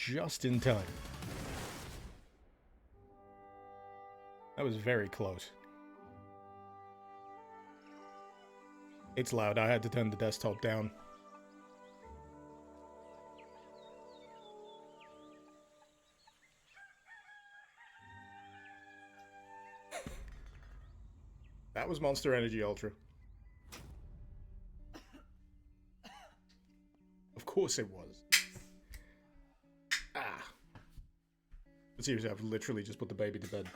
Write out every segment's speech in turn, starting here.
just in time. That was very close. It's loud. I had to turn the desktop down. That was Monster Energy Ultra. Of course it was. Ah. But seriously, I've literally just put the baby to bed.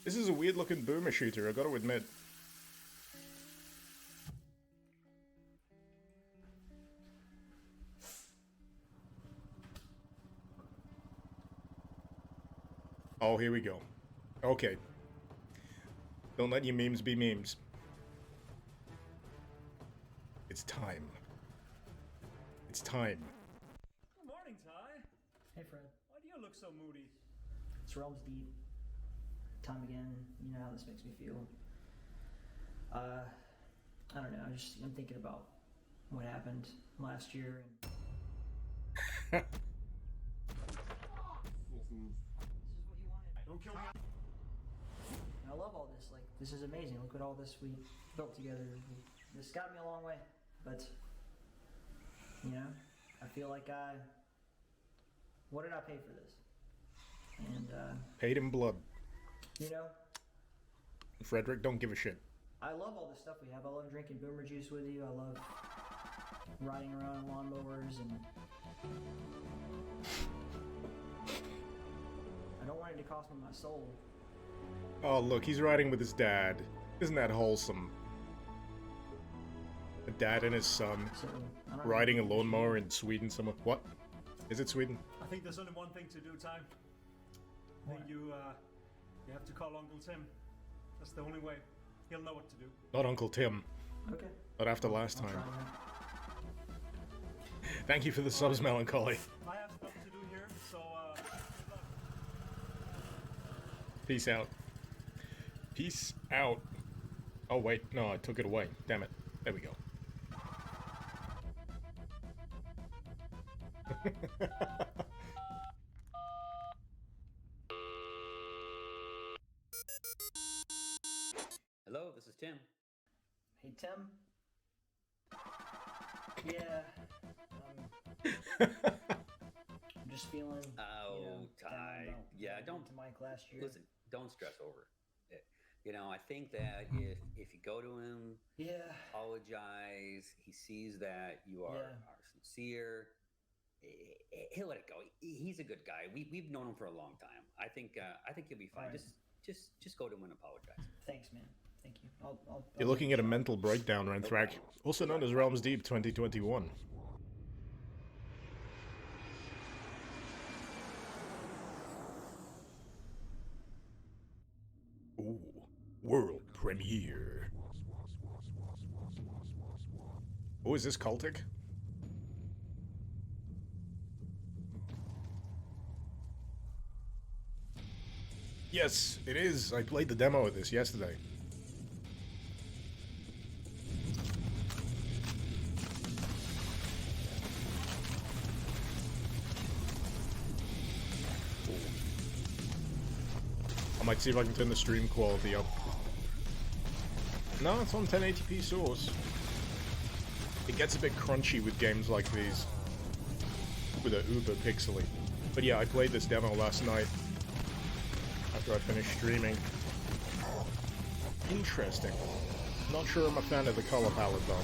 This is a weird looking boomer shooter, I gotta admit. Oh, here we go. Okay. Don't let your memes be memes. It's time. It's time. Good morning, Ty. Hey, Fred. Why do you look so moody? It's Realms Deep. Time again. You know how this makes me feel. I don't know. I'm thinking about what happened last year. And this is what you wanted. Don't kill me. And I love all this. Like, this is amazing. Look at all this we built together. This got me a long way. But, you know, I feel like what did I pay for this? And, paid in blood. you know, Frederick, don't give a shit. I love all this stuff we have. I love drinking boomer juice with you. I love riding around on lawnmowers, and I don't want it to cost me my soul. Oh, look, he's riding with his dad. Isn't that wholesome? A dad and his son So I don't riding a lawnmower in Sweden somewhere. What? Is it Sweden? I think there's only one thing to do, Ty. I think you have to call Uncle Tim. That's the only way. He'll know what to do. Not Uncle Tim. Okay. Not after last I'll time. try that. Thank you for the subs, Melancholy. I have stuff to do here, so good luck. Peace out. Peace out. Oh, wait. No, I took it away. Damn it. There we go. Hello, this is Tim. Hey, Tim. Yeah. I'm just feeling. Oh, you know, Ty. down about Yeah, what don't happened to Mike last year. listen. Don't stress over it. You know, I think that if you go to him, Yeah. apologize, he sees that you are sincere. He'll let it go. He's a good guy. We've known him for a long time. I think he'll be fine. Right. Just go to him and apologize. Thanks, man. Thank you. You're looking at a mental breakdown, Renthrak. Also known as Realms Deep 2021. Ooh, world premiere. Oh, is this cultic? Yes, it is. I played the demo of this yesterday. I might see if I can turn the stream quality up. No, it's on 1080p source. It gets a bit crunchy with games like these. With a uber pixely. But yeah, I played this demo last night. After I finished streaming. Interesting. Not sure I'm a fan of the color palette though.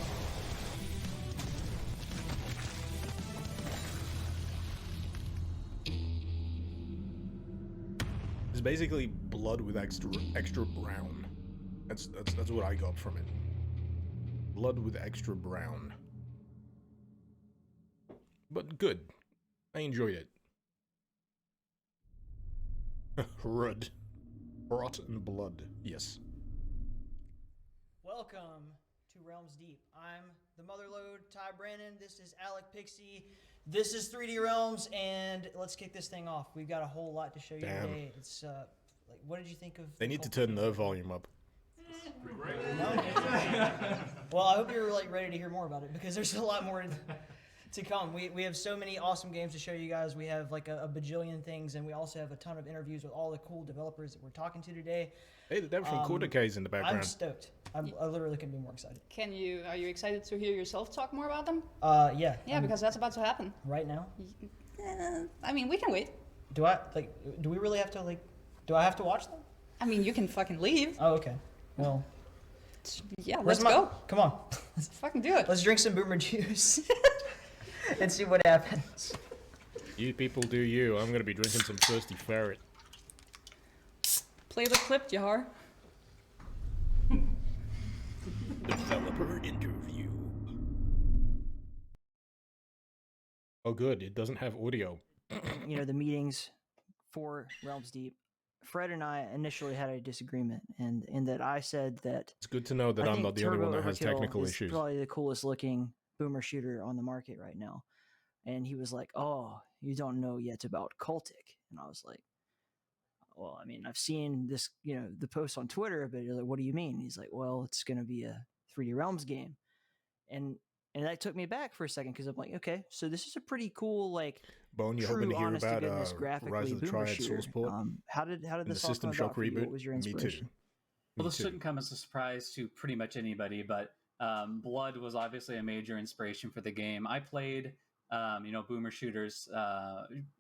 It's basically blood with extra brown. That's what I got from it. Blood with extra brown. But good. I enjoyed it. Rud. Rotten blood. Yes. Welcome to Realms Deep. I'm the Motherlode, Ty Brandon. This is Alec Pixie. This is 3D Realms, and let's kick this thing off. We've got a whole lot to show you Damn. today. It's like, what did you think of? They need to turn their volume up. Well, I hope you're like ready to hear more about it because there's a lot more to come. We have so many awesome games to show you guys. We have like a bajillion things, and we also have a ton of interviews with all the cool developers that we're talking to today. Hey, the dev from Quartercase in the background. I'm stoked. I literally couldn't be more excited. Are you excited to hear yourself talk more about them? Yeah. Yeah, because that's about to happen. Right now? I mean, we can wait. Do we really have to do I have to watch them? I mean, you can fucking leave. Oh, okay. Well. Yeah, let's go. Come on. Let's fucking do it. Let's drink some boomer juice and see what happens. You people do you. I'm gonna be drinking some Thirsty Ferret. Play the clip, Jahar. Developer interview. Oh good, it doesn't have audio. The meetings for Realms Deep, Fred and I initially had a disagreement, and in that I said that It's good to know that I'm not the only one that has technical is issues. Probably the coolest looking boomer shooter on the market right now, and he was like, "Oh, you don't know yet about Cultic," and I was like, "Well, I mean, I've seen this, the post on Twitter, but like, what do you mean?" He's like, "Well, it's going to be a 3D Realms game," and that took me back for a second because I'm like, okay, so this is a pretty cool, like, Bone, you true, hoping to hear honest about to goodness, graphically Rise of the boomer Triad shooter. source port? How did And the this all System come Shock about for you? reboot? What was your Me too. inspiration? Well, Me this too. shouldn't come as a surprise to pretty much anybody, but Blood was obviously a major inspiration for the game. I played, boomer shooters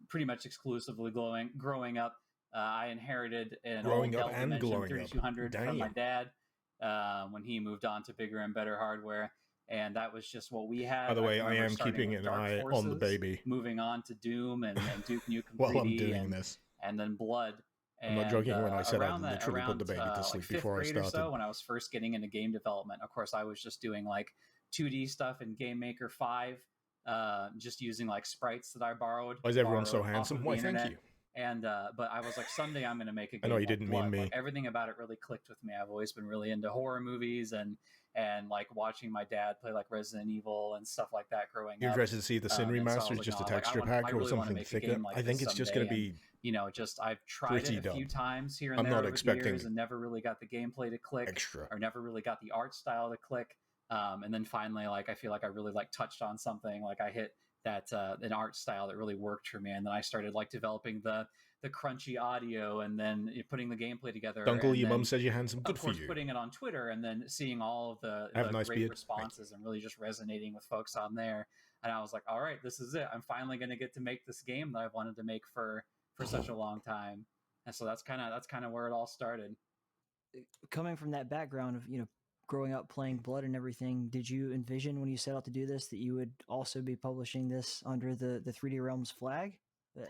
pretty much exclusively growing up. I inherited an Growing old up Dell and Dimension glowing up. 3200 from my Damn. dad when he moved on to bigger and better hardware. And that was just what we had. By the way, I remember am starting keeping with an Dark eye on the Forces, baby moving on to Doom and Duke Nukem while 3D I'm doing and, this. and then Blood. I'm not joking when I said I around literally put the baby to sleep fifth before I grade or started. so, when I was first getting into game development, of course, I was just doing like 2D stuff in Game Maker 5, just using like sprites that I borrowed. Why is everyone so off of handsome? the Why, thank internet. you. And but I was like, someday I'm going to make a game. I know you like didn't mean Blood. me. Like, everything about it really clicked with me. I've always been really into horror movies and like watching my dad play like Resident Evil and stuff like that growing You're up. interested to see the Sin And so I Remaster was is like, just no, a like, I texture want- pack I or really wanna something make a thicker? game like I think this it's just going to someday. be Just I've tried pretty it a few dumb. times here and I'm there not over the expecting years and never really got the gameplay to click extra. or never really got the art style to click. And then finally, like, I feel like I really like touched on something. Like I hit that an art style that really worked for me, and then I started like developing the crunchy audio and then putting the gameplay together. Dunkel, and your then, mum says you're handsome. Good of for course, you. putting it on Twitter and then seeing all of the Have a nice great beard. responses and really just resonating with folks on there. And I was like, all right, this is it. I'm finally going to get to make this game that I've wanted to make for such a long time. And so that's kind of where it all started. Coming from that background of growing up playing Blood and everything, did you envision when you set out to do this that you would also be publishing this under the 3D Realms flag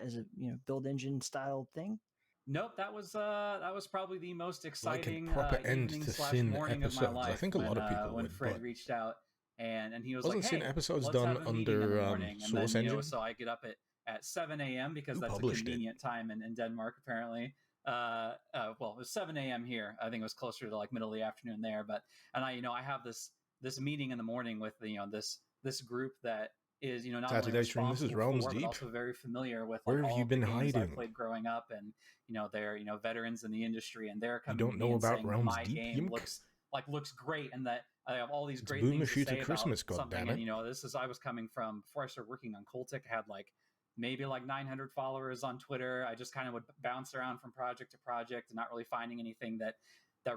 as a build engine style thing? Nope, that was probably the most exciting Like a proper end evening to / Sin morning of my episodes. life. I think a lot of people when would, Fred but reached out and he was wasn't like, Sin "Hey, episodes let's done have a meeting in the under morning." And Source then, Engine? so I get up at 7 a.m. because Who that's a published it? convenient time in Denmark apparently. Well, it was 7 a.m. here. I think it was closer to like middle of the afternoon there. But I have this meeting in the morning with this group that is not only Saturday stream, this is responsible Realms for, but Deep. also very familiar with Where like, have all you of the been games I hiding? played growing up, and they're veterans in the industry, and they're coming don't to know me and about saying Realms my Deep, game Yimk? looks great, and that I have all these It's great Boomer things to Shooter say Christmas, about something. goddammit. And this is I was coming from before I started working on Cultic. I had like maybe like 900 followers on Twitter. I just kind of would bounce around from project to project and not really finding anything that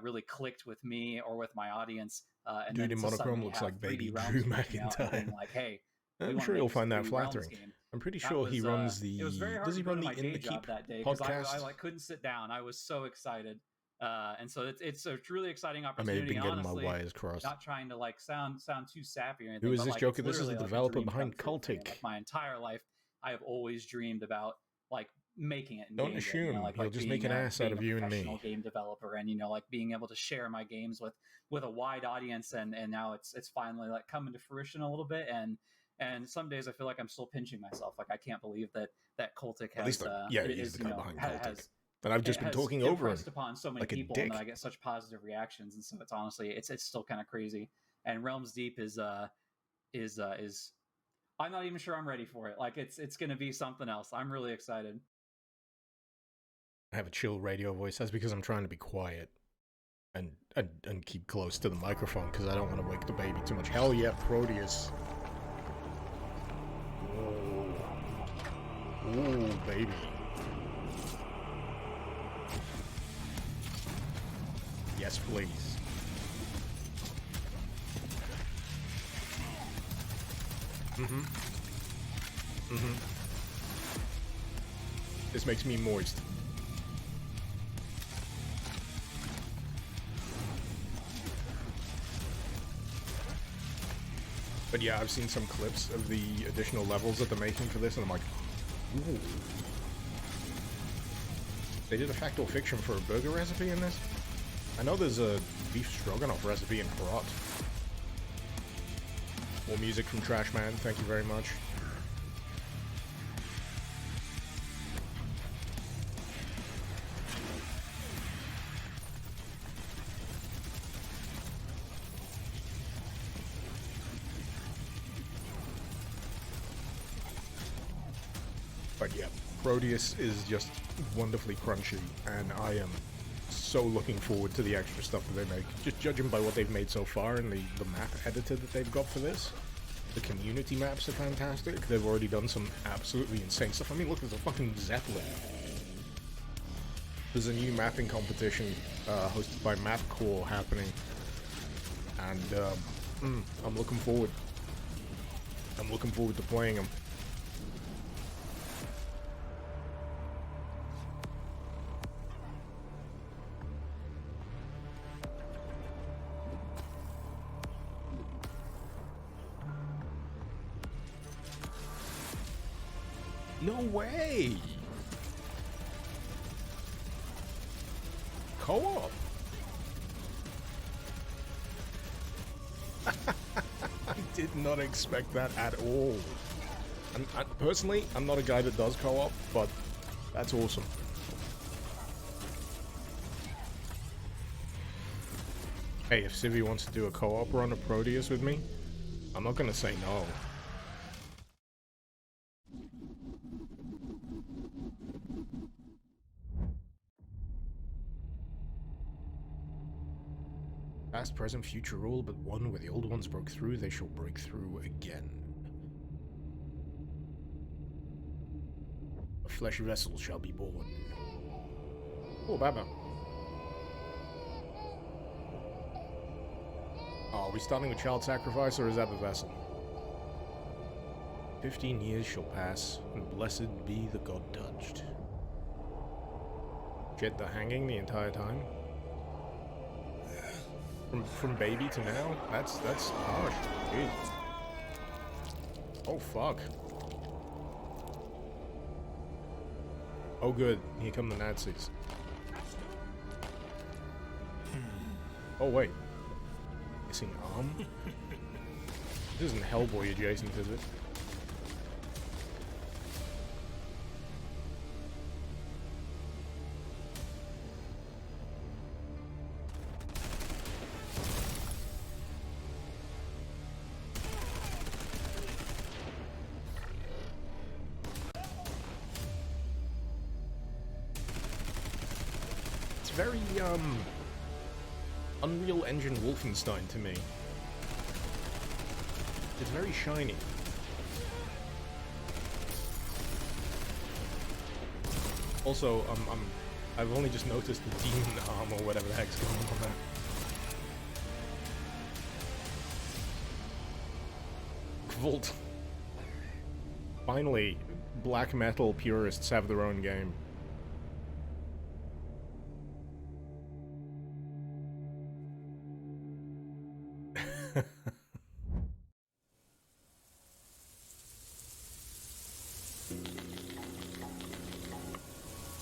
really clicked with me or with my audience. And Dude then in to monochrome suddenly looks have like 3D baby Realms Drew reaching out and being McIntyre. like, hey, we I'm wanna sure make you'll this find that 3D Realms flattering. game. I'm pretty That sure he was, runs the. It was very hard Does he to go run to the my In day the job Keep that day because podcast? I like couldn't sit down. I was so excited, and so it's a truly exciting I may have opportunity. been getting my Honestly, wires crossed. not trying to like sound too sappy or anything. Who is but, this like, Joker? it's This is the literally, like, a developer dream behind come true for me. Cultic. Like, my entire life, I have always dreamed about like making it. And Don't being it, assume. like, He'll just being make an ass out being of a you and professional me. game developer, and like being able to share my games with a wide audience, and now it's finally like coming to fruition a little bit. And some days I feel like I'm still pinching myself. Like I can't believe that Cultic has. At least, he's the guy behind Cultic. Has, and I've just been talking over him impressed upon so many like a people, dick. and that I get such positive reactions, and so it's honestly it's still kind of crazy. And Realms Deep is I'm not even sure I'm ready for it. Like it's going to be something else. I'm really excited. I have a chill radio voice. That's because I'm trying to be quiet. and keep close to the microphone because I don't want to wake the baby too much. Hell yeah, Proteus. Ooh, baby. Yes, please. This makes me moist. But yeah, I've seen some clips of the additional levels that they're making for this, and I'm like, ooh. They did a factual fiction for a burger recipe in this? I know there's a beef stroganoff recipe in Harrot. More music from Trashman, thank you very much. But yeah, Proteus is just wonderfully crunchy, and I am so looking forward to the extra stuff that they make. Just judging by what they've made so far and the map editor that they've got for this. The community maps are fantastic. They've already done some absolutely insane stuff. I mean, look, there's a fucking Zeppelin. There's a new mapping competition hosted by MapCore happening. And I'm looking forward. I'm looking forward to playing them. No way! Co-op? I did not expect that at all. Personally, I'm not a guy that does co-op, but that's awesome. Hey, if Civi wants to do a co-op run of Proteus with me, I'm not gonna say no. Past, present, future rule, but one where the old ones broke through, they shall break through again. A fleshy vessel shall be born. Oh, Baba. Oh, are we starting with child sacrifice, or is that the vessel? 15 years shall pass, and blessed be the god touched. Shit, the hanging the entire time? From baby to now? That's harsh. Jeez. Oh fuck. Oh good, here come the Nazis. Oh wait. Missing arm? This isn't Hellboy adjacent, is it? Very, Unreal Engine Wolfenstein to me. It's very shiny. Also, I've only just noticed the demon arm or whatever the heck's going on there. Vault. Finally, black metal purists have their own game.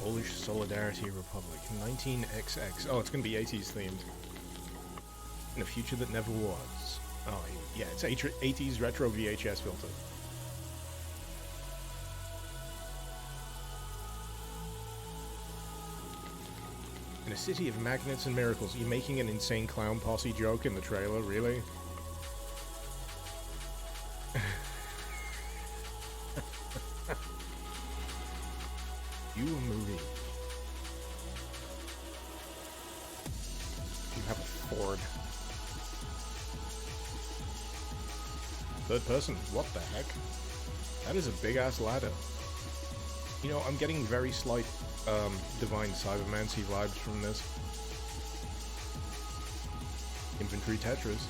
Polish Solidarity Republic, 19XX. Oh, it's gonna be 80s themed. In a future that never was. Oh, yeah, it's 80s retro VHS filter. In a city of magnets and miracles, you're making an insane clown posse joke in the trailer, really? You a movie. Third person. What the heck? That is a big-ass ladder. You know, I'm getting very slight Divine Cybermancy vibes from this. Infantry Tetris.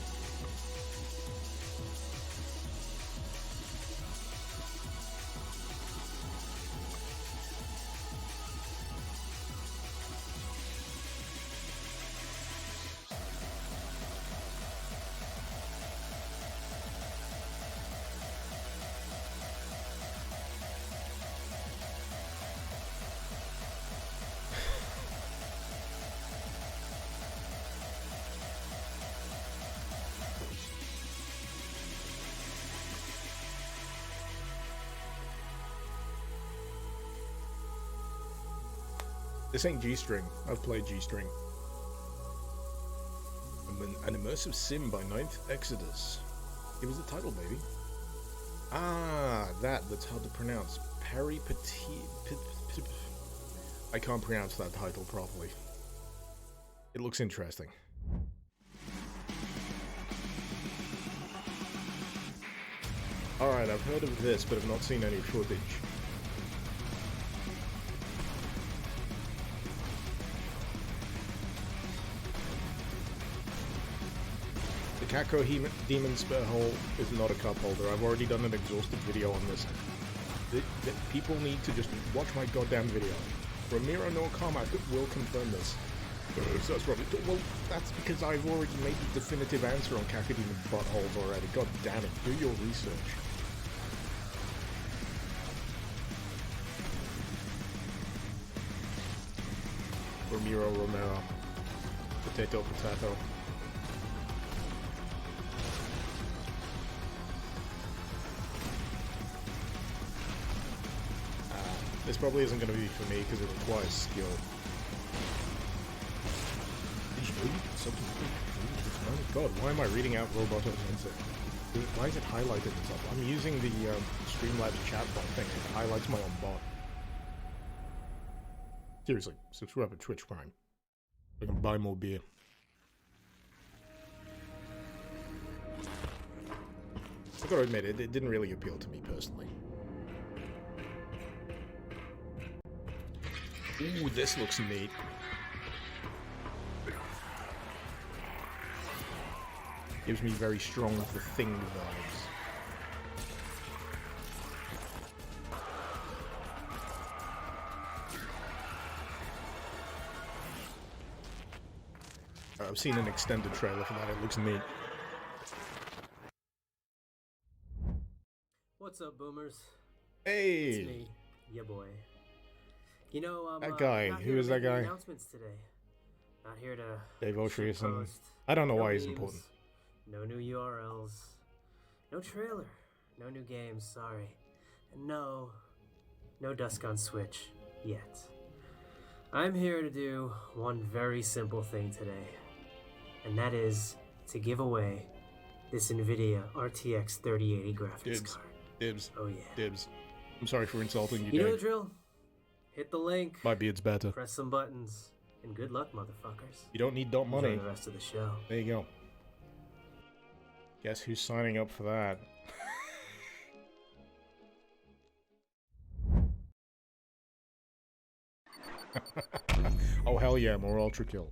This ain't G-String. I've played G-String. An immersive sim by Ninth Exodus. It was the title, baby. Ah, that's hard to pronounce. I can't pronounce that title properly. It looks interesting. Alright, I've heard of this, but I've not seen any footage. Kakko Demon Spare Hole is not a cup holder. I've already done an exhaustive video on this. People need to just watch my goddamn video. Ramiro no Carmack will confirm this. That's right. Well, that's because I've already made the definitive answer on Kakko Demon buttholes already. God damn it. Do your research. Ramiro Romero. Potato Potato. This probably isn't going to be for me because it requires skill. God, why am I reading out Robot Offensive? Why is it highlighted and stuff? I'm using the Streamlabs chatbot thing. It highlights my own bot. Seriously, subscribe to Twitch Prime. I can buy more beer. I gotta admit, it didn't really appeal to me personally. Ooh, this looks neat. Gives me very strong The Thing vibes. I've seen an extended trailer for that, it looks neat. What's up, boomers? Hey! It's me, ya boy. You know, that guy, who is that guy? Announcements today. Not here to Dave Oshriuson. post. I don't know No why he's memes, important. No new URLs. No trailer. No new games, sorry. And no Dusk on Switch yet. I'm here to do one very simple thing today. And that is to give away this NVIDIA RTX 3080 graphics Dibs. card. Dibs. Oh yeah. Dibs. I'm sorry for insulting you, You know the Dave. drill. Hit the link. My beard's better. Press some buttons. And good luck, motherfuckers. You don't need dot Enjoy money. the rest of the show. There you go. Guess who's signing up for that? Oh hell yeah, more ultra kill.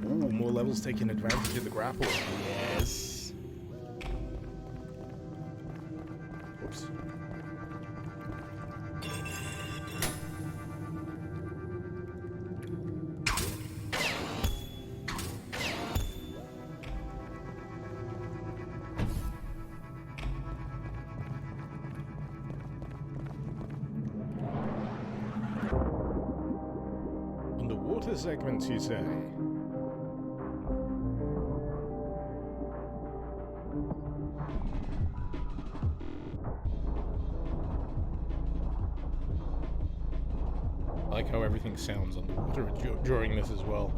Ooh, more levels taking advantage of the grapple. Yes. Whoops. Underwater segments, you say? I like how everything sounds underwater during this as well.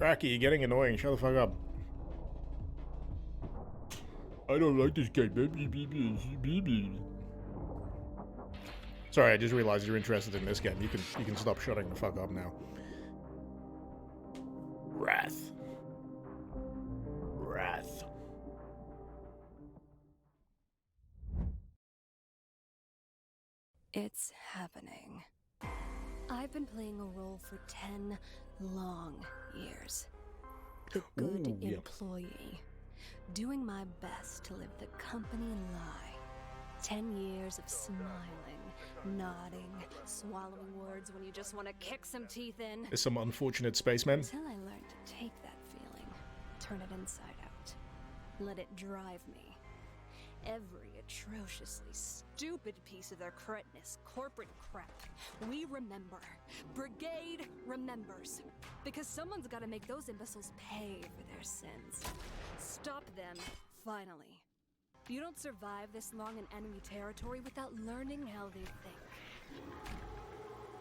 Cracky, you're getting annoying. Shut the fuck up. I don't like this game. Sorry, I just realized you're interested in this game. You can stop shutting the fuck up now. Wrath. Wrath. It's happening. I've been playing a role for 10 long years. The good Ooh, yeah. employee. Doing my best to live the company lie. 10 years of smiling, nodding, swallowing words when you just want to kick some teeth in. There's some unfortunate spacemen. Until I learned to take that feeling, turn it inside out, let it drive me. Every atrociously stupid piece of their cretinous corporate crap. We remember. Brigade remembers. Because someone's got to make those imbeciles pay for their sins. Stop them, finally. You don't survive this long in enemy territory without learning how they think.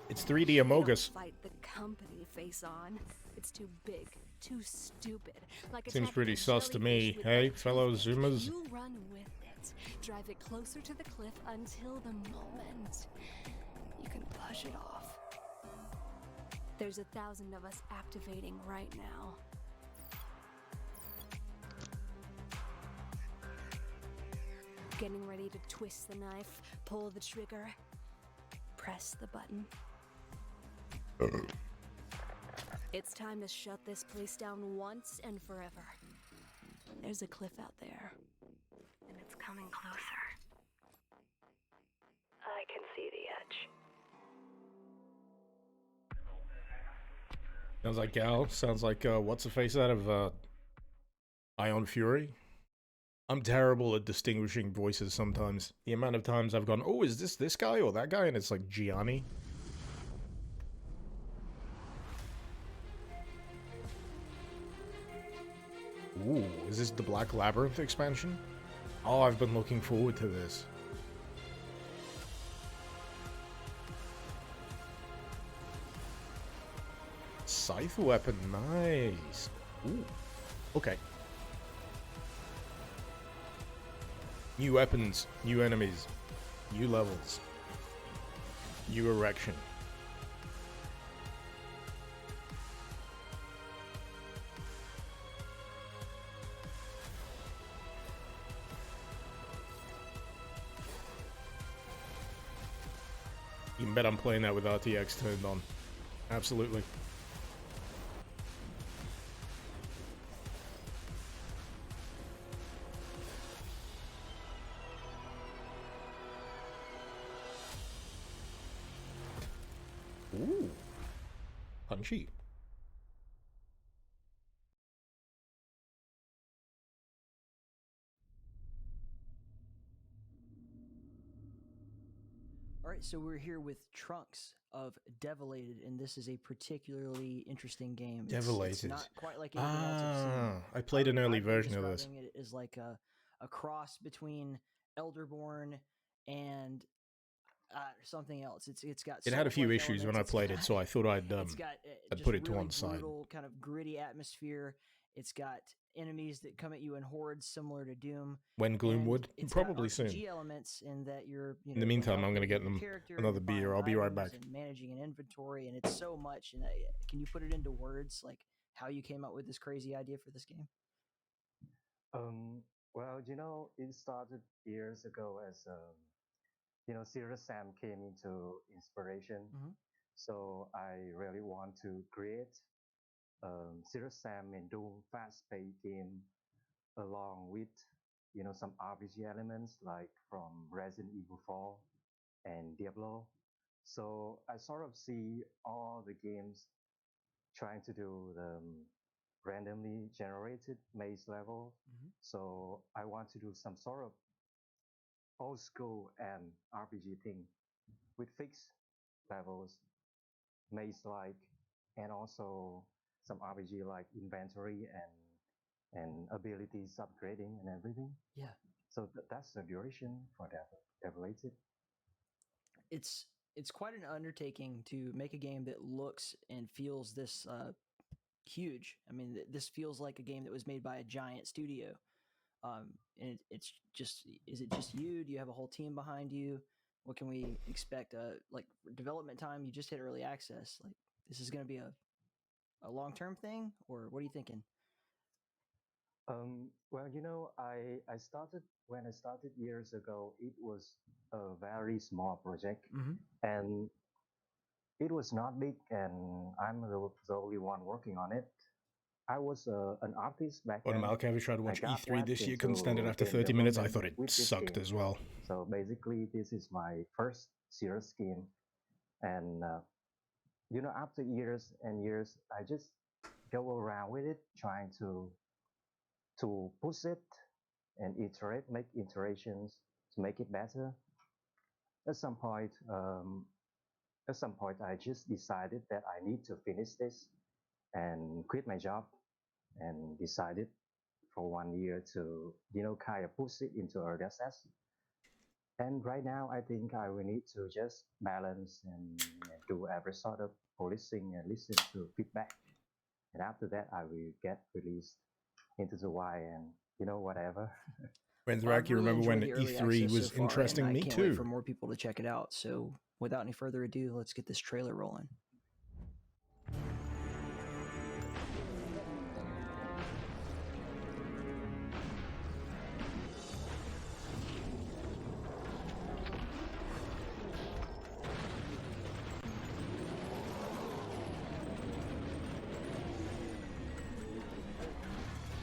It's 3D They don't Amogus. fight the company face on. It's too big, too stupid. Like Seems attacking pretty a sus to jellyfish me. with Hey, a fellow toothpick. Zoomers. You run with it. Drive it closer to the cliff until the moment you can push it off. There's 1,000 of us activating right now. Getting ready to twist the knife, pull the trigger, press the button. It's time to shut this place down once and forever. There's a cliff out there, and it's coming closer. I can see the edge. Sounds like Gal. Sounds like, what's the face out of, Ion Fury? I'm terrible at distinguishing voices sometimes. The amount of times I've gone, oh, is this guy or that guy? And it's like Gianni. Ooh, is this the Black Labyrinth expansion? Oh, I've been looking forward to this. Scythe weapon, nice. Ooh, okay. New weapons, new enemies, new levels, new erection. You can bet I'm playing that with RTX turned on. Absolutely. Ooh. Punchy. All right, so we're here with Trunks of Develated, and this is a particularly interesting game. It's Develated. not quite like anything else I've seen. I played an early I've been version of this. describing it as like a cross between Elderborn and something else. It's got. It had a few Souls-like issues when I elements. played it, so I thought I'd It's got I'd just put it to really one side. brutal, kind of gritty atmosphere. It's got enemies that come at you in hordes, similar to Doom. When Gloomwood, It's got probably soon. RPG elements in that you're. In the meantime, I'm gonna get them another beer. I'll be right back. And managing an inventory, and it's so much. And can you put it into words, like how you came up with this crazy idea for this game? Well, it started years ago as Serious Sam came into inspiration. Mhm. So I really want to create Serious Sam and Doom fast-paced game along with some RPG elements like from Resident Evil 4 and Diablo. So I sort of see all the games trying to do the randomly generated maze level. Mhm. So I want to do some sort of old school and RPG thing with fixed levels, maze-like, and also some RPG like inventory and abilities upgrading and everything. Yeah. So that's the duration for Develated. It's quite an undertaking to make a game that looks and feels this huge. I mean, this feels like a game that was made by a giant studio. And it's just, is it just you? Do you have a whole team behind you? What can we expect? Like development time, you just hit early access. Like this is going to be a long-term thing, or what are you thinking? Well, I started when I started years ago. It was a very small project, and it was not big, and I'm the only one working on it. I was an artist back On then. Malkavi tried to watch got E3 this wrapped year, couldn't stand it into after game 30 minutes. I development thought it with this sucked game. as well. So basically, this is my first serious game, and after years and years, I just go around with it, trying to push it and iterate, make iterations to make it better. At some point, I just decided that I need to finish this and quit my job, and decided for 1 year to kind of push it into early access. And right now, I think I will need to just balance and do every sort of policing and listen to feedback. And after that, I will get released into the wild and whatever. Wenzrak, you remember when enjoyed the early E3 access was so far, interesting? and I Me can't wait too. for more people to check it out. So without any further ado, let's get this trailer rolling.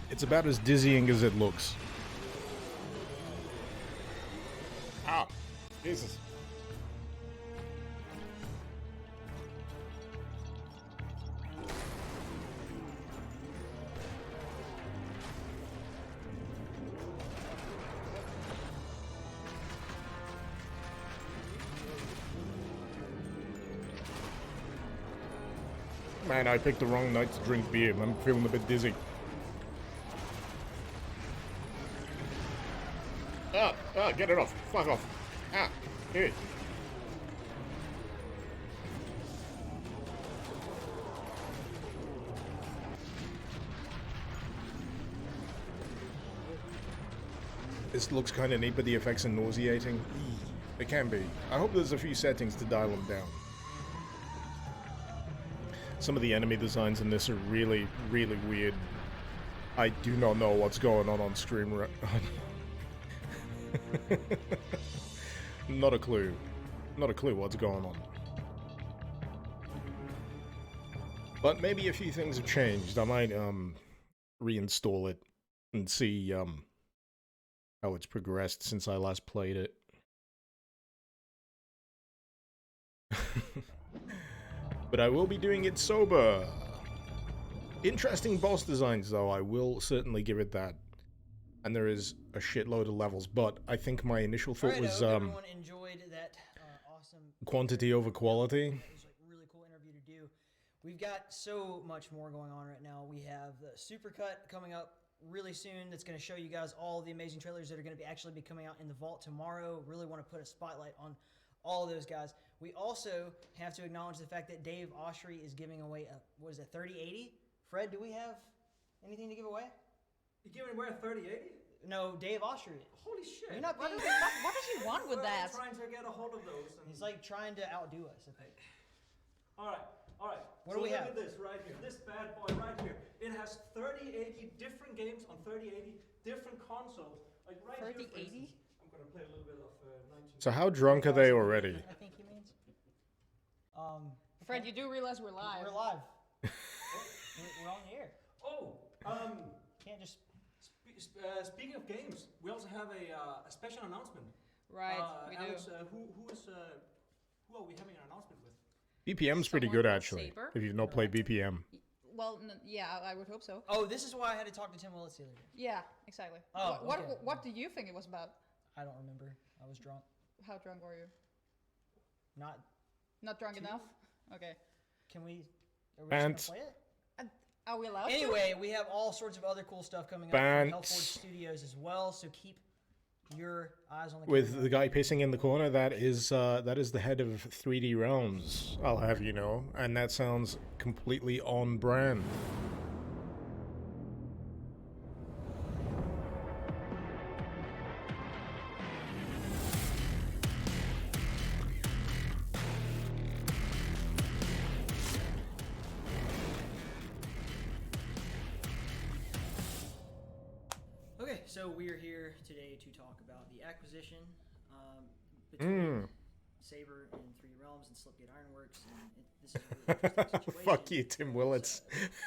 It's about as dizzying as it looks. Ah, Jesus. Man, I picked the wrong night to drink beer. I'm feeling a bit dizzy. Get it off. Fuck off. Here. This looks kind of neat, but the effects are nauseating. It can be. I hope there's a few settings to dial them down. Some of the enemy designs in this are really, really weird. I do not know what's going on stream right Not a clue. Not a clue what's going on. But maybe a few things have changed. I might reinstall it and see how it's progressed since I last played it. But I will be doing it sober. Interesting boss designs though, I will certainly give it that. And there is a shitload of levels, but I think my initial thought was everyone enjoyed that awesome quantity over quality. It was like a really cool interview to do. We've got so much more going on right now. We have the Supercut coming up really soon. That's going to show you guys all the amazing trailers that are going to actually be coming out in the vault tomorrow. Really want to put a spotlight on all of those guys. We also have to acknowledge the fact that Dave Oshry is giving away a 3080. Fred, do we have anything to give away? You're giving away a 3080? No, Dave Oshry. Holy shit. You're not What paying. does he want with that? I'm trying to get a hold of those. He's like trying to outdo us, I think. All right. What do we have? Look at this right here. This bad boy right here. It has 3080 different games on 3080 different consoles. Like right 3080? here, I'm going to play a little bit of 19. So how drunk are they already? I think he means. Fred, you do realize we're live. We're live. we're on the air. Oh, Can't just. Speaking of games, we also have a special announcement. Right, we Alex, do. who are we having an announcement with? BPM's pretty Someone good called actually. Saber? If you've not played BPM. Well, yeah, I would hope so. Oh, this is why I had to talk to Tim Willits the other day. Yeah, exactly. Oh, what, okay. what do you think it was about? I don't remember. I was drunk. How drunk were you? Not drunk too. enough? Okay. Can we? Are we Bant. just gonna play it? Are we allowed Anyway, we have all sorts of other cool stuff coming up Bant. from Hellforge Studios as well. So keep your eyes on the With camera. the guy pissing in the corner, that is the head of 3D Realms, I'll have you know. And that sounds completely on brand. so we are here today to talk about the acquisition between Saber and 3D Realms and Slipgate Ironworks. And this is a really interesting situation. Fuck you, Tim Willits.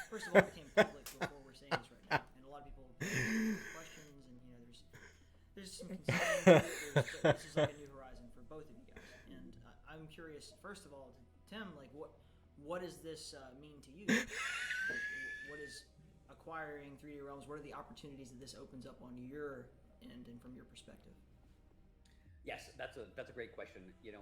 First of all, it became public before we're saying this right now, and a lot of people have questions, and you know, there's some concerns. This is like a new horizon for both of you guys, and I'm curious. First of all, Tim, like what does this mean to you? Like, what is acquiring 3D Realms? What are the opportunities that this opens up on your end and from your perspective? Yes, that's a great question. You know,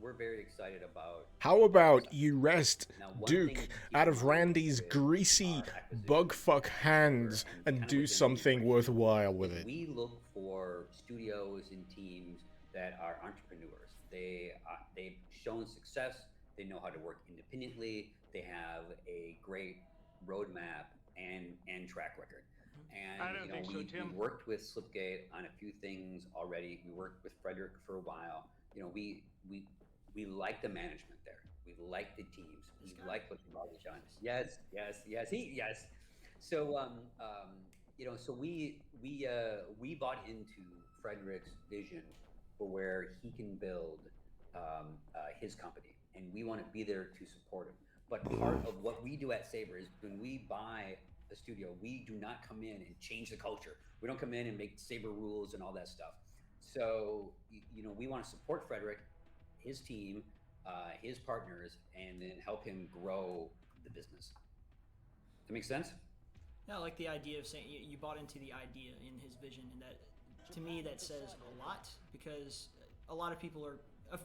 we're very excited about. How about you rest Duke out of Randy's greasy bugfuck hands and do something worthwhile with it? We look for studios and teams that are entrepreneurs. They've shown success. They know how to work independently. They have a great roadmap and track record. And I don't think so, Tim. We worked with Slipgate on a few things already. We worked with Frederick for a while. You know, we like the management there. We like the teams. We like what they've already done. Yes. So you know, so we bought into Frederick's vision for where he can build his company, and we want to be there to support him. But part of what we do at Saber is when we buy a studio, we do not come in and change the culture. We don't come in and make Saber rules and all that stuff. So, you know, we want to support Frederick, his team, his partners, and then help him grow the business. Does that make sense? Yeah, I like the idea of saying you bought into the idea in his vision, and that, to me, that says a lot, because a lot of people are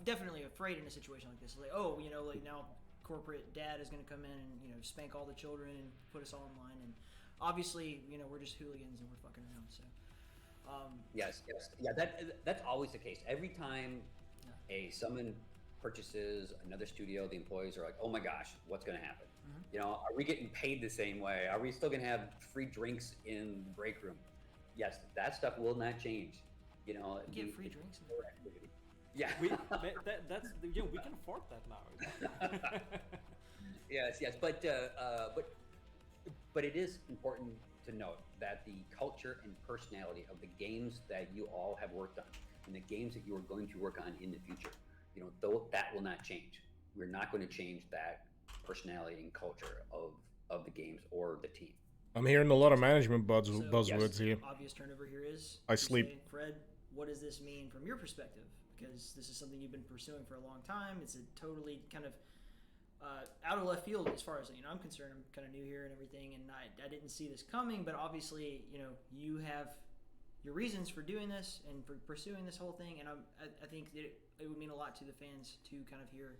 definitely afraid in a situation like this. Like, oh, you know, like now corporate dad is going to come in and, you know, spank all the children and put us all in line, and obviously, you know, we're just hooligans and we're fucking around. So yes, yeah, that's always the case. Every time someone purchases another studio, the employees are like, oh my gosh, what's going to happen? You know, are we getting paid the same way? Are we still going to have free drinks in the break room? Yes, that stuff will not change. You know, you get free drinks in the activity. Yeah, that's you know, we can afford that now. Yes, but it is important to note that the culture and personality of the games that you all have worked on and the games that you are going to work on in the future, you know, though that will not change. We're not going to change that personality and culture of the games or the team. I'm hearing a lot of management buzzwords here. Obvious turnover here is I sleep. Fred, what does this mean from your perspective? Because this is something you've been pursuing for a long time. It's a totally kind of out of left field as far as, you know, I'm concerned. I'm kind of new here and everything, and I didn't see this coming. But obviously, you know, you have your reasons for doing this and for pursuing this whole thing. And I think that it would mean a lot to the fans to kind of hear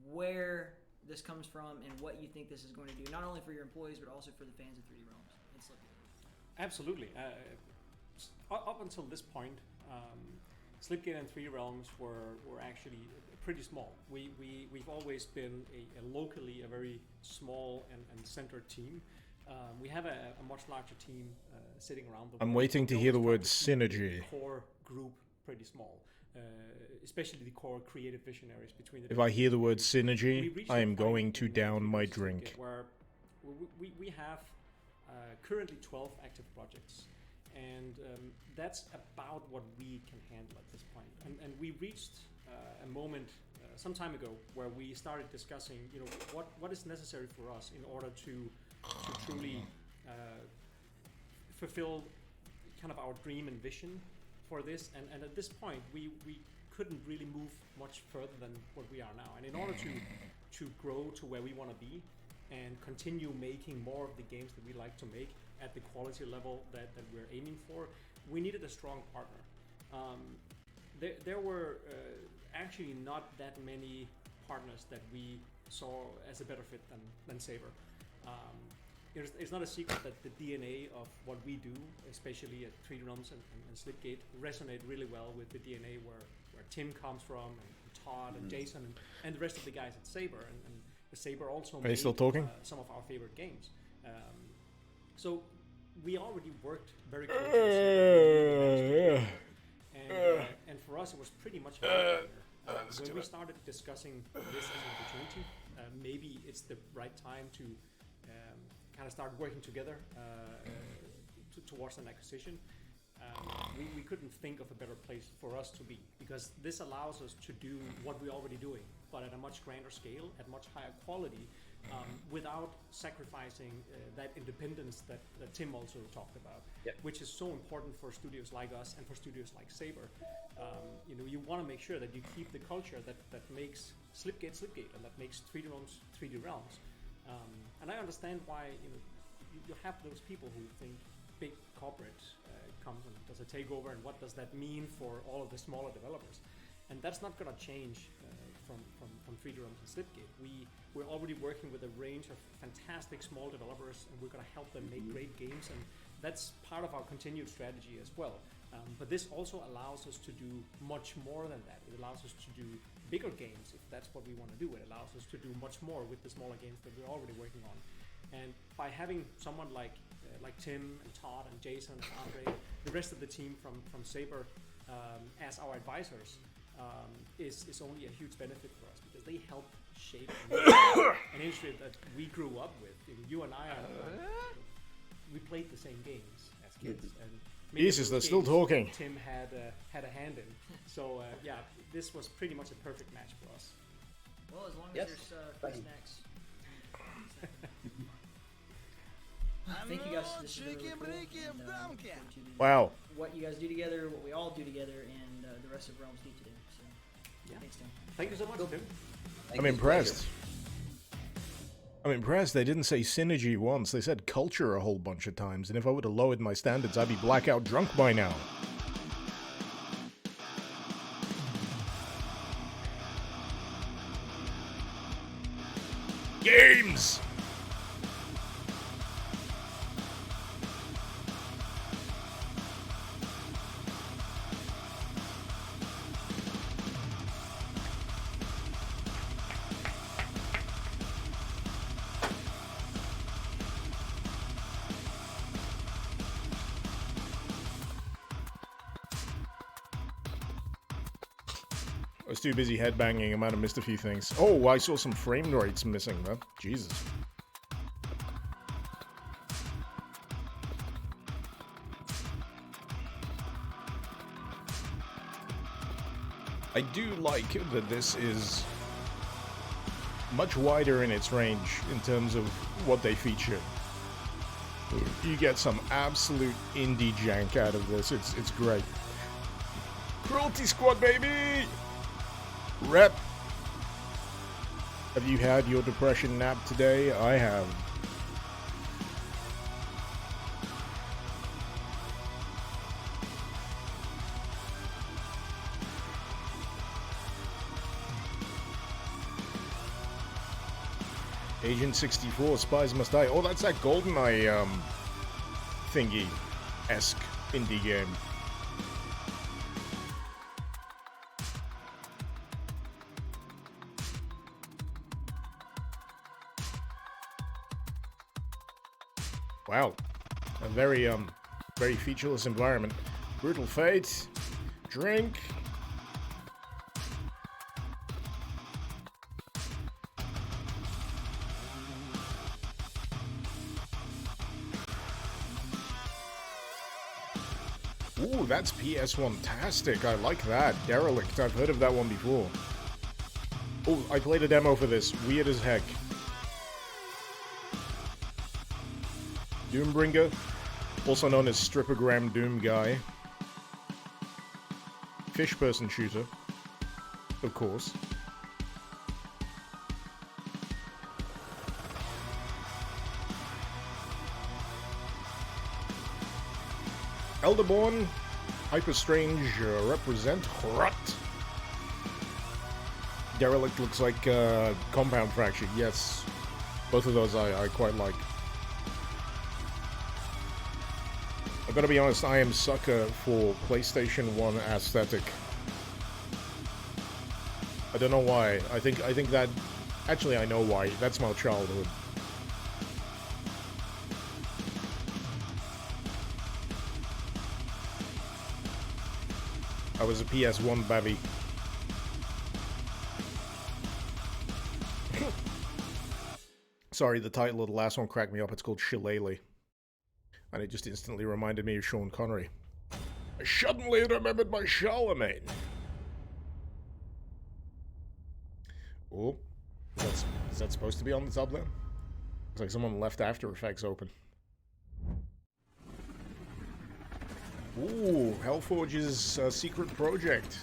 where this comes from and what you think this is going to do, not only for your employees but also for the fans of 3D Realms. Absolutely. Up until this point, Slipgate and 3D Realms were actually pretty small. We've always been a locally a very small and centered team. We have a much larger team sitting around the world. I'm waiting to hear the word synergy. Core group pretty small, especially the core creative visionaries between the. If I hear the word synergy, I am going to down my drink. Where we have currently 12 active projects. And that's about what we can handle at this point. And we reached a moment some time ago where we started discussing, you know, what is necessary for us in order to truly fulfill kind of our dream and vision for this. And at this point, we couldn't really move much further than what we are now. And in order to grow to where we want to be and continue making more of the games that we like to make at the quality level that we're aiming for, we needed a strong partner. There were actually not that many partners that we saw as a better fit than Saber. It's not a secret that the DNA of what we do, especially at 3D Realms and Slipgate, resonate really well with the DNA where Tim comes from, and Todd and Jason and the rest of the guys at Saber. And Saber also made still talking? Some of our favorite games. So we already worked very closely. And for us, it was pretty much when we started discussing this as an opportunity, maybe it's the right time to kind of start working together towards an acquisition, we couldn't think of a better place for us to be, because this allows us to do what we're already doing, but at a much grander scale, at much higher quality, without sacrificing that independence that Tim also talked about, which is so important for studios like us and for studios like Saber. You want to make sure that you keep the culture that makes Slipgate, and that makes 3D Realms 3D Realms. And I understand why you have those people who think big corporate comes and does a takeover, and what does that mean for all of the smaller developers? And that's not going to change from 3D Realms and Slipgate. We're already working with a range of fantastic small developers, and we're going to help them make great games, and that's part of our continued strategy as well. But this also allows us to do much more than that. It allows us to do bigger games if that's what we want to do. It allows us to do much more with the smaller games that we're already working on. And by having someone like Tim and Todd and Jason and Andre, the rest of the team from Saber as our advisors is only a huge benefit for us, because they help shape an industry that we grew up with. You and I, we played the same games as kids, and Jesus, they're still talking. Tim had a hand in. So this was pretty much a perfect match for us. Well, as long as there's free snacks. Thank you guys. This is really cool. And, Wow. What you guys do together, what we all do together, and the rest of Realms do today. So, thanks, Tim. Thank you so much, Tim. I'm impressed. I'm impressed they didn't say synergy once. They said culture a whole bunch of times. And if I would have lowered my standards, I'd be blackout drunk by now. Games! I was too busy headbanging, I might have missed a few things. Oh, I saw some frame rates missing, though. Jesus. I do like that this is much wider in its range in terms of what they feature. You get some absolute indie jank out of this. It's great. Cruelty Squad, baby! Rep! Have you had your depression nap today? I have. Agent 64, Spies Must Die. Oh, that's that GoldenEye, thingy-esque indie game. Wow, a very featureless environment. Brutal Fate, drink. Ooh, that's PS1-tastic. I like that. Derelict, I've heard of that one before. Oh, I played a demo for this. Weird as heck. Doombringer, also known as Strippergram Doom Guy. Fish person shooter, of course. Elderborn, Hyper Strange, represent Rot. Derelict looks like Compound Fracture. Yes, both of those I quite like. I've got to be honest, I am sucker for PlayStation 1 aesthetic. I don't know why. I think that... Actually, I know why. That's my childhood. I was a PS1 babby. Sorry, the title of the last one cracked me up. It's called Shillelagh. And it just instantly reminded me of Sean Connery. I suddenly remembered my Charlemagne. Oh, is that supposed to be on the top there? Looks like someone left After Effects open. Ooh, Hellforge's secret project.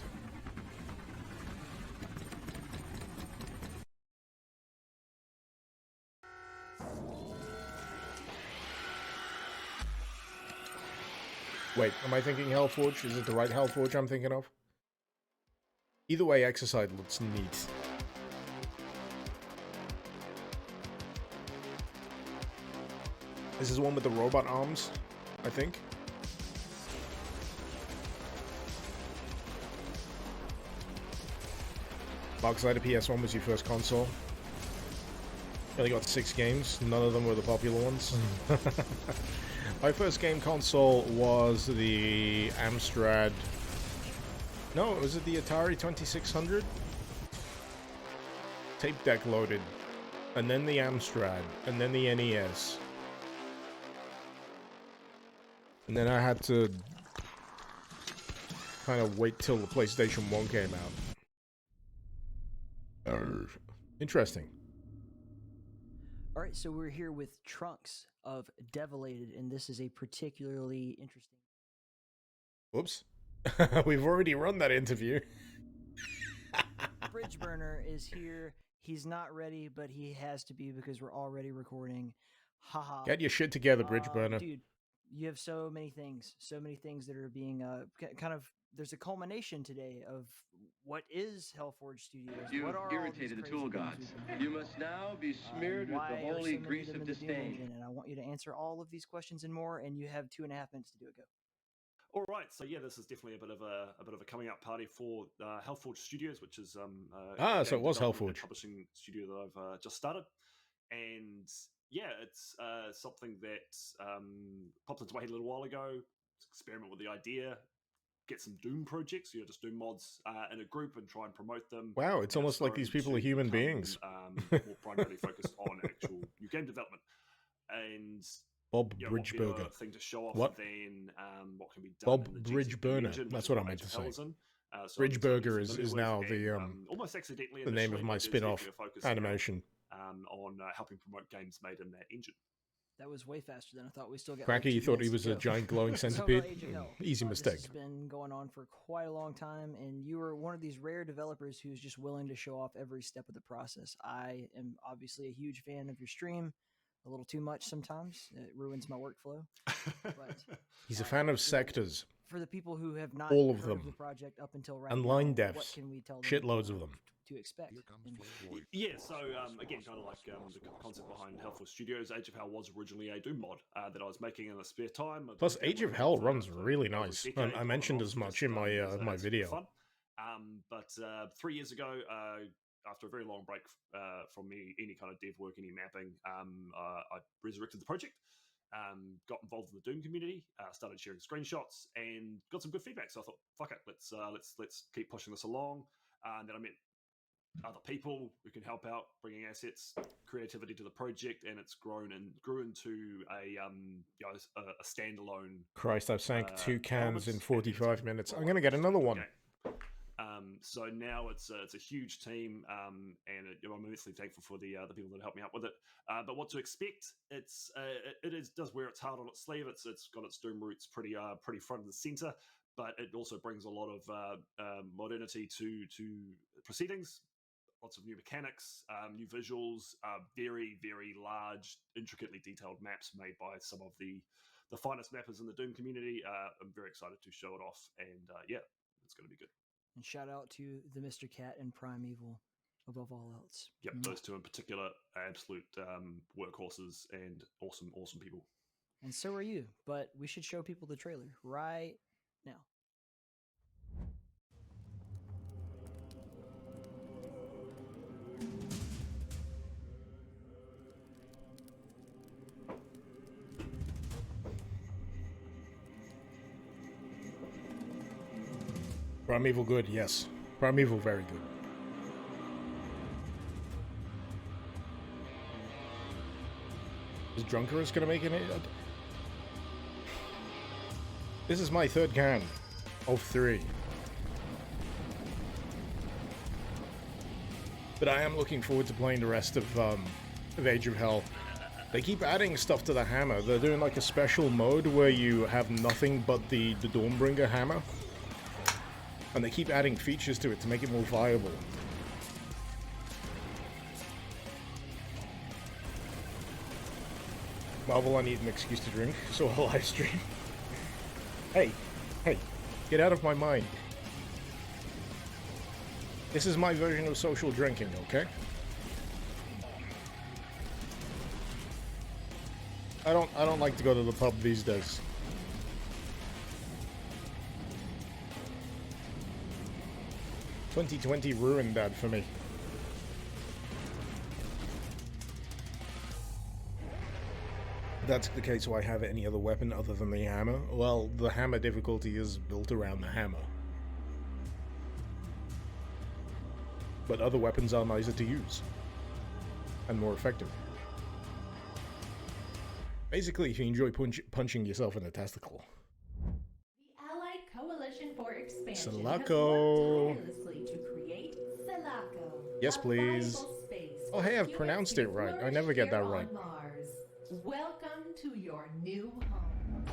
Wait, am I thinking Hellforge? Is it the right Hellforge I'm thinking of? Either way, Exercise looks neat. This is the one with the robot arms, I think. Darkside of PS1 was your first console. You only got 6 games, none of them were the popular ones. My first game console was the Amstrad. No, was it the Atari 2600? Tape deck loaded. And then the Amstrad. And then the NES. And then I had to kind of wait till the PlayStation 1 came out. Interesting. Alright, so we're here with Trunks of Devilated, and this is a particularly interesting... Whoops. We've already run that interview. Bridge Burner is here. He's not ready, but he has to be because we're already recording. Haha. Get your shit together, Bridge Burner. Dude, you have so many things that are being kind of... There's a culmination today of what is Hellforge Studios. You've what are irritated the tool gods. You must now be smeared with the holy grease of disdain. And I want you to answer all of these questions and more, and you have 2.5 minutes to do it. Go. All right, so yeah, this is definitely a bit of a coming out party for Hellforge Studios, which is so it was Hellforge publishing studio that I've just started, and yeah, it's something that popped into my head a little while ago. Experiment with the idea, get some Doom projects, just do mods in a group and try and promote them. Wow, it's almost like these people are human beings. More primarily focused on actual new game development, and Bob Bridgeburger. Thing to show off what? Then what can be done Bob in the Bridgeburner. engine, That's what I meant to say. So Bridgeburger is now the almost accidentally the name of my spin-off animation. On helping promote games made in that engine. That was way faster than I thought. We still got. Cracky, you thought he was a giant glowing centipede? Easy mistake. This has been going on for quite a long time, and you are one of these rare developers who's just willing to show off every step of the process. I am obviously a huge fan of your stream. A little too much sometimes. It ruins my workflow. But he's a fan of sectors. For the people who have not all of heard them, of the project up until right and now, line devs, what can we tell them shitloads of them. To expect. Yeah, so again, kind of like the concept behind Hellforge Studios, Age of Hell was originally a Doom mod that I was making in the spare time. Plus, Age of Hell runs really nice. I mentioned as much in my my video. Fun. But 3 years ago, after a very long break from any kind of dev work, any mapping, I resurrected the project. Got involved in the Doom community, started sharing screenshots, and got some good feedback. So I thought, fuck it, let's keep pushing this along. And then I met other people who can help out, bringing assets, creativity to the project, and it's grew into a standalone. Christ, I've sank 2 cans in 45 minutes. I'm gonna get another one. So now it's a huge team, and I'm immensely thankful for the people that helped me out with it. But what to expect? It does wear its heart on its sleeve. It's got its Doom roots pretty front and center, but it also brings a lot of modernity to proceedings. Lots of new mechanics, new visuals, very, very large, intricately detailed maps made by some of the finest mappers in the Doom community. I'm very excited to show it off, and yeah, it's going to be good. And shout out to the Mr. Cat and Primeval above all else. Yep, those two in particular, absolute workhorses and awesome people. And so are you, but we should show people the trailer right now. Primeval good, yes. Primeval very good. Is Drunkerous gonna make it? This is my third can of 3. But I am looking forward to playing the rest of Age of Hell. They keep adding stuff to the hammer. They're doing like a special mode where you have nothing but the Dawnbringer hammer. And they keep adding features to it to make it more viable. Marvel, I need an excuse to drink, so I'll live stream. Hey, get out of my mind. This is my version of social drinking, okay? I don't like to go to the pub these days. "2020 ruined that for me." That's the case, why have any other weapon other than the hammer? Well, the hammer difficulty is built around the hammer. But other weapons are nicer to use. And more effective. Basically, if you enjoy punching yourself in the testicle. The Allied Coalition for Expansion Sulaco. has worked tirelessly to create Sulaco. Yes, please. A space Oh, hey, I've pronounced it right. I never get that right. Mars. Welcome to your new home.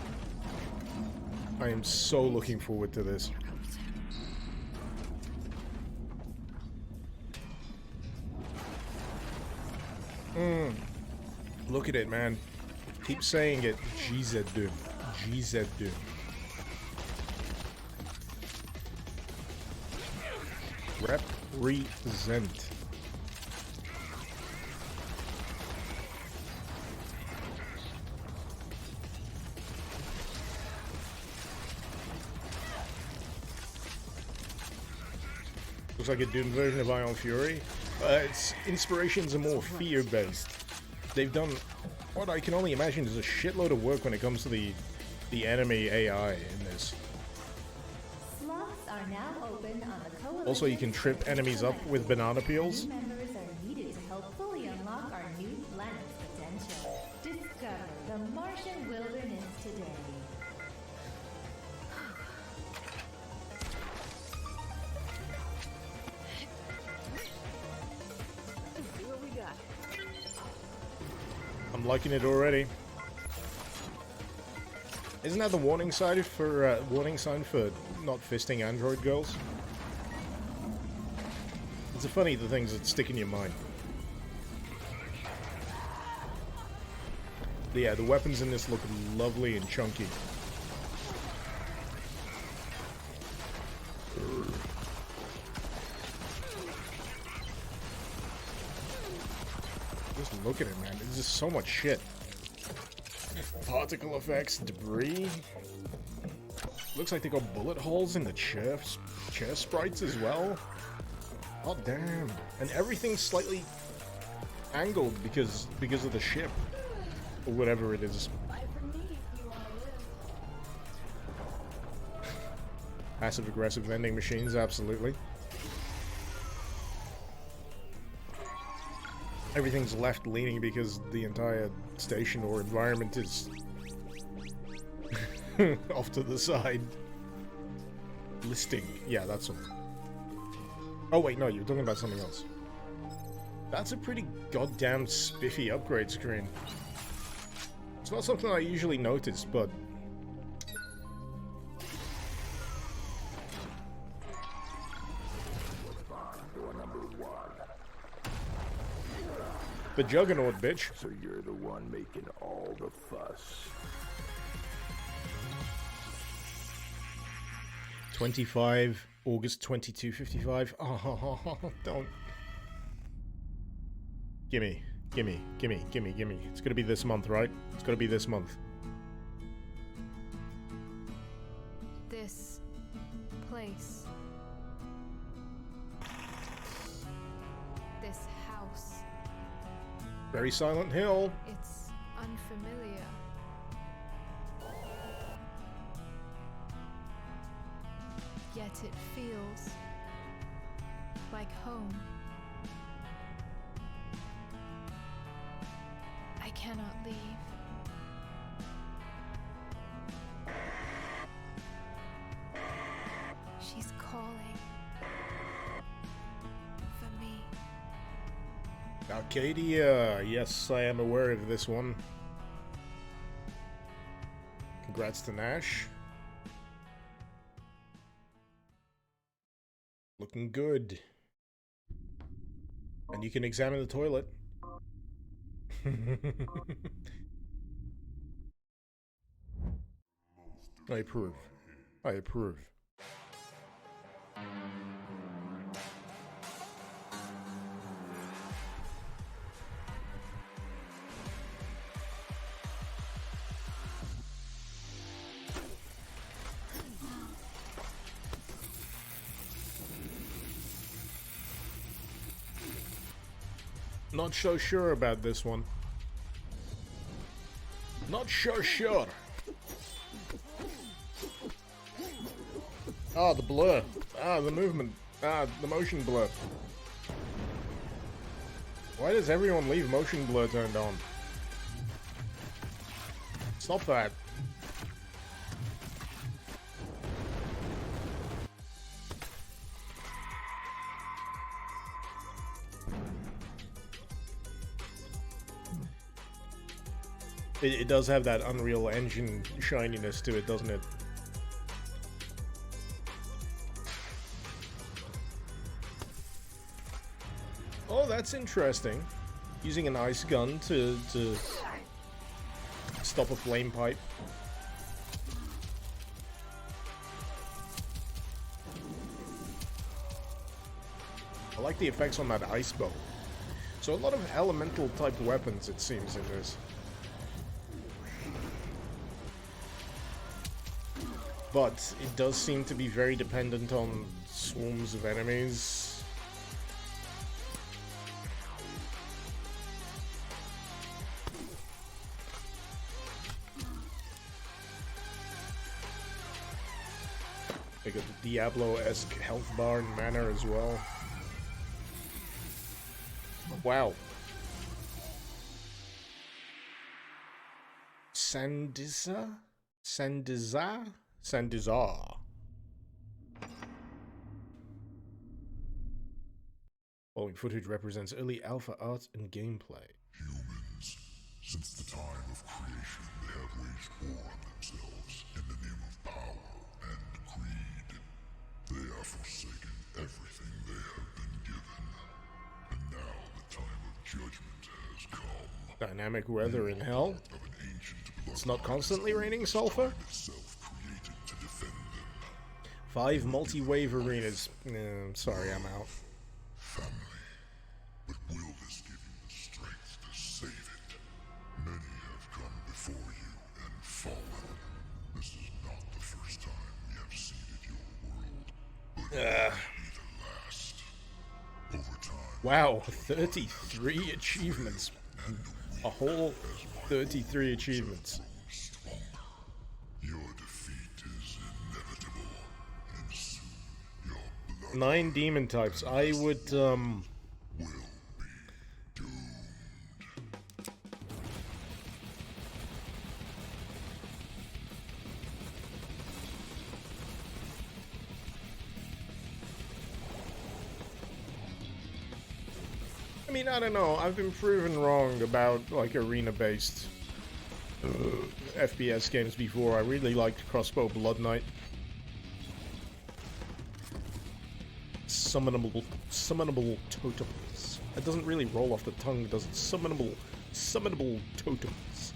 I am so looking forward to this. Look at it, man. Keep saying it. GZ-Doom. GZ-Doom. Represent. Looks like a Doom version of Ion Fury. Its inspirations are more fear-based. They've done what I can only imagine is a shitload of work when it comes to the enemy AI in this. Slots are now open on a coalition. Also, you can trip enemies up with banana peels. New members are needed to help fully unlock our new planet's potential. Discover the Martian wilderness today. See what we got. I'm liking it already. Isn't that the warning sign for not fisting android girls? It's funny the things that stick in your mind. But yeah, the weapons in this look lovely and chunky. Just look at it, man. There's just so much shit. Particle effects, debris. Looks like they got bullet holes in the chair sprites as well. Oh damn! And everything's slightly angled because of the ship or whatever it is. Passive aggressive vending machines, absolutely. Everything's left leaning because the entire station or environment is off to the side. Listing. Yeah, that's one. Oh wait, no, you're talking about something else. That's a pretty goddamn spiffy upgrade screen. It's not something I usually notice, but... The Juggernaut, bitch. So you're the one making all the fuss. 25 August 2255. Oh, don't. Gimme. It's gonna be this month, right? It's gonna be this month. This place. This house. Very Silent Hill. It's unfamiliar. Yet it feels like home. I cannot leave. Arcadia, yes, I am aware of this one. Congrats to Nash. Looking good. And you can examine the toilet. I approve. I approve. Not so sure about this one. Not so sure. Ah, the blur. Ah, the movement. Ah, the motion blur. Why does everyone leave motion blur turned on? Stop that. It does have that Unreal Engine shininess to it, doesn't it? Oh, that's interesting. Using an ice gun to stop a flame pipe. I like the effects on that ice bow. So a lot of elemental type weapons, it seems, in this. But it does seem to be very dependent on swarms of enemies. They got the Diablo-esque health bar and mana as well. Wow. Sandiza? Sandiza? Sandizar. Following footage represents early alpha art and gameplay. Humans, since the time of creation, they have waged war on themselves in the name of power and greed. They have forsaken everything they have been given. And now the time of judgment has come. Dynamic weather in hell? It's not constantly raining sulfur? 5 multi-wave arenas. Sorry, I'm out. Family. But will this give you the strength to save it? Many have come before you and fallen. This is not the first time we have seeded your world, but it will be the last. Over time. Wow, 33 achievements. A whole 33 achievements. Your defeat is inevitable, and soon your blood 9 demon types. I would, will be doomed. I mean, I don't know. I've been proven wrong about, like, arena-based FPS games before. I really liked Crossbow Blood Knight. Summonable totems. It doesn't really roll off the tongue, does it? Summonable totems.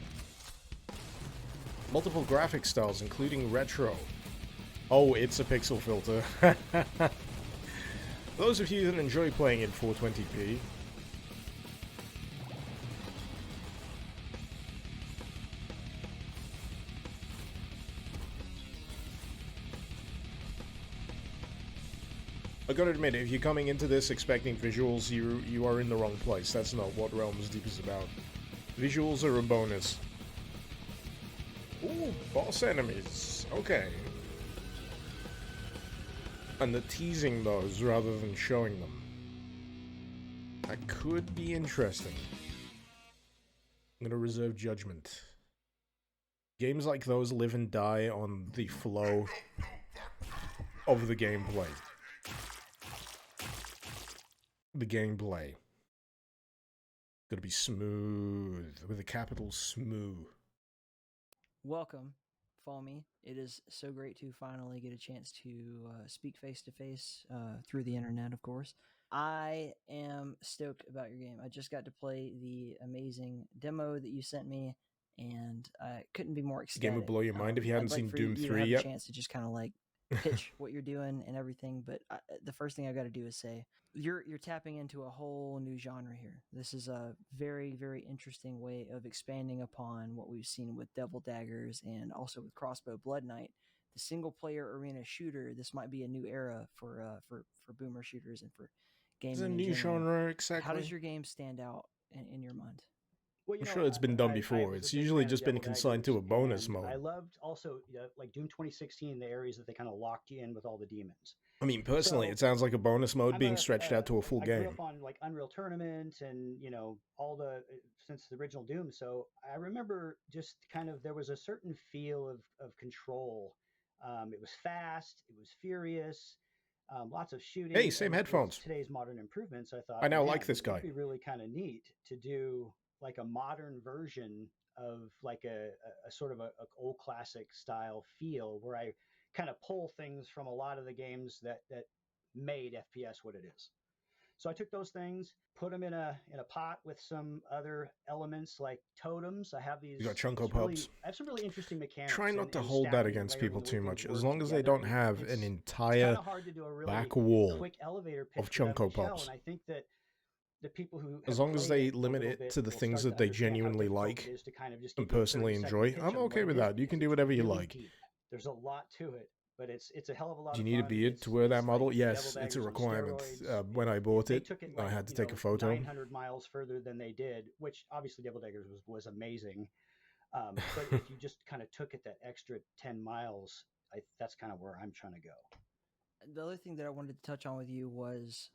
Multiple graphic styles, including retro. Oh, it's a pixel filter. Those of you that enjoy playing in 420p. I gotta admit, if you're coming into this expecting visuals, you are in the wrong place. That's not what Realms Deep is about. Visuals are a bonus. Ooh, boss enemies. Okay. And they're teasing those rather than showing them. That could be interesting. I'm gonna reserve judgment. Games like those live and die on the flow of the gameplay. The gameplay. Gotta be smooth, with a capital smooth. Welcome, Foamy. It is so great to finally get a chance to speak face to face through the internet, of course. I am stoked about your game. I just got to play the amazing demo that you sent me, and I couldn't be more ecstatic. The game would blow your mind if you hadn't I'd like seen for Doom you 3 to have yet. a chance to just kind of like pitch what you're doing and everything. But the first thing I got to do is say you're tapping into a whole new genre here. This is a very, very interesting way of expanding upon what we've seen with Devil Daggers and also with Crossbow Blood Knight. The single player arena shooter. This might be a new era for boomer shooters and for gaming. It's a in new general. genre, exactly. How does your game stand out in your mind? Well, I'm sure it's been done before. It's usually just been consigned to a bonus mode. I loved also like Doom 2016, the areas that they kind of locked you in with all the demons. I mean, personally, it sounds like a bonus mode being stretched out to a full I game. grew up on like Unreal Tournament and all the since the original Doom. So I remember just kind of there was a certain feel of control. It was fast. It was furious. Lots of shooting. Hey, same headphones. Today's modern improvements. I thought I now man, like this guy. It'd be really kind of neat to do like a modern version of like a sort of a old classic style feel where I kind of pull things from a lot of the games that made FPS what it is. So I took those things, put them in a pot with some other elements like totems. I have these. You got Chunko Pops. I have some really interesting mechanics. Try not to and hold that stacking against and layering people the way too things much. work As long as they together. don't have It's an kinda entire hard to do a really back wall quick elevator pitch of for that Chunko shell, Pops. and I think that the people who As have long as played they it a limit little it bit to the will things start that to they understand how genuinely difficult like it is to kind of just and give you a personally 30-second enjoy, pitch I'm on okay one with bit that. You can because do it's whatever you really like. deep. There's a lot to it, but it's a hell of a lot Do of you need a fun. beard to wear that model? like Yes, Devil it's a Daggers on requirement. steroids. When I bought They it, took it I like, had to take a photo. 900 miles further than they did, which obviously Devil Daggers was amazing. But if you just kind of took it that extra 10 miles, that's kind of where I'm trying to go. The other thing that I wanted to touch on with you was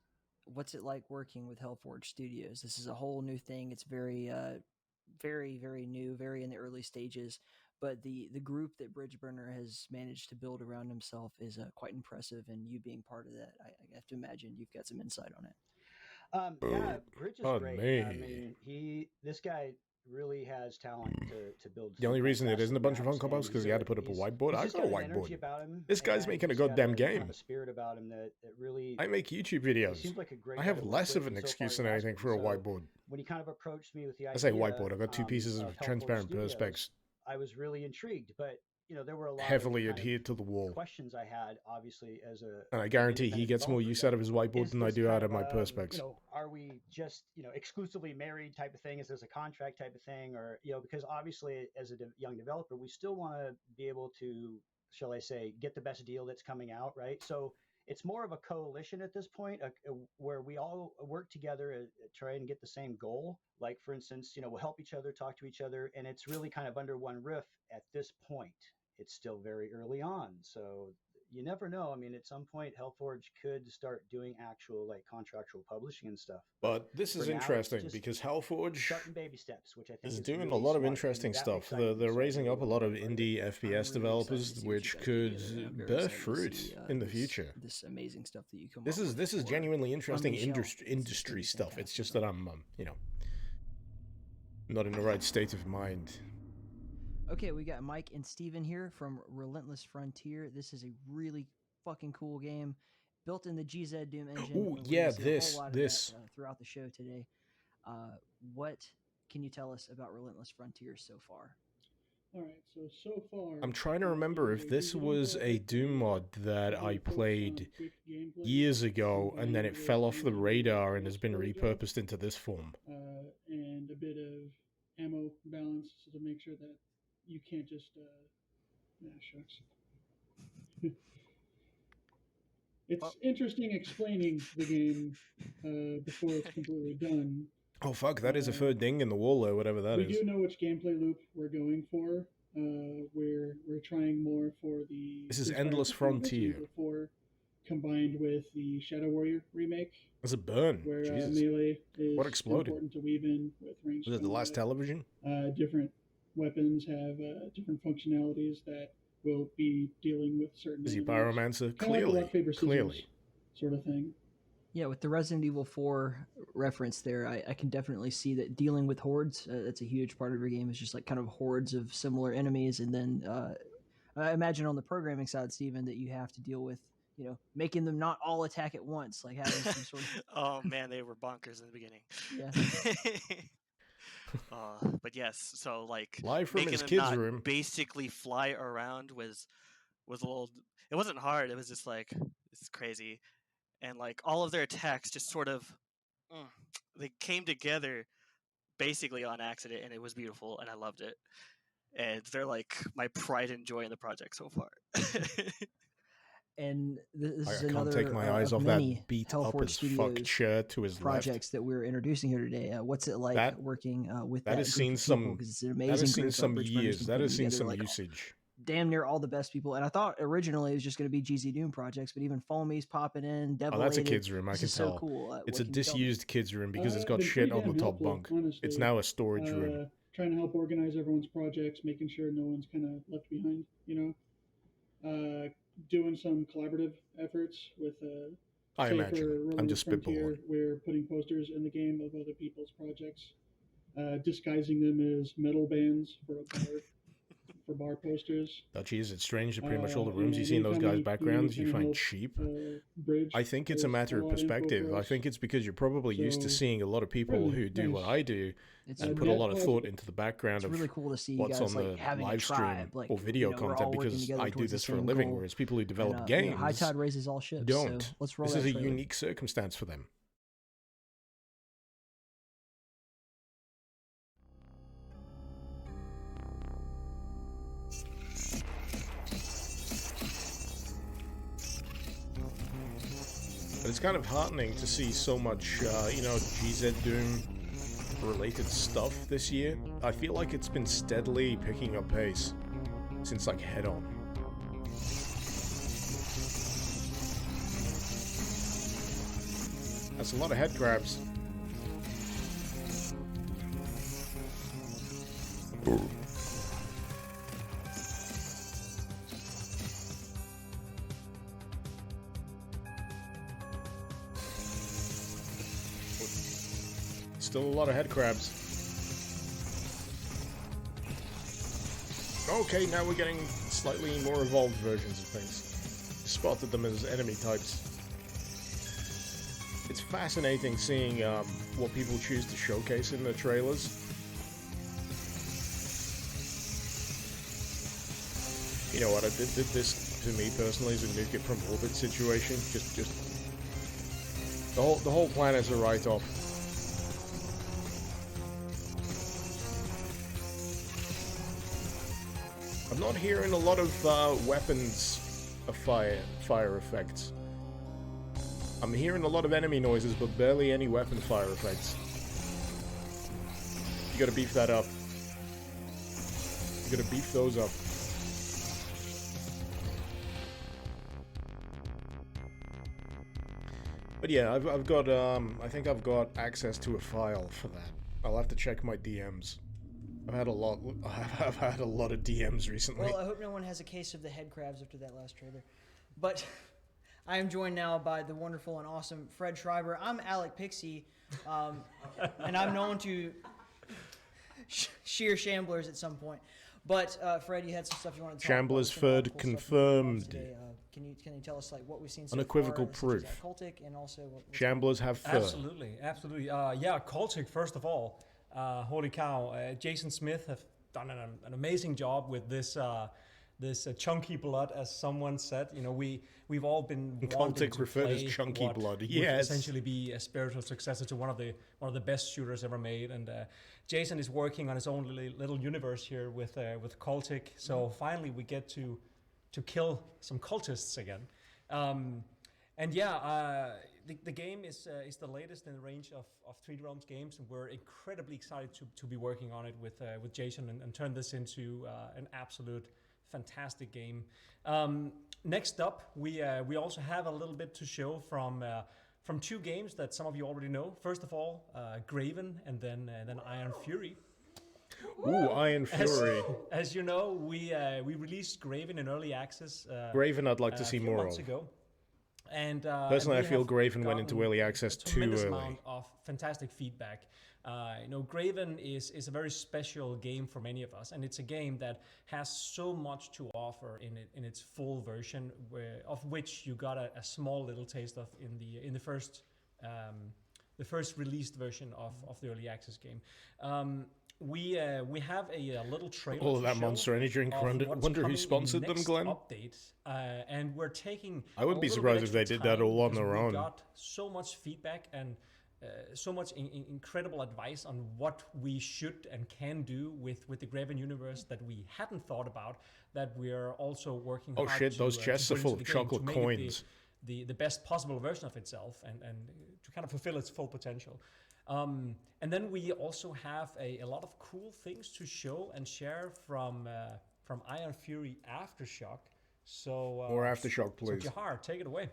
what's it like working with Hellforge Studios? This is a whole new thing. It's very, very, very new, very in the early stages. But the group that Bridgeburner has managed to build around himself is quite impressive, and you being part of that, I have to imagine you've got some insight on it. Yeah, Bridge is Pardon great. I me. mean, this guy really has talent to build. The only some reason it isn't a bunch of fantastic Funko Pops maps, because and you had to put up a whiteboard. he's I just got a got an energy whiteboard. about him, This guy's and making a he's got goddamn kind game. of a spirit about him that really. I make YouTube he videos. seems like a great I guy have to work less with, of an and so excuse far than he has anything been. for a So whiteboard. when he kind of approached me with the idea, I say whiteboard. I got two pieces of Hellforge transparent Studios, perspex I was really intrigued, but there were a lot heavily of kind adhered to the of wall. questions I had, obviously, as a And I guarantee he independent gets more developer use that out of his whiteboard is than I this do kind out of my perspex. are we just exclusively married type of thing? Is this a contract type of thing, or because obviously as a young developer, we still want to be able to, shall I say, get the best deal that's coming out, right? So it's more of a coalition at this point, where we all work together to try and get the same goal. Like, for instance, we'll help each other, talk to each other, and it's really kind of under one roof at this point. It's still very early on, so you never know. I mean, at some point, Hellforge could start doing actual contractual publishing and stuff. But this is For now, it's interesting just because Hellforge starting baby steps, which I think is is doing really a lot of smart, interesting and that stuff. excited me, They're so I raising think up a we'll lot of go indie further. FPS really excited developers, to see what which you guys could put together, and I'm very bear excited to fruit see, in the this- future. This amazing stuff that you come This up is with for genuinely interesting Unleash Hell. industry It's gonna be stuff. It's fantastic. just that I'm not in the right state of mind. Okay, we got Mike and Steven here from Relentless Frontier. This is a really fucking cool game, built in the GZ Doom engine. Ooh, and we're yeah, gonna see a this- whole lot this. of that, throughout the show today. What can you tell us about Relentless Frontier so far? Alright, so far... I'm trying to remember if this was a Doom mod that I played years ago and then it fell off the radar and has been repurposed into this form. And a bit of ammo balance so to make sure that you can't just... shucks. It's interesting explaining the game before it's completely done. Oh fuck, that is a third ding in the wall or whatever that we is. do know which gameplay loop we're going for. We're trying more for the... This is Endless Frontier. Before, combined with the Shadow Warrior remake. There's a burn. Where Jesus. melee is What exploded? important to weave in with ranged Was it the last television? different weapons have different functionalities that will be dealing with certain Is he enemies. Pyromancer? Kinda like a Clearly. rock, paper, scissors Clearly. sort of thing. Yeah, with the Resident Evil 4 reference there, I can definitely see that dealing with hordes, that's a huge part of your game. It's just like kind of hordes of similar enemies. And then I imagine on the programming side, Steven, that you have to deal with, making them not all attack at once, like having some sort of... Oh man, they were bonkers in the beginning. Yeah. But yes, so like Live from making his them kids' not room. basically fly around was a little. It wasn't hard. It was just like it's crazy, and like all of their attacks just sort of they came together basically on accident, and it was beautiful, and I loved it. And they're like my pride and joy in the project so far. And this is I can't another take my eyes of off many that beat Hell up Forge as fuck Studios chair to his projects left. that we're introducing here today. What's it like working with that has group seen of people? some. Because it's an That amazing has seen group. some Bridge Burners years. been That putting has seen together, some like, usage. damn near all the best people. And I thought originally it was just going to be GZ Doom projects, but even Foamy's popping in. Oh, that's a Devil-ated. kids' room. I This can is tell. so cool. It's What a can you tell me? disused kids' room because it's I've got been shit pretty on the damn top helpful, bunk. honestly. It's now a storage room. Trying to help organize everyone's projects, making sure no one's kind of left behind, doing some collaborative efforts with, I say imagine. for I'm Relentless just Frontier, spitballing. we're putting posters in the game of other people's projects, disguising them as metal bands for a bar, for bar posters. Oh, geez, it's strange that pretty much all the rooms you and see in those anytime guys' we backgrounds you kinda find help, cheap. Bridge, I think it's a there's matter of lot info perspective. for I us. think it's because you're probably used to So, seeing a lot of people really who do what nice. I do It's and a put a bit- lot of thought into the background It's of really cool to see you what's guys, on like, the having a live stream tribe, like, or video we're all content working because together I do towards the this for a same living, goal. whereas people who develop And, games high tide raises all ships. don't. So let's roll This that is a trailer. unique circumstance for them. But it's kind of heartening to see so much, GZ Doom related stuff this year. I feel like it's been steadily picking up pace since like Head On. That's a lot of head grabs. Still a lot of head crabs. Okay, now we're getting slightly more evolved versions of things. Spotted them as enemy types. It's fascinating seeing what people choose to showcase in their trailers. You know what? This to me personally is a nuke it from orbit situation. Just the whole planet's a write-off. I'm not hearing a lot of weapons of fire effects. I'm hearing a lot of enemy noises, but barely any weapon fire effects. You gotta beef that up. You gotta beef those up. But yeah, I've got I think I've got access to a file for that. I'll have to check my DMs. I've had a lot of DMs recently. Well, I hope no one has a case of the head crabs after that last trailer. But I am joined now by the wonderful and awesome Fred Schreiber. I'm Alec Pixie, and I'm known to shear Shamblers at some point. But Fred, you had some stuff you wanted to talk about. Shamblers Some really third cool stuff confirmed. today. Can you tell us like what we've seen so Unequivocal far, proof. such as Cultic, and also what's Shamblers have fur. Absolutely. Yeah, Cultic, first of all. Holy cow. Jason Smith have done an amazing job with this this chunky blood, as someone said. You know, we've all been wanting Cultic to referred as play chunky what blood. would Yes. essentially be a spiritual successor to one of the best shooters ever made. And Jason is working on his own little universe here with Cultic. So finally we get to kill some cultists again. And yeah, the game is the latest in the range of 3D Realms games, and we're incredibly excited to be working on it with Jason and turn this into an absolute fantastic game. Next up, we also have a little bit to show from two games that some of you already know. First of all, Graven, and then Iron Fury. Ooh, Iron Fury. As you know, we released Graven in early access. Graven I'd like to see a few more months of. ago. And Personally, and I we feel have Graven went into gotten early access a too tremendous early. amount of fantastic feedback. Graven is a very special game for many of us, and it's a game that has so much to offer in its full version, of which you got a small little taste of in the first released version of the early access game. We have a little trailer. All of to that show Monster Energy drink. of Wonder what's who coming in sponsored them, next Glenn. Update, and we're taking. I wouldn't a be little surprised bit if they extra did that time all on because their we own. got so much feedback and so much incredible advice on what we should and can do with the Graven universe that we hadn't thought about. That we're also working. Oh hard shit! to, Those to chests put are full into of the game to chocolate make it coins. the best possible version of itself and to kind of fulfill its full potential. And then we also have a lot of cool things to show and share from Iron Fury Aftershock. So More Aftershock, please. So Jahar, take it away.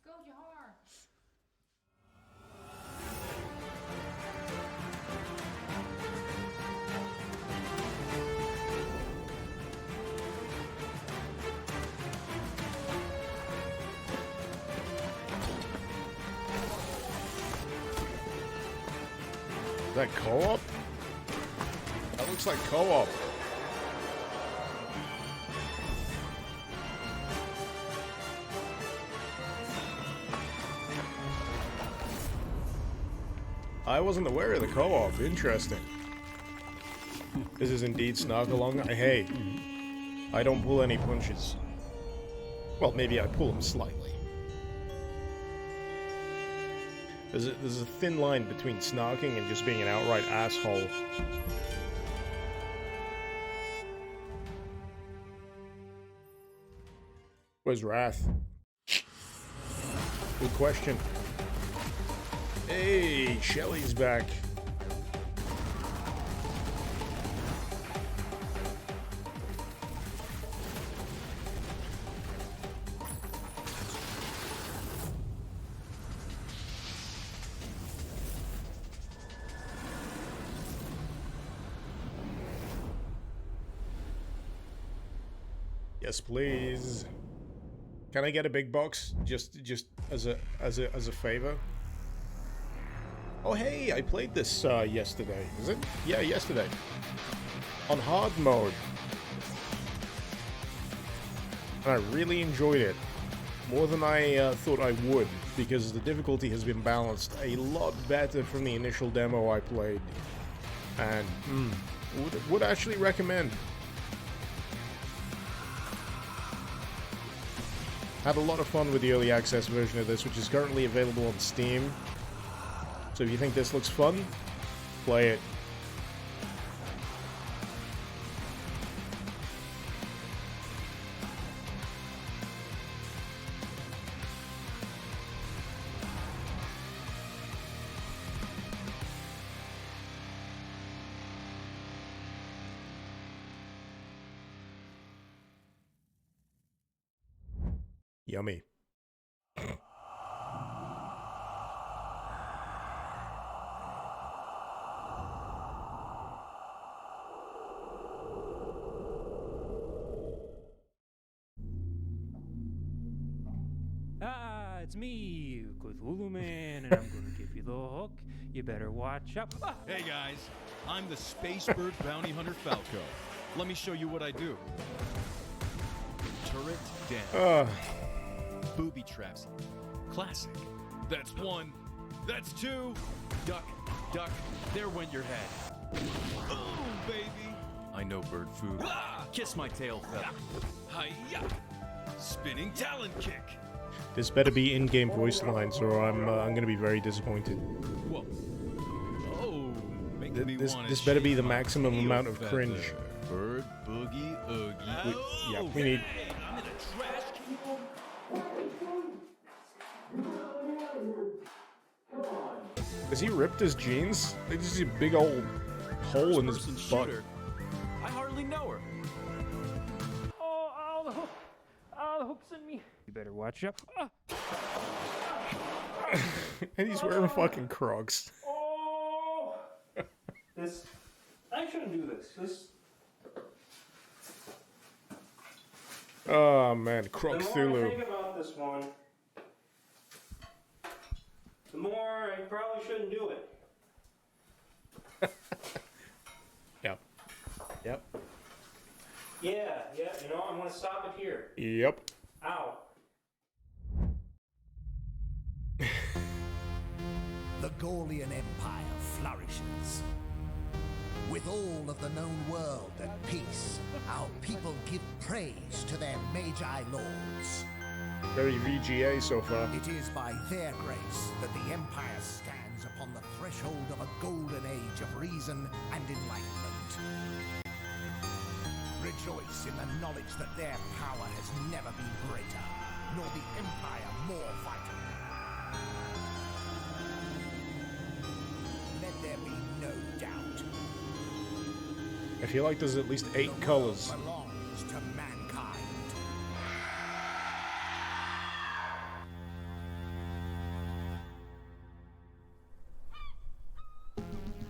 Go, Jahar! Is that co-op? That looks like co-op. I wasn't aware of the co-op. Interesting. This is indeed Snark-A-Long. Hey, I don't pull any punches. Well, maybe I pull them slightly. There's a thin line between snarking and just being an outright asshole. Where's Wrath? Good question. Hey, Shelly's back. Yes, please. Can I get a big box just as a favor? Oh hey, I played this yesterday. Is it? Yeah, yesterday. On hard mode. And I really enjoyed it. More than I thought I would, because the difficulty has been balanced a lot better from the initial demo I played. And would actually recommend. Had a lot of fun with the early access version of this, which is currently available on Steam. So if you think this looks fun, play it. Yummy. It's me, Cthulhu Man, and I'm gonna give you the hook. You better watch out. Ah! Hey guys, I'm the Spacebird Bounty Hunter Falco. Let me show you what I do. Turret down. Booby traps. Classic. That's one. That's two. Duck, duck. There went your head. Oh, baby. I know bird food. Ah! Kiss my tail feather. Hi-ya. Spinning talon kick. This better be in-game voice lines, or I'm gonna be very disappointed. Whoa. Oh, making me wanna This better be shake the my maximum tail amount of feather. cringe. Bird boogie oogie. Yeah, we need. I'm in a trash Has he ripped his jeans? Like, this is a big old hole in his butt. shooter. I hardly know her. Oh, the hook. Oh, the hook's in me. You better watch out. Ah. And he's wearing fucking Crocs. Oh, this. I shouldn't do this. This. Oh man, Croc The more I Thulu. think about this one, the more I probably shouldn't do it. Yep. Yep. Yeah, you know, I'm gonna stop it here. Yep. Ow. The Gaulian Empire flourishes. With all of the known world at peace, our people give praise to their Magi lords. Very VGA so far. It is by their grace that the Empire stands upon the threshold of a golden age of reason and enlightenment. Rejoice in the knowledge that their power has never been greater, nor the Empire more vital. Let there be no doubt. I feel like there's at least 8 colors. Belongs to mankind.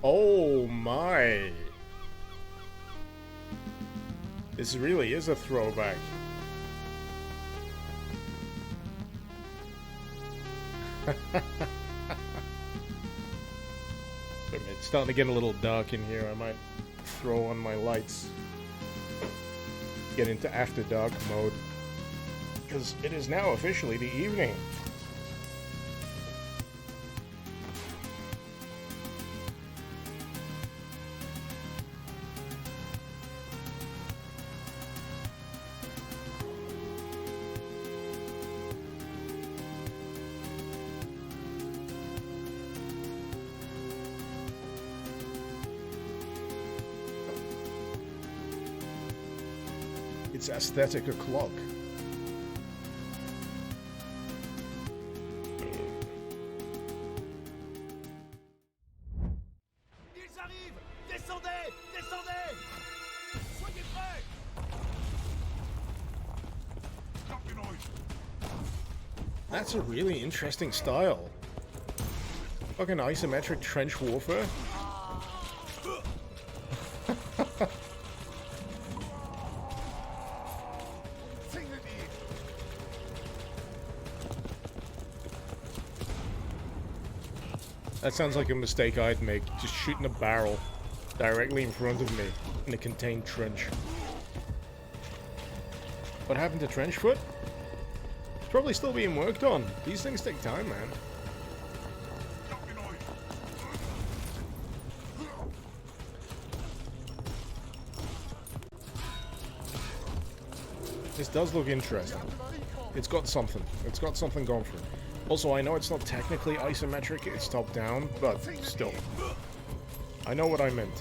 Oh my. This really is a throwback. It's starting to get a little dark in here. I might throw on my lights. Get into after dark mode. Because it is now officially the evening. It's aesthetic o'clock. Ils arrivent! Descendez! Descendez! Soyez prêts! That's a really interesting style. Fucking isometric trench warfare. That sounds like a mistake I'd make, just shooting a barrel directly in front of me in a contained trench. What happened to Trenchfoot? It's probably still being worked on. These things take time, man. This does look interesting. It's got something. It's got something going for it. Also, I know it's not technically isometric, it's top-down, but still. I know what I meant.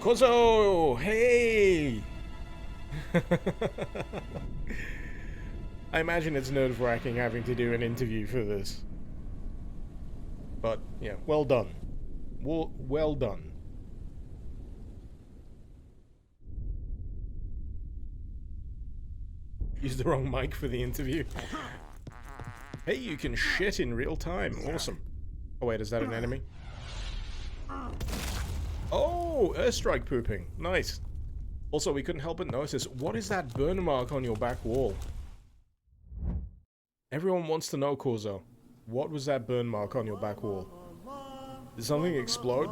Kozo! Hey! I imagine it's nerve-wracking having to do an interview for this. But, yeah, well done. Well done. Used the wrong mic for the interview. Hey, you can shit in real time. Awesome. Oh wait, is that an enemy? Oh, airstrike pooping. Nice. Also, we couldn't help but notice, what is that burn mark on your back wall? Everyone wants to know, Korzo. What was that burn mark on your back wall? Did something explode?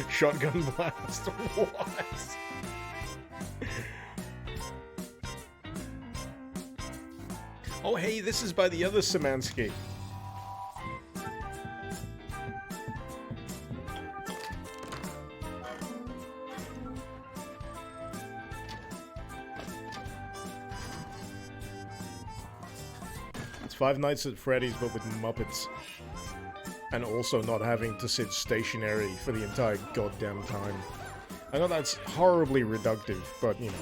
Shotgun blast. What? Oh, hey, this is by the other Szymanski. It's Five Nights at Freddy's, but with Muppets. And also not having to sit stationary for the entire goddamn time. I know that's horribly reductive, but, you know.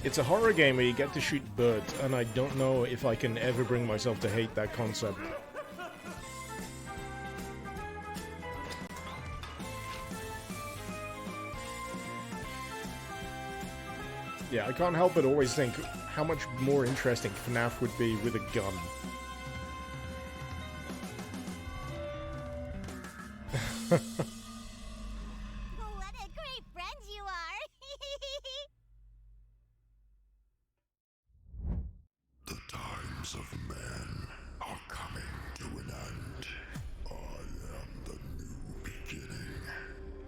It's a horror game where you get to shoot birds, and I don't know if I can ever bring myself to hate that concept. Yeah, I can't help but always think how much more interesting FNAF would be with a gun. What a great friend you are! The times of men are coming to an end. I am the new beginning.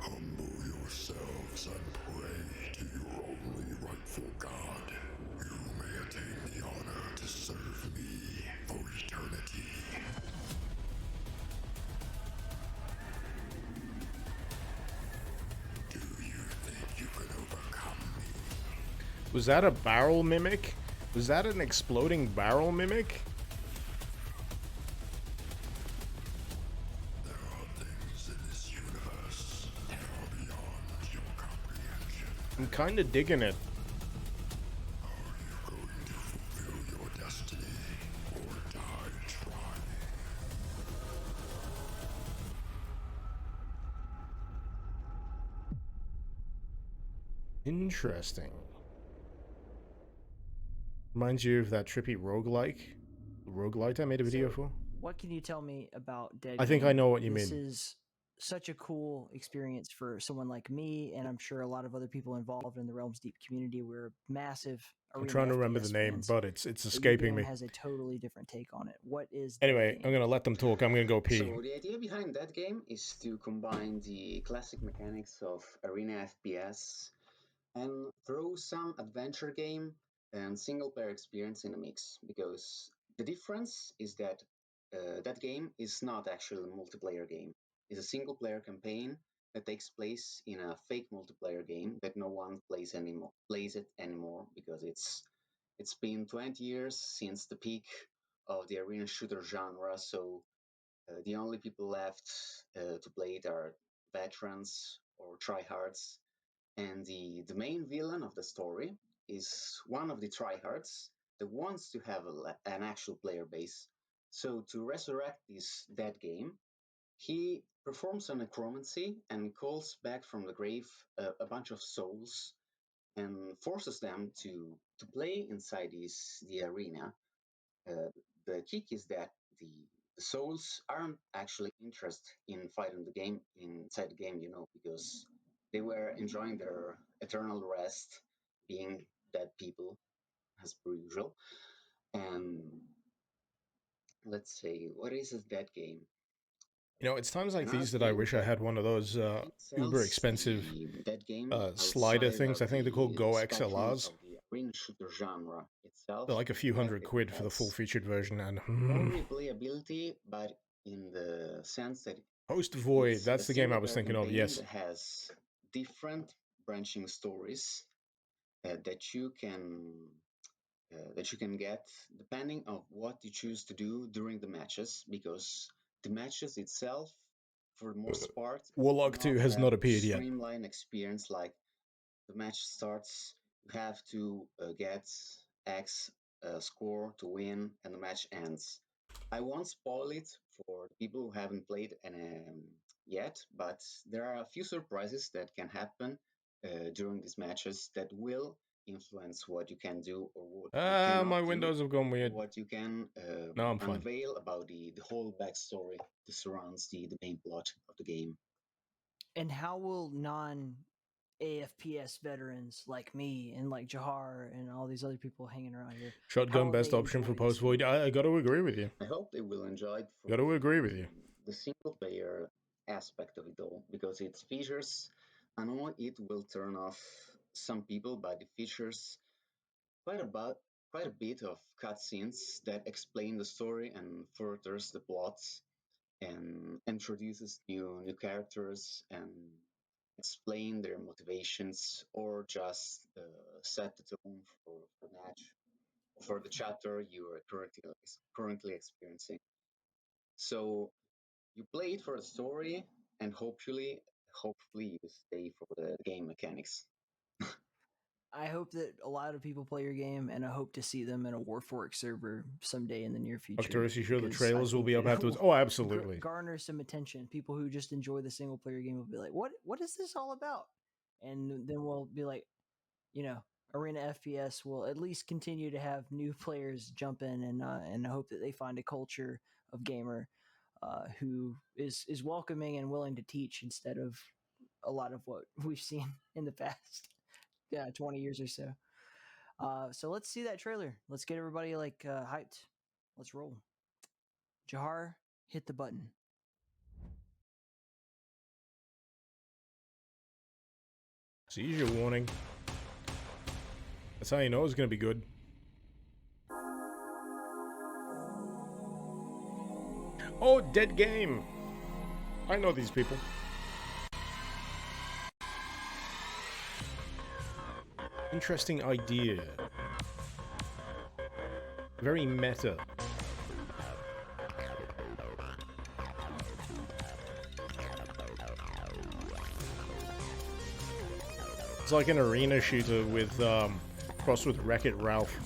Humble yourselves and pray to your only rightful God. You may attain the honor to serve me for eternity. Do you think you can overcome me? Was that a barrel mimic? Was that an exploding barrel mimic? There are things in this universe that are beyond your comprehension. I'm kind of digging it. Are you going to fulfill your destiny or die trying? Interesting. Reminds you of that trippy roguelite I made a video for? What can you tell me about Dead I think I Game? know what you This mean. is such a cool experience for someone like me, and I'm sure a lot of other people involved in the Realms Deep community. We're massive I'm arena trying to remember FPS the name, fans, but it's but your escaping game me. has a totally different take on it. What is Dead Anyway, Game? I'm gonna let them talk. I'm gonna go pee. So the idea behind that game is to combine the classic mechanics of arena FPS and throw some adventure game and single player experience in the mix, because the difference is that that game is not actually a multiplayer game. It's a single player campaign that takes place in a fake multiplayer game that no one plays it anymore, because it's been 20 years since the peak of the arena shooter genre. So the only people left to play it are veterans or tryhards, and the main villain of the story is one of the tryhards that wants to have an actual player base. So to resurrect this dead game, he performs a necromancy and calls back from the grave a bunch of souls and forces them to play inside the arena. The kick is that the souls aren't actually interested in fighting the game inside the game, because they were enjoying their eternal rest, being dead people, as per usual. And let's say, what is a dead game? You know, it's times like Another these that I thing wish I that had one of those uber sells expensive the dead game slider outside things. of I think they're called the Go spectrum XLRs. of the arena shooter genre itself. They're like a few the fact hundred that quid it for the full has featured version, and more replayability, but in the sense that Post Void. it's That's a the game I single was player thinking of. campaign Yes. that has different branching stories that you can get depending on what you choose to do during the matches, because the matches itself, for the most part, Warlock do 2 not has have not a appeared yet. streamlined experience. Like, the match starts, you have to get X score to win, and the match ends. I won't spoil it for people who haven't played yet, but there are a few surprises that can happen during these matches that will influence what you can do or what you cannot My do, windows have gone or weird. what you can No, I'm fine. unveil about the whole backstory that surrounds the main plot of the game. And how will AFPS veterans like me and like Jahar and all these other people hanging around here, Shotgun best option for Post Void. I got to agree with you. I hope they will enjoy it for Got to agree with you. the single player aspect of it all, because it features, I know it will turn off some people, but it features quite a bit of cutscenes that explain the story and furthers the plots and introduces new characters and explain their motivations, or just set the tone for the match, for the chapter you are currently experiencing. So you play it for the story, and hopefully you stay for the game mechanics. I hope that a lot of people play your game, and I hope to see them in a Warfork server someday in the near future. Dr. Is you sure the because I trailers will think be up that it afterwards? will Oh, absolutely. garner some attention. People who just enjoy the single player game will be like, "What is this all about?" And then we'll be like, arena FPS will at least continue to have new players jump in, and hope that they find a culture of gamer who is welcoming and willing to teach instead of a lot of what we've seen in the past 20 years or so. So let's see that trailer. Let's get everybody hyped. Let's roll. Jahar, hit the button. Seizure warning. That's how you know it's going to be good. Oh, dead game. I know these people. Interesting idea. Very meta. It's like an arena shooter with crossed with Wreck-It Ralph.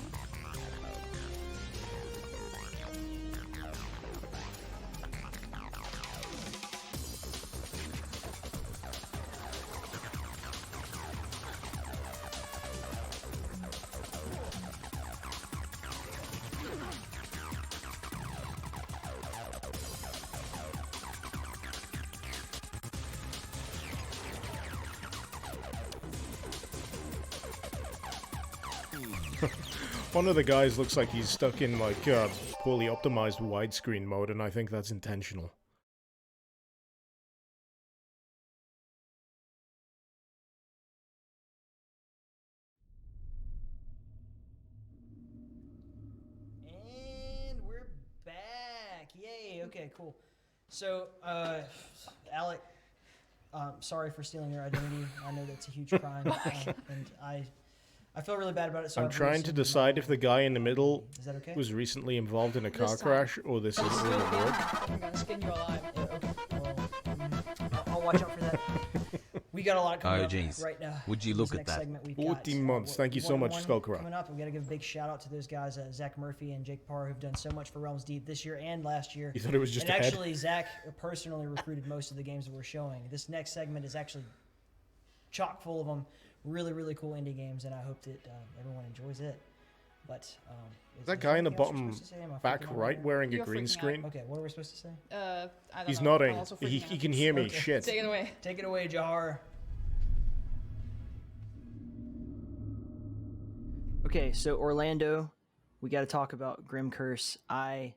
One of the guys looks like he's stuck in like poorly optimized widescreen mode, and I think that's intentional. And we're back. Yay. Okay, cool. So, Alec, sorry for stealing your identity. I know that's a huge crime, and I feel really bad about it. So I'm trying to decide if the guy in the middle Is that okay? was recently involved in a car crash or this is all a work. I'm gonna skin you alive. Okay. Well, I'll watch out for that. We got a lot coming up jeez. right now. Would you This look at next that? segment we've 14 got, months. Thank you so much, one Skullcrow. coming up. We got to give a big shout out to those guys, Zach Murphy and Jake Parr, who've done so much for Realms Deep this year and last year. You thought it was just and a head? actually, Zach personally recruited most of the games that we're showing. This next segment is actually chock full of them. Really, really cool indie games, and I hope that everyone enjoys it. But That guy in the bottom back right wearing a You're green freaking out. screen. Okay, what are we supposed to say? I don't He's know. I'm nodding. also He freaking out. can hear me. Okay. Shit. Take it away. Take it away, Jahar. Okay, so Orlando, we got to talk about Grim Curse. I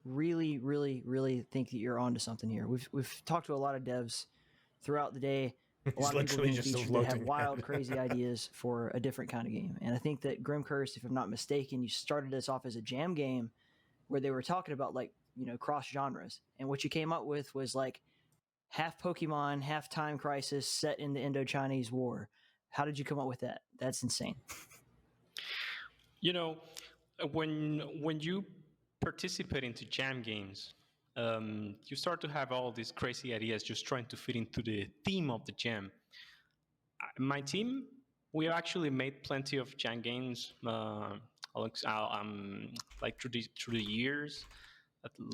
really, really, really think that you're onto something here. We've talked to a lot of devs throughout the day. A He's lot of people literally being just a featured that have floating wild, head. crazy ideas for a different kind of game. And I think that Grim Curse, if I'm not mistaken, you started this off as a jam game where they were talking about cross genres. And what you came up with was like half Pokemon, half Time Crisis set in the Indo-Chinese War. How did you come up with that? That's insane. You know, when you participate into jam games, you start to have all these crazy ideas just trying to fit into the theme of the jam. My team, we actually made plenty of jam games like through the years.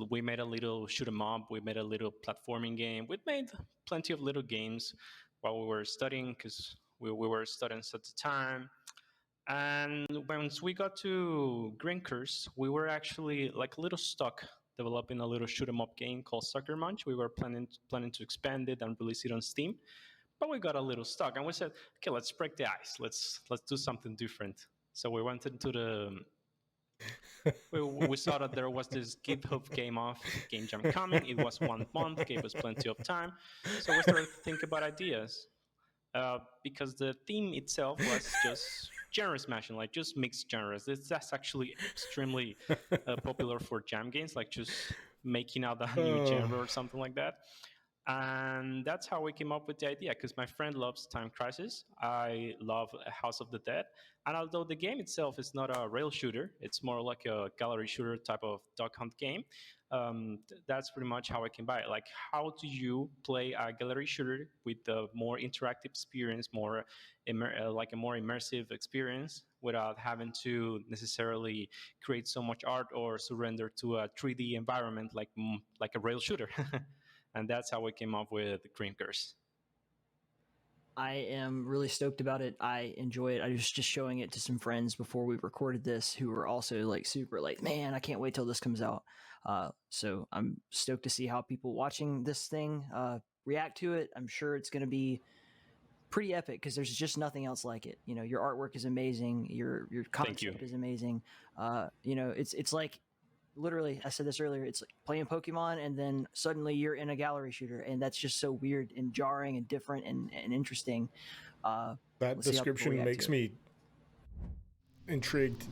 We made a little shoot 'em up. We made a little platforming game. We made plenty of little games while we were studying because we were students at the time. And once we got to Green Curse, we were actually like a little stuck developing a little shoot 'em up game called Sucker Munch. We were planning to expand it and release it on Steam, but we got a little stuck, and we said, "Okay, let's break the ice. Let's do something different." So we went into the. we saw that there was this GitHub game jam coming. It was 1 month, gave us plenty of time, so we started to think about ideas. Because the theme itself was just genre smashing, like just mixed genres. That's actually extremely popular for jam games, like just making out a new genre or something like that. And that's how we came up with the idea, because my friend loves Time Crisis. I love House of the Dead. And although the game itself is not a rail shooter, it's more like a gallery shooter type of dog hunt game. That's pretty much how I came by it. Like, how do you play a gallery shooter with a more interactive experience, like a more immersive experience, without having to necessarily create so much art or surrender to a 3D environment like a rail shooter? And that's how we came up with Green Curse. I am really stoked about it. I enjoy it. I was just showing it to some friends before we recorded this who were also like super like, man, I can't wait till this comes out. So I'm stoked to see how people watching this thing react to it. I'm sure it's going to be pretty epic because there's just nothing else like it. You know, your artwork is amazing. Your concept is amazing. You know, it's like literally, I said this earlier, it's like playing Pokemon and then suddenly you're in a gallery shooter, and that's just so weird and jarring and different and interesting. That Let's see how people description react makes to it. me intrigued.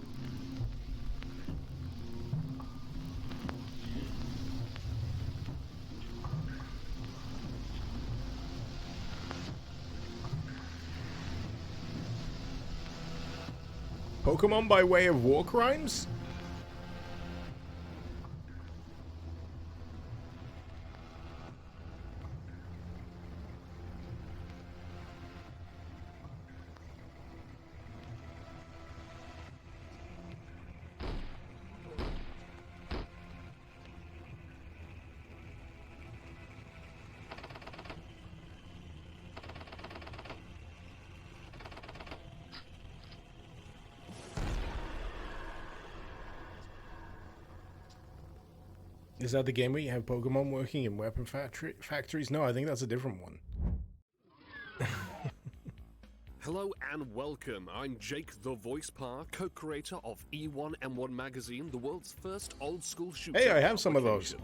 Pokemon by way of war crimes? Is that the game where you have Pokemon working in weapon factories? No, I think that's a different one. Hello and welcome. I'm Jake the Voice Par, co-creator of E1M1 Magazine, the world's first old-school shooter. Hey, I have some of those.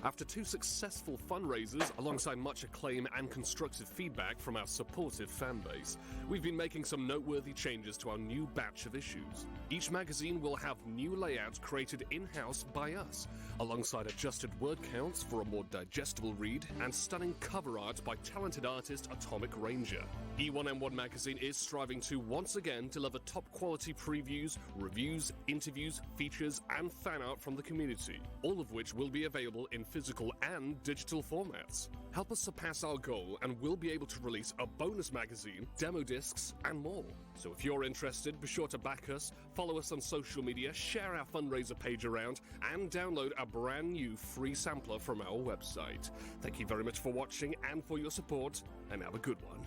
After 2 successful fundraisers, alongside much acclaim and constructive feedback from our supportive fanbase, we've been making some noteworthy changes to our new batch of issues. Each magazine will have new layouts created in-house by us, alongside adjusted word counts for a more digestible read and stunning cover art by talented artist Atomic Ranger. E1M1 Magazine is striving to once again deliver top-quality previews, reviews, interviews, features, and fan art from the community, all of which will be available in physical and digital formats. Help us surpass our goal and we'll be able to release a bonus magazine, demo discs, and more. So if you're interested, be sure to back us, follow us on social media, share our fundraiser page around, and download a brand new free sampler from our website. Thank you very much for watching and for your support, and have a good one.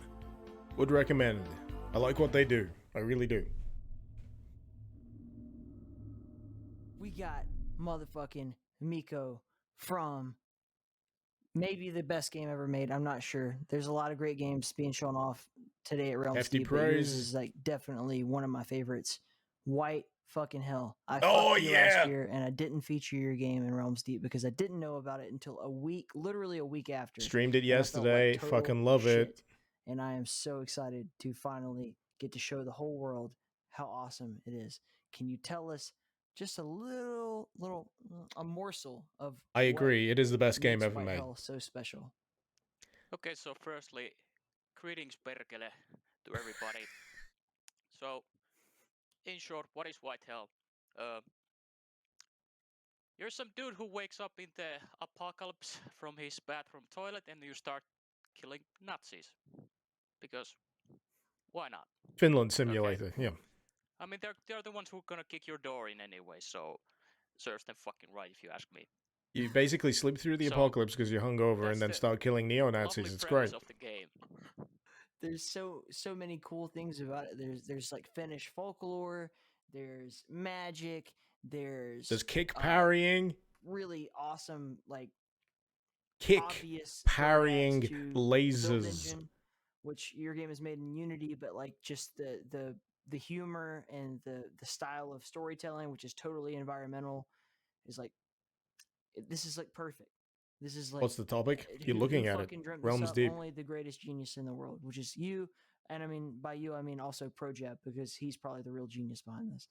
Would recommend. I like what they do. I really do. We got motherfucking Miko from maybe the best game ever made. I'm not sure. There's a lot of great games being shown off today at Realms Hefty Deep, but yours praise. is like definitely one of my favorites. White fucking hell. I Oh, fucked you yeah. last year and I didn't feature your game in Realms Deep because I didn't know about it until literally a week after. Streamed it And I felt like yesterday. total Fucking love shit. it. And I am so excited to finally get to show the whole world how awesome it is. Can you tell us just a a morsel of I agree. It is the best game makes ever White made. Hell so special? Okay, so firstly, greetings perkele to everybody. So, in short, what is White Hell? You're some dude who wakes up in the apocalypse from his bathroom toilet and you start killing Nazis. Because, why not? Finland Simulator, yeah. I mean, they're the ones who are gonna kick your door in anyway, so serves them fucking right if you ask me. You basically sleep through the apocalypse because you're hungover and then start killing neo-Nazis. It's great. Of the game. There's so many cool things about it. There's like Finnish folklore, there's magic, there's kick parrying. Really awesome like Kick obvious parrying throwbacks to the build lasers. engine, which your game is made in Unity, but like just the humor and the style of storytelling, which is totally environmental, is like this is like perfect. This is like What's the topic? You're who looking at it. fucking dreamt this Realms up? Deep. Only the greatest genius in the world, which is you. And I mean, by you, I mean also ProJab, because he's probably the real genius behind this.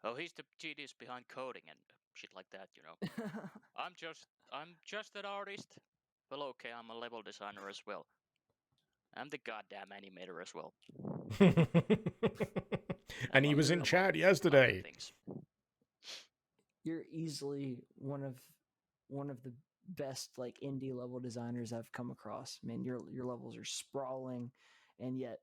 Oh, he's the genius behind coding and shit like that, you know. I'm just an artist. Well, okay, I'm a level designer as well. I'm the goddamn animator as well. And he was in chat yesterday. You're easily one of the best like indie level designers I've come across. Man, your levels are sprawling and yet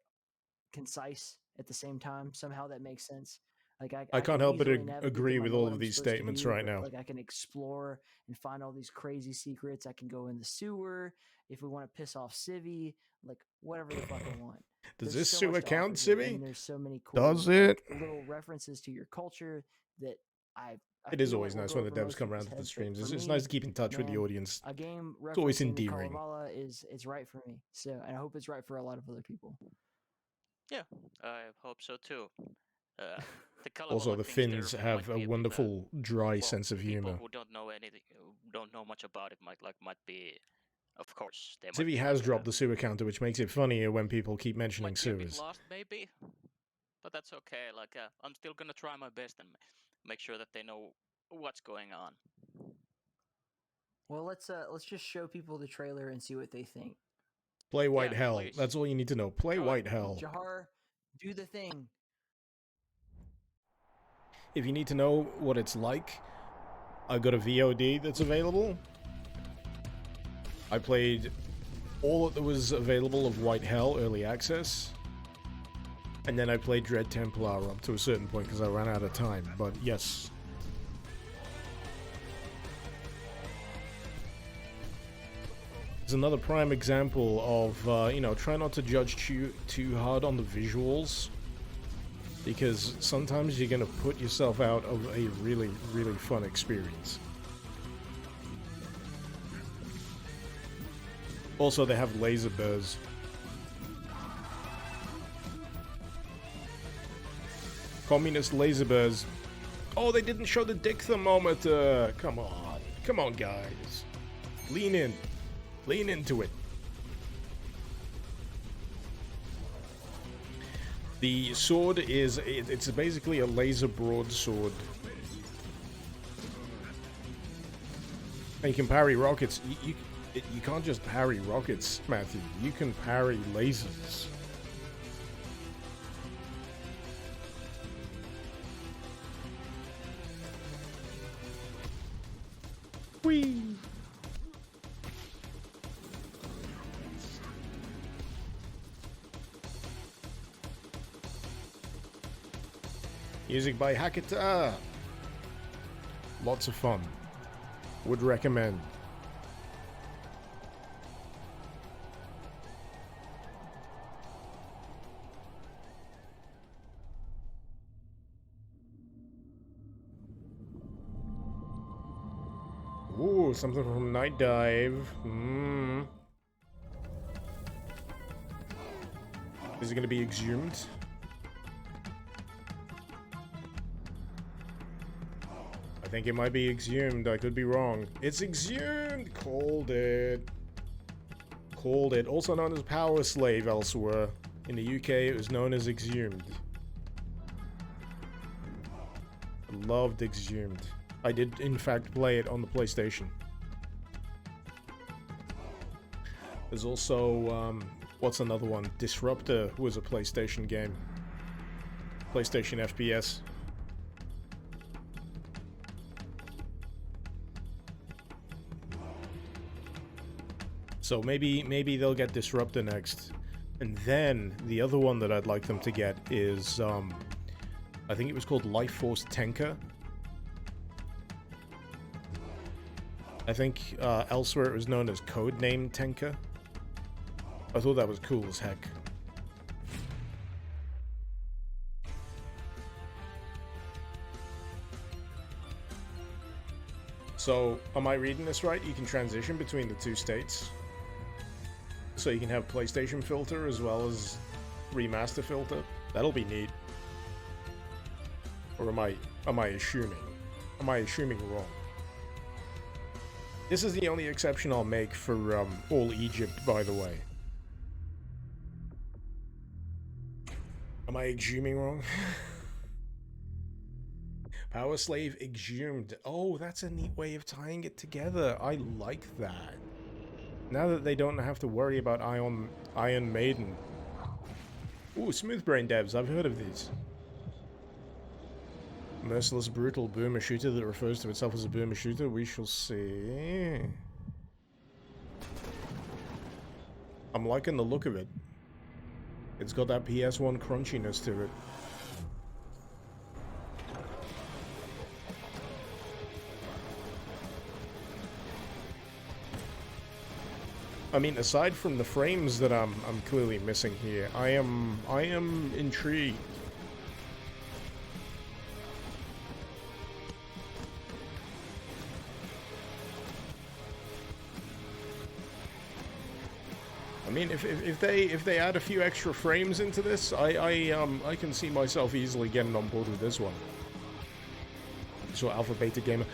concise at the same time. Somehow that makes sense. Like I can't help but easily navigate agree them. I with know all what of I'm these supposed to statements do, right but, now. like I can explore and find all these crazy secrets. I can go in the sewer if we want to piss off Civvy, like whatever the fuck I want. Does There's this so much sewer to offer count, here, Civvy? and there's so many Does cool it? like, little references to your culture that I It is feel always like will nice go when the over devs most come people's around to the heads, but streams. for It's me, nice to keep in touch with the man, audience. a game It's always referencing the endearing. Kalevala is right for me. So, and I hope it's right for a lot of other people. Yeah, I hope so too. The Also, Kalevala the things Finns there have might a be wonderful, dry well, sense of people humor. who don't know anything, who don't know much about it, might be, of course, they might Civvy be has dropped the sewer counter, which makes it funnier when people keep mentioning might be a bit sewers. lost maybe, but that's okay. Like I'm still gonna try my best and make sure that they know what's going on. Well, let's just show people the trailer and see what they think. Play White Yeah, Hell. please. That's all you need to know. Play Go White ahead. Hell. Jahar, do the thing. If you need to know what it's like, I got a VOD that's available. I played all that was available of White Hell Early Access. And then I played Dread Templar up to a certain point because I ran out of time. But yes. It's another prime example of, you know, try not to judge too hard on the visuals. Because sometimes you're going to put yourself out of a really, really fun experience. Also, they have laser bears. Communist laser bears. Oh, they didn't show the dick thermometer. Come on. Come on, guys. Lean in. Lean into it. The sword is, it's basically a laser broadsword. And you can parry rockets. You can't just parry rockets, Matthew. You can parry lasers. Whee! Music by Hakata. Lots of fun. Would recommend. Ooh, something from Night Dive. Is it going to be exhumed? I think it might be exhumed. I could be wrong. It's exhumed! Called it. Called it. Also known as Power Slave elsewhere. In the UK, it was known as exhumed. I loved exhumed. I did, in fact, play it on the PlayStation. There's also, what's another one? Disruptor was a PlayStation game. PlayStation FPS. So maybe they'll get Disruptor next. And then, the other one that I'd like them to get is, I think it was called Life Force Tenka. I think elsewhere it was known as Codename Tenka. I thought that was cool as heck. So, am I reading this right? You can transition between the two states. So you can have PlayStation filter as well as remaster filter. That'll be neat. Or am I assuming? Am I assuming wrong? This is the only exception I'll make for all Egypt, by the way. Am I exhuming wrong? Power Slave exhumed. Oh, that's a neat way of tying it together. I like that. Now that they don't have to worry about Iron Maiden. Ooh, Smooth Brain devs. I've heard of these. Merciless, brutal boomer shooter that refers to itself as a boomer shooter. We shall see. I'm liking the look of it. It's got that PS1 crunchiness to it. I mean, aside from the frames that I'm clearly missing here, I am intrigued. I mean, if they add a few extra frames into this, I can see myself easily getting on board with this one. So Alpha Beta Gamer,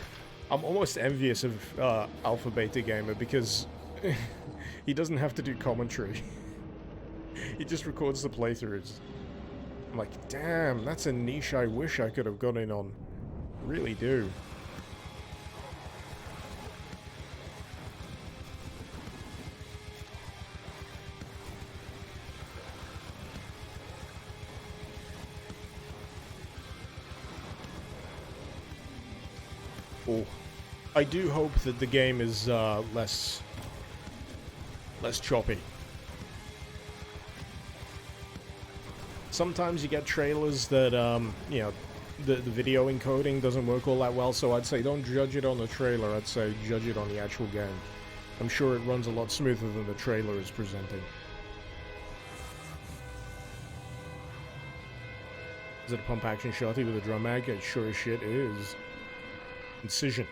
I'm almost envious of Alpha Beta Gamer because he doesn't have to do commentary. He just records the playthroughs. I'm like, damn, that's a niche I wish I could have got in on. I really do. Oh, I do hope that the game is less choppy. Sometimes you get trailers that you know, the video encoding doesn't work all that well, so I'd say don't judge it on the trailer, I'd say judge it on the actual game. I'm sure it runs a lot smoother than the trailer is presenting. Is it a pump action shotty with a drum mag? It sure as shit is. Incision.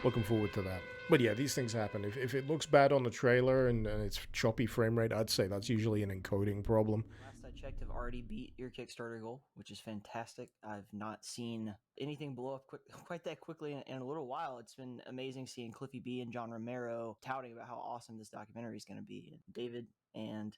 Looking forward to that. But yeah, these things happen. If it looks bad on the trailer and it's choppy frame rate, I'd say that's usually an encoding problem. Last I checked, have already beat your Kickstarter goal, which is fantastic. I've not seen anything blow up quite that quickly in a little while. It's been amazing seeing Cliffy B and John Romero touting about how awesome this documentary is going to be. David and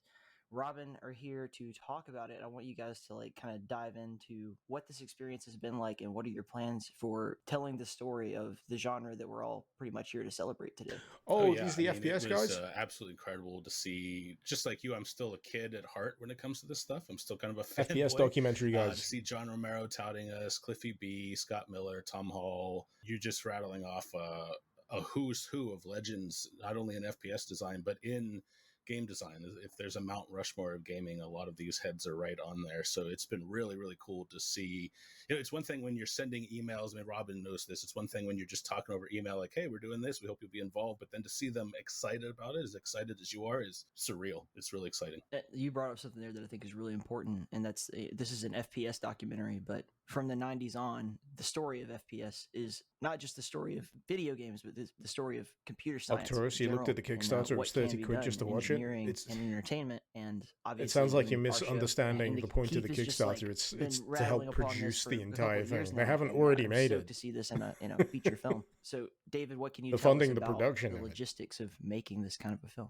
Robin are here to talk about it. I want you guys to like kind of dive into what this experience has been like and what are your plans for telling the story of the genre that we're all pretty much here to celebrate today. Oh, yeah, these the FPS it was, guys? Absolutely incredible to see. Just like you, I'm still a kid at heart when it comes to this stuff. I'm still kind of a fanboy. FPS documentary guys. To see John Romero touting us, Cliffy B, Scott Miller, Tom Hall, you just rattling off a who's who of legends, not only in FPS design, but in game design. If there's a Mount Rushmore of gaming, a lot of these heads are right on there. So it's been really, really cool to see. You know, it's one thing when you're sending emails. I mean, Robin knows this. It's one thing when you're just talking over email, like, hey, we're doing this. We hope you'll be involved. But then to see them excited about it, as excited as you are, is surreal. It's really exciting. You brought up something there that I think is really important, and that's this is an FPS documentary, but from the 90s on, the story of FPS is not just the story of video games, but the story of computer science. Arcturus, you looked at the Kickstarter, it was 30 quid just to watch it. It's and entertainment, and obviously it sounds like you're our show, misunderstanding and the point of the Keith has just, like, Kickstarter. It's been to help rattling upon produce this the for a entire couple of years thing. now, They haven't and already I'm made stoked it. to see this in a feature film. So, David, what can you The tell funding, us the about production the in it. logistics of making this kind of a film?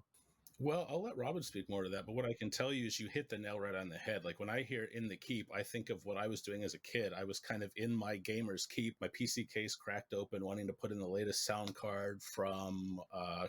Well, I'll let Robin speak more to that, but what I can tell you is you hit the nail right on the head. Like when I hear In the Keep, I think of what I was doing as a kid. I was kind of in my gamer's keep, my PC case cracked open, wanting to put in the latest sound card from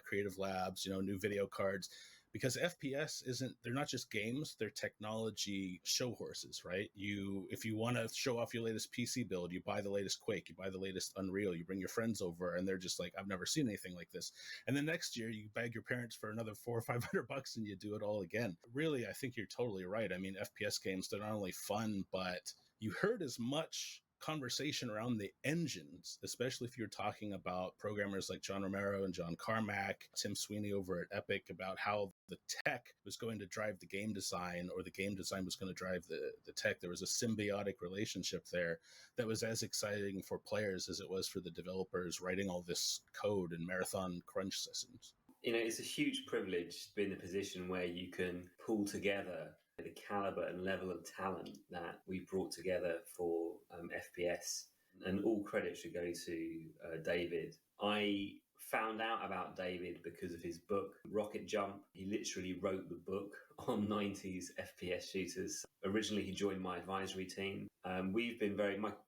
Creative Labs, you know, new video cards. Because FPS they're not just games, they're technology show horses, right? If you want to show off your latest PC build, you buy the latest Quake, you buy the latest Unreal, you bring your friends over and they're just like, I've never seen anything like this. And then next year you bag your parents for another $400 or $500 and you do it all again. Really, I think you're totally right. I mean, FPS games, they're not only fun, but you heard as much conversation around the engines, especially if you're talking about programmers like John Romero and John Carmack, Tim Sweeney over at Epic, about how the tech was going to drive the game design or the game design was going to drive the tech. There was a symbiotic relationship there that was as exciting for players as it was for the developers writing all this code and marathon crunch sessions. You know, it's a huge privilege to be in a position where you can pull together the caliber and level of talent that we've brought together for FPS. And all credit should go to David. I found out about David because of his book, Rocket Jump. He literally wrote the book on 90s FPS shooters. Originally, he joined my advisory team. We've been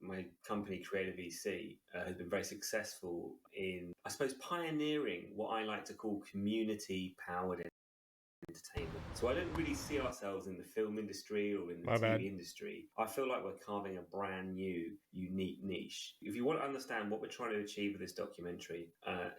my company, Creative VC, has been very successful in, I suppose, pioneering what I like to call community-powered entertainment. So I don't really see ourselves in the film industry or in the TV industry. I feel like we're carving a brand new, unique niche. If you want to understand what we're trying to achieve with this documentary,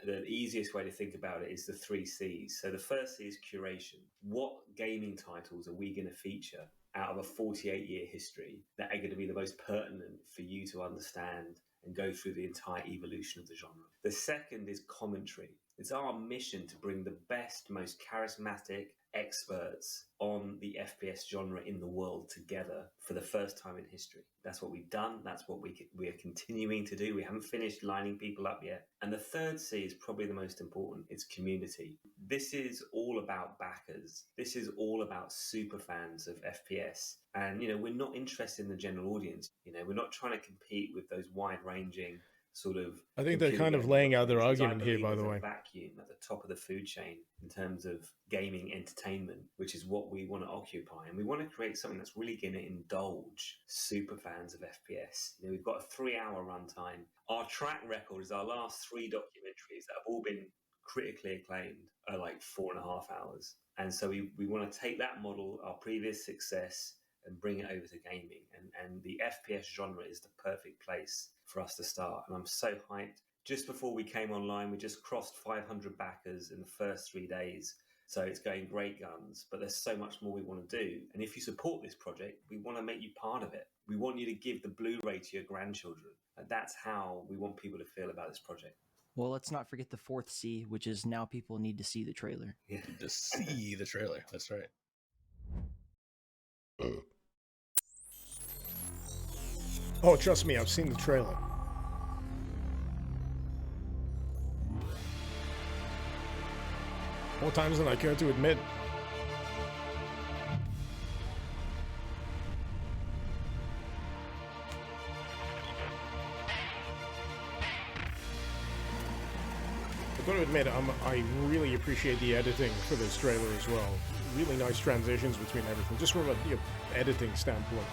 the easiest way to think about it is the 3 C's. So the first C is curation. What gaming titles are we going to feature out of a 48-year history that are going to be the most pertinent for you to understand and go through the entire evolution of the genre? The second is commentary. It's our mission to bring the best, most charismatic experts on the FPS genre in the world together for the first time in history. That's what we've done. That's what we are continuing to do. We haven't finished lining people up yet. And the third C is probably the most important. It's community. This is all about backers. This is all about super fans of FPS. And, we're not interested in the general audience. We're not trying to compete with those wide-ranging sort of... I think they're kind of laying out their argument here, by the way. Vacuum at the top of the food chain in terms of gaming entertainment, which is what we want to occupy. And we want to create something that's really going to indulge super fans of FPS. We've got a 3-hour runtime. Our track record is our last 3 documentaries that have all been critically acclaimed are like 4.5 hours. And so we want to take that model, our previous success, and bring it over to gaming. And the FPS genre is the perfect place for us to start. And I'm so hyped. Just before we came online, we just crossed 500 backers in the first 3 days. So it's going great guns, but there's so much more we want to do. And if you support this project, we want to make you part of it. We want you to give the Blu-ray to your grandchildren. And that's how we want people to feel about this project. Well, let's not forget the fourth C, which is now people need to see the trailer. Yeah. To see the trailer. That's right. Oh, trust me, I've seen the trailer. More times than I care to admit. I've got to admit, I really appreciate the editing for this trailer as well. Really nice transitions between everything, just from a editing standpoint.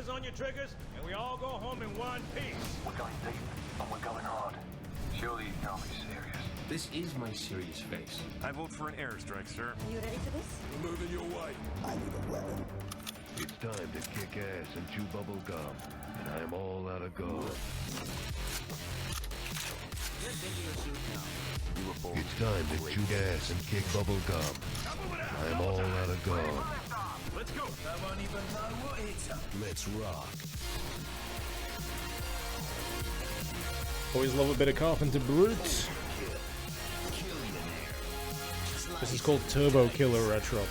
On your triggers, and we all go home in one piece. We're going deep, and we're going hard. Surely you can't be serious. This is my serious face. I vote for an airstrike, sir. You ready for this? We're moving your way. I need a weapon. It's time to kick ass and chew bubble gum, and I'm all out of gum. It's time to chew ass and kick bubble gum. I'm all out of gum. Let's go. I won't even know what it's up. Let's rock. Always love a bit of Carpenter Brute. This is called Turbo Killer Retro.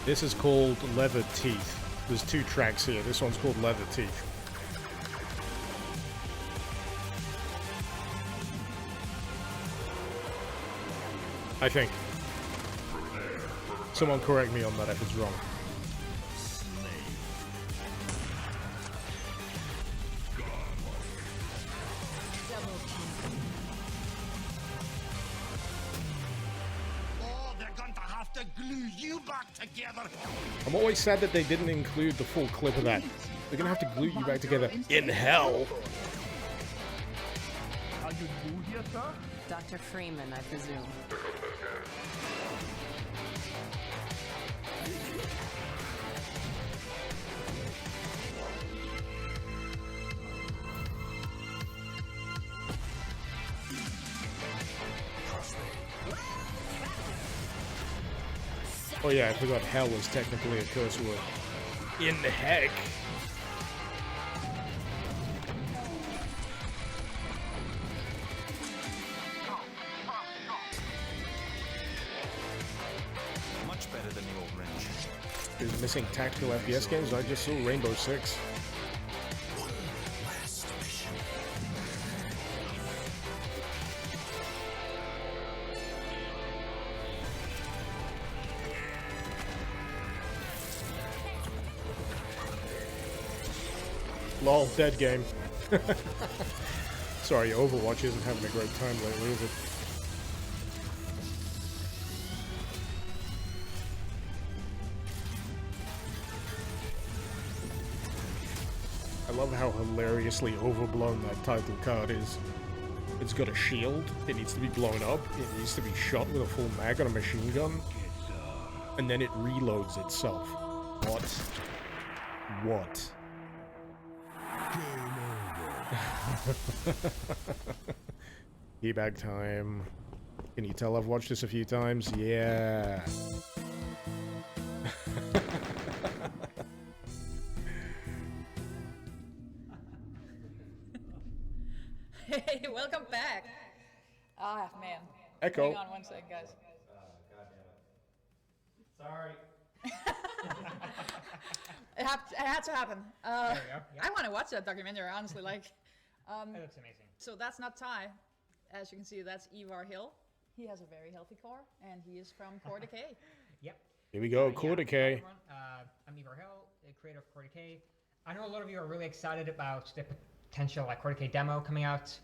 This is called Leather Teeth. There's 2 tracks here. This one's called Leather Teeth. I think. Someone correct me on that if it's wrong. Glue you back together. I'm always sad that they didn't include the full clip of that. They're gonna have to glue you back together in hell. Are you new here, sir? Dr. Freeman, I presume. Oh yeah, I forgot hell is technically a curse word. In the heck. Much better than the old wrench. Is missing tactical FPS games? I just saw Rainbow Six. Lol, dead game. Sorry, Overwatch isn't having a great time lately, is it? love how hilariously overblown that title card is. It's got a shield, it needs to be blown up, it needs to be shot with a full mag on a machine gun, and then it reloads itself. What? What? Teabag time. Can you tell I've watched this a few times? Yeah. Hey, welcome back. Ah, man. Echo. Hang on one second, guys. God damn it. Sorry. It had to happen. There we go. Yep. I want to watch that documentary, honestly. Like, That looks amazing. So that's not Ty. As you can see, that's Ivar Hill. He has a very healthy core, and he is from Core Decay. Yep. Here we go, Yeah. Core Hi, Decay. everyone. I'm Ivar Hill, the creator of Core Decay. I know a lot of you are really excited about the potential Core Decay demo coming out.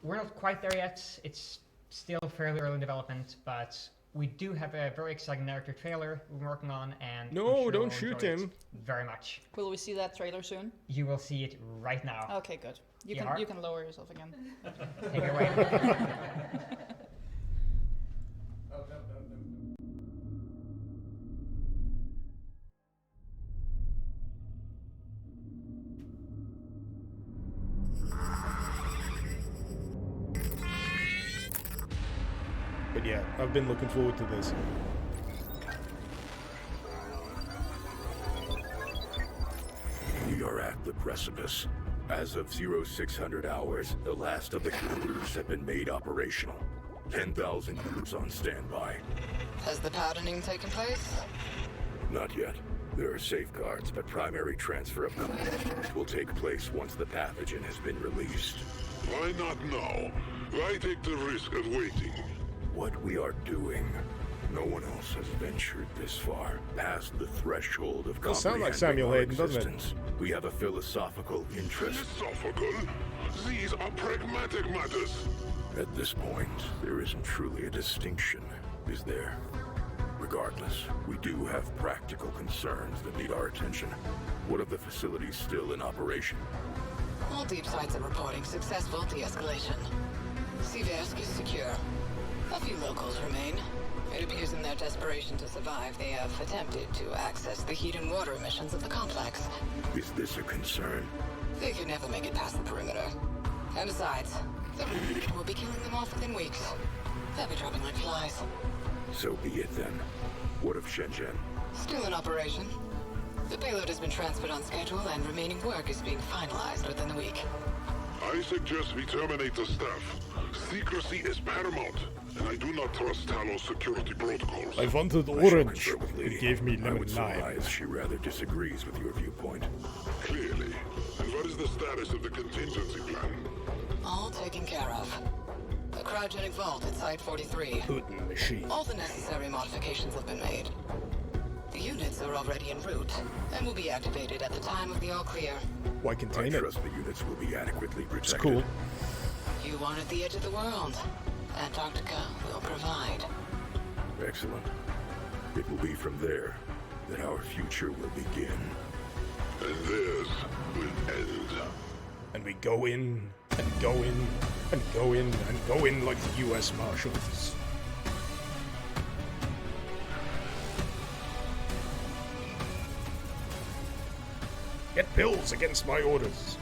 We're not quite there yet. It's still fairly early in development, but we do have a very exciting narrative trailer we're working on, and No, I'm sure don't you'll shoot enjoy it him. very much. Will we see that trailer soon? You will see it right now. Okay, good. You can lower yourself again. Take it away. But yeah, I've been looking forward to this. We are at the precipice. As of 0600 hours, the last of the computers have been made operational. 10,000 users on standby. Has the patterning taken place? Not yet. There are safeguards, but primary transfer of content will take place once the pathogen has been released. Why not now? Why take the risk of waiting? What we are doing, no one else has ventured this far, past the threshold of Does sound like comprehending Samuel our Hayden, doesn't it? existence. We have a philosophical interest. Philosophical? These are pragmatic matters. At this point, there isn't truly a distinction, is there? Regardless, we do have practical concerns that need our attention. What of the facilities still in operation? All deep sites are reporting successful de-escalation. Siversk is secure. A few locals remain. It appears in their desperation to survive, they have attempted to access the heat and water emissions of the complex. Is this a concern? They could never make it past the perimeter. And besides, the will be killing them off within weeks. They'll be dropping like flies. So be it then. What of Shenzhen? Still in operation. The payload has been transferred on schedule and remaining work is being finalized within the week. I suggest we terminate the staff. Secrecy is paramount, and I do not trust Talos security protocols. I wanted I shall orange. confer with Lady It gave me I lemon would lime. surmise she rather disagrees with your viewpoint. Clearly. And what is the status of the contingency plan? All taken care of. A cryogenic vault at Site 43. Putin machine. All the necessary modifications have been made. The units are already en route, and will be activated at the time of the all-clear. Why contain I it? trust the units will be adequately protected. It's cool. You wanted the edge of the world. Antarctica will provide. Excellent. It will be from there that our future will begin. And theirs will end. And we go in, and go in, and go in, and go in like the US Marshals. Get bills against my orders.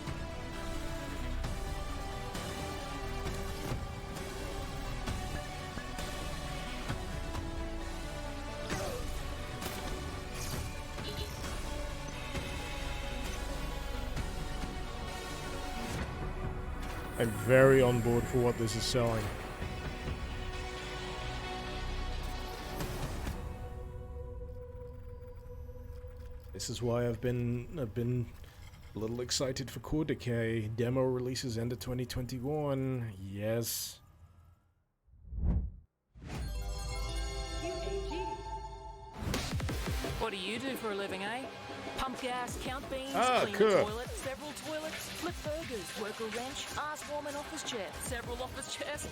I'm very on board for what this is selling. This is why I've been a little excited for Core Decay. Demo releases end of 2021. Yes. What do you do for a living, eh? Pump gas, count beans, clean cool. the toilet, several toilets, flip burgers, work a wrench, ass warm an office chair, several office chairs.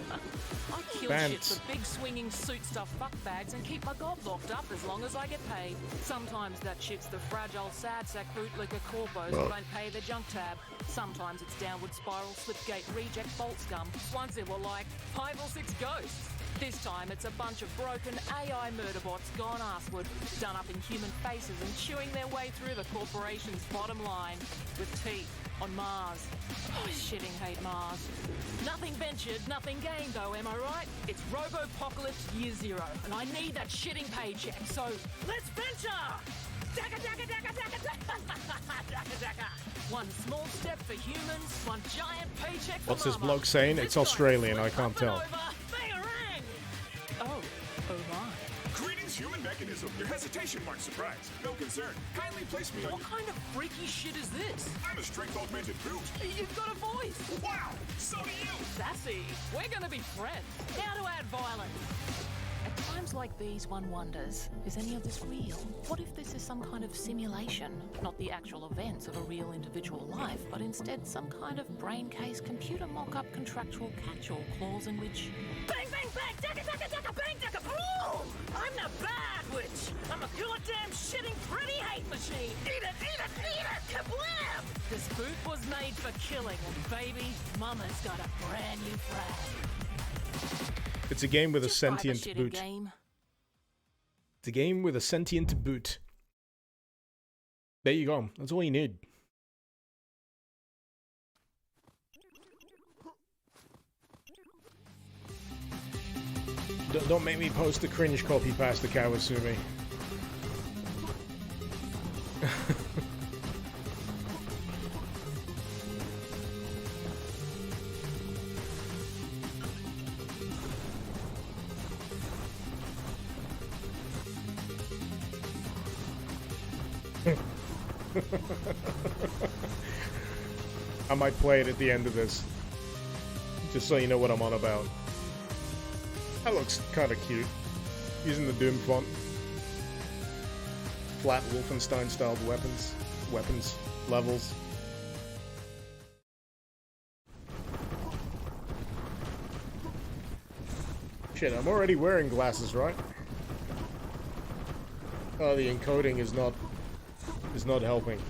I kill shit Pants. for big swinging suit stuff fuck bags and keep my gob locked up as long as I get paid. Sometimes that shit's the fragile sad sack bootlicker corpos who don't pay their junk tab. Sometimes it's downward spiral, slipgate reject bolt scum. Once it were like 5 or 6 ghosts. This time it's a bunch of broken AI murderbots gone arseward, done up in human faces and chewing their way through the corporation's bottom line with teeth on Mars. Oh, shitting hate Mars. Nothing ventured, nothing gained though, am I right? It's Robopocalypse Year Zero, and I need that shitting paycheck, so let's venture! Daka daka daka daka daka daka daka. One small step for humans, one giant paycheck for What's this mama. bloke saying? It's Australian, I can't tell. Bangarang! Oh my. Greetings, human mechanism. Your hesitation marks surprise. No concern. Kindly place me on What kind of freaky shit is this? I'm a strength-augmented brute. You've got a voice. Wow! So do you! Sassy. We're gonna be friends. How to add violence? At times like these, one wonders, is any of this real? What if this is some kind of simulation? Not the actual events of a real individual life, but instead some kind of brain case computer mock-up contractual catch-all clause in which... Bang, bang, bang! Daka, daka, daka, bang, daka, boom! I'm the bad witch! I'm a goddamn shitting pretty hate machine! Eat it, eat it, eat it! Kablam! This boot was made for killing, and baby, Mama's got a brand new frag. It's a game with a Just drive sentient shitty boot. Game. It's a game with a sentient boot. There you go. That's all you need. Don't make me post a cringe copy past the Kawasumi. I might play it at the end of this, just so you know what I'm on about. That looks kind of cute, using the Doom font. Flat Wolfenstein-styled weapons, levels. Shit, I'm already wearing glasses, right? Oh, the encoding is not helping.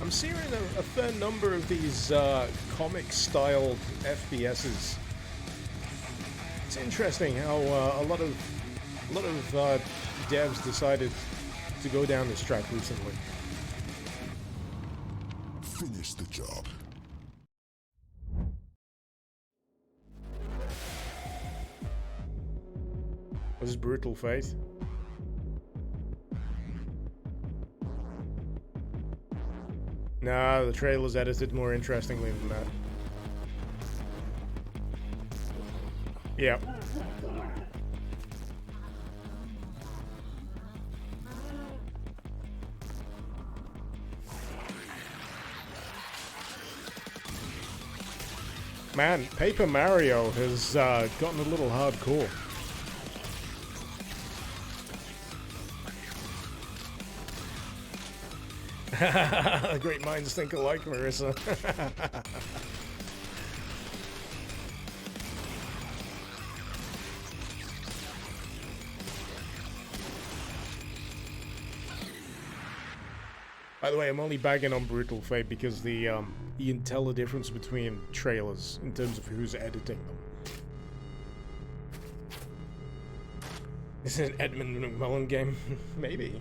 I'm seeing a fair number of these comic-styled FPSs. It's interesting how a lot of devs decided to go down this track recently. Finish the job. This is Brutal Faith. Nah, the trailer's edited more interestingly than that. Yeah. Man, Paper Mario has gotten a little hardcore. Great minds think alike, Marissa. By the way, I'm only bagging on Brutal Fate because you can tell the difference between trailers in terms of who's editing them. Is it an Edmund McMullen game? Maybe.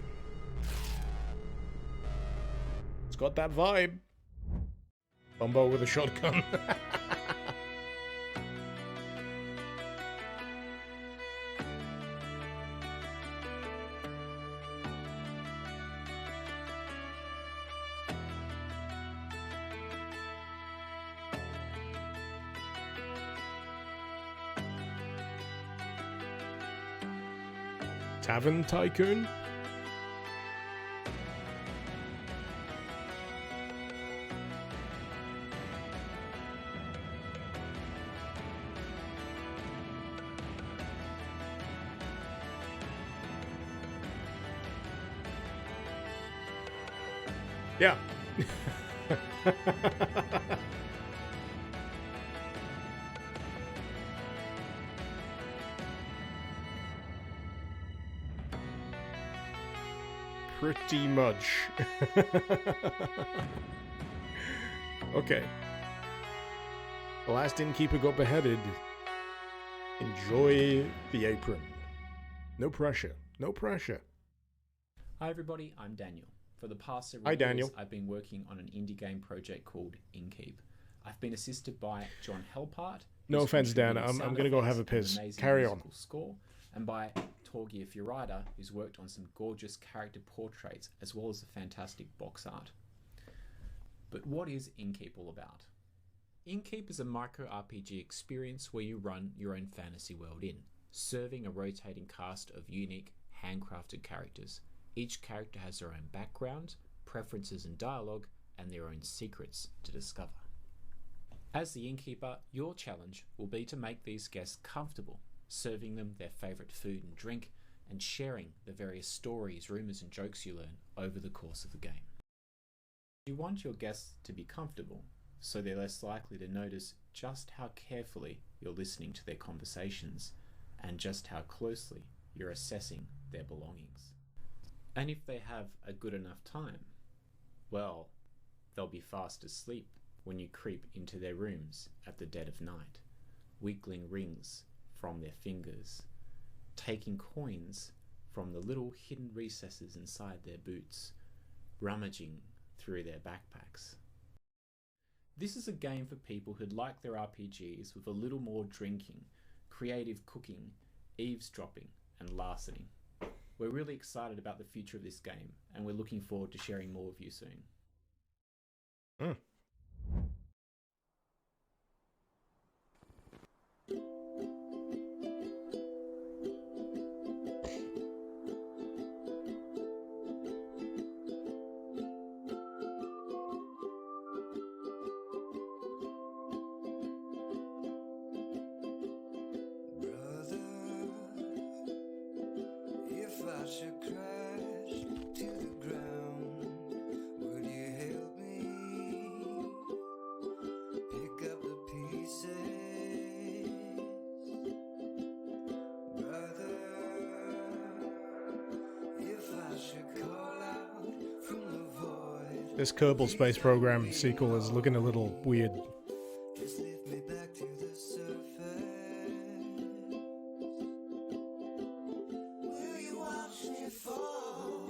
It's got that vibe. Bumbo with a shotgun. Tavern Tycoon? Yeah. Pretty much. Okay. The last innkeeper got beheaded. Enjoy the apron. No pressure. No pressure. Hi everybody, I'm Daniel. For the past several Hi, years, Daniel. I've been working on an indie game project called Inkeep. I've been assisted by John Helpart. No who's offense, Dan. contributed I'm sound gonna go effects have a and piss. amazing Carry on. musical score, and by Torgia Furida, who's worked on some gorgeous character portraits as well as the fantastic box art. But what is Inkeep all about? Inkeep is a micro RPG experience where you run your own fantasy world in, serving a rotating cast of unique, handcrafted characters. Each character has their own background, preferences and dialogue, and their own secrets to discover. As the innkeeper, your challenge will be to make these guests comfortable, serving them their favourite food and drink, and sharing the various stories, rumours and jokes you learn over the course of the game. You want your guests to be comfortable, so they're less likely to notice just how carefully you're listening to their conversations, and just how closely you're assessing their belongings. And if they have a good enough time, well, they'll be fast asleep when you creep into their rooms at the dead of night, wiggling rings from their fingers, taking coins from the little hidden recesses inside their boots, rummaging through their backpacks. This is a game for people who'd like their RPGs with a little more drinking, creative cooking, eavesdropping, and larceny. We're really excited about the future of this game, and we're looking forward to sharing more with you soon. If I should crash to the ground, would you help me pick up the pieces? Brother, if I should call out from the void, This Kerbal Space Program sequel is looking a little weird. just lift me back to the surface. Will you watch me fall?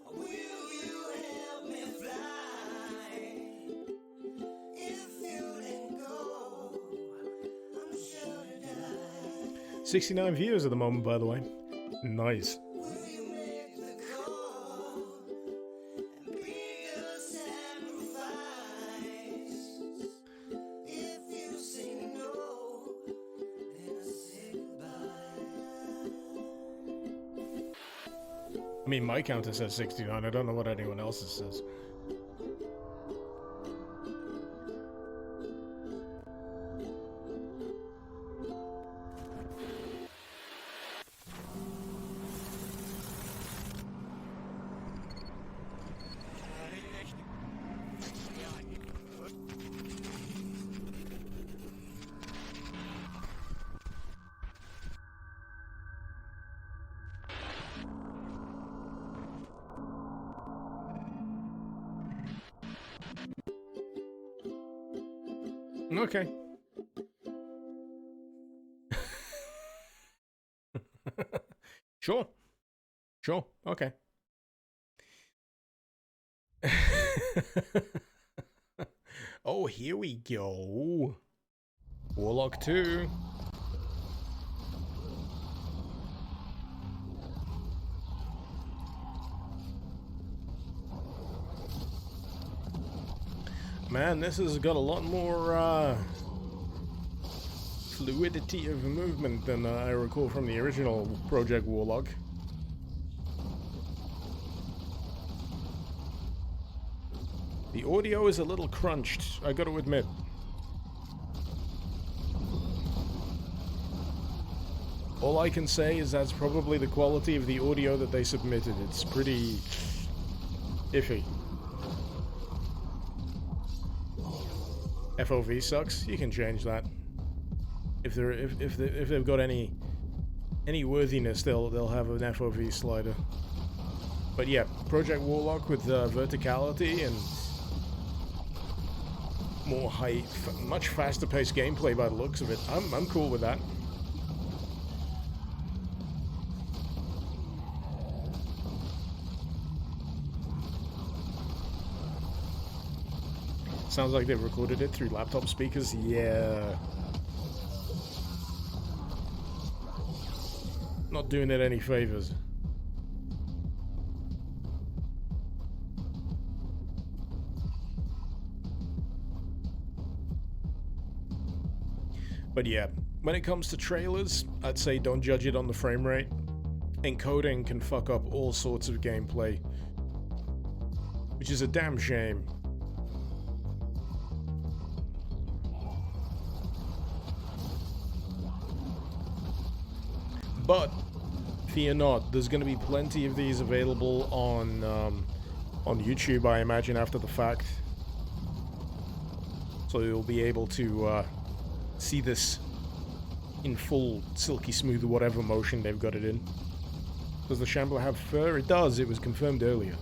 Or will you help me fly? If you let go, I'm sure to die. 69 views at the moment, by the way. Nice. Will you make the call and be a sacrifice? If you say no, then I say goodbye. I mean, my counter says 69. I don't know what anyone else's says. Okay. Sure. Sure. Okay. Oh, here we go. Warlock 2. Man, this has got a lot more fluidity of movement than I recall from the original Project Warlock. The audio is a little crunched, I gotta admit. All I can say is that's probably the quality of the audio that they submitted. It's pretty iffy. FOV sucks. You can change that. If they've got any worthiness, they'll have an FOV slider. But yeah, Project Warlock with verticality and more much faster paced gameplay by the looks of it. I'm cool with that. Sounds like they've recorded it through laptop speakers. Yeah. Not doing it any favors. But yeah, when it comes to trailers, I'd say don't judge it on the frame rate. Encoding can fuck up all sorts of gameplay, which is a damn shame. But fear not, there's going to be plenty of these available on YouTube, I imagine, after the fact. So you'll be able to see this in full silky smooth whatever motion they've got it in. Does the Shambler have fur? It does. It was confirmed earlier.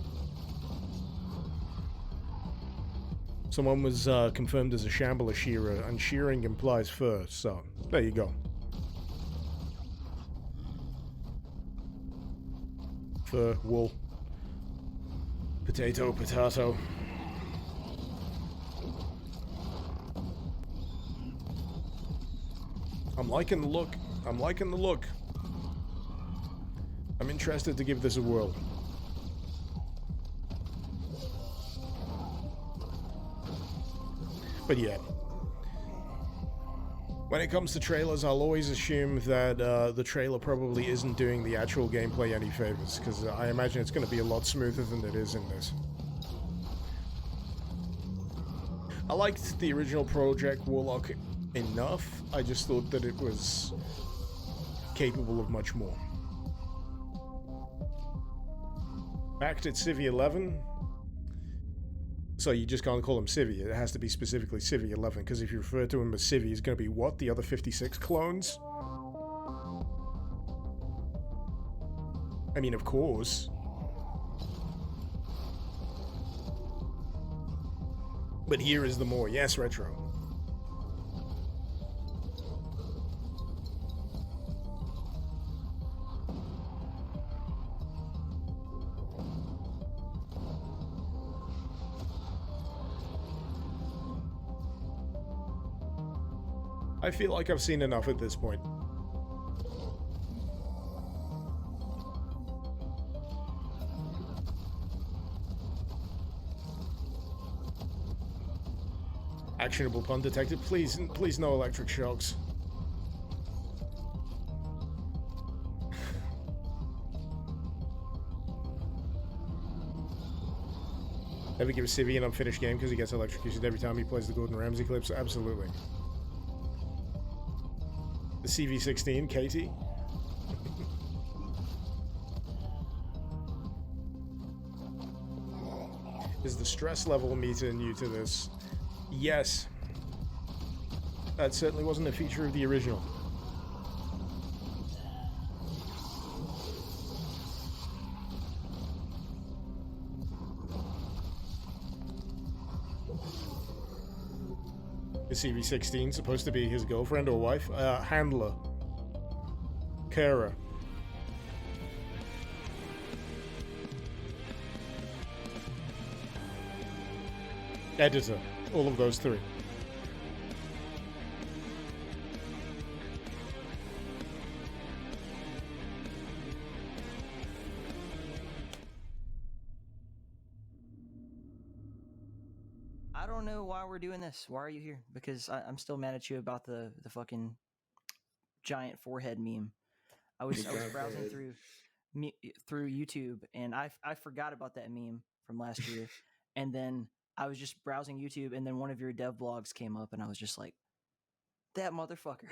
Someone was confirmed as a Shambler shearer, and shearing implies fur, so there you go. Fur, wool, potato, potato. I'm liking the look. I'm liking the look. I'm interested to give this a whirl. But yeah. When it comes to trailers, I'll always assume that the trailer probably isn't doing the actual gameplay any favors, because I imagine it's going to be a lot smoother than it is in this. I liked the original Project Warlock enough, I just thought that it was capable of much more. Backed at Civi 11. So you just can't call him Civi, it has to be specifically Civi 11, because if you refer to him as Civi, he's going to be what? The other 56 clones? I mean, of course. But here is the more, yes, Retro. I feel like I've seen enough at this point. Actionable pun detected. Please no electric shocks. Ever give Civi an unfinished game because he gets electrocuted every time he plays the Gordon Ramsay clips? Absolutely. The CV-16, Katie. Is the stress level meter new to this? Yes. That certainly wasn't a feature of the original. Is CV-16 supposed to be his girlfriend or wife? Handler. Kara. Editor. All of those three. I don't know why we're doing this. Why are you here? Because I'm still mad at you about the fucking giant forehead meme. I was browsing through YouTube, and I forgot about that meme from last year, and then I was just browsing YouTube, and then one of your dev blogs came up, and I was just like, that motherfucker.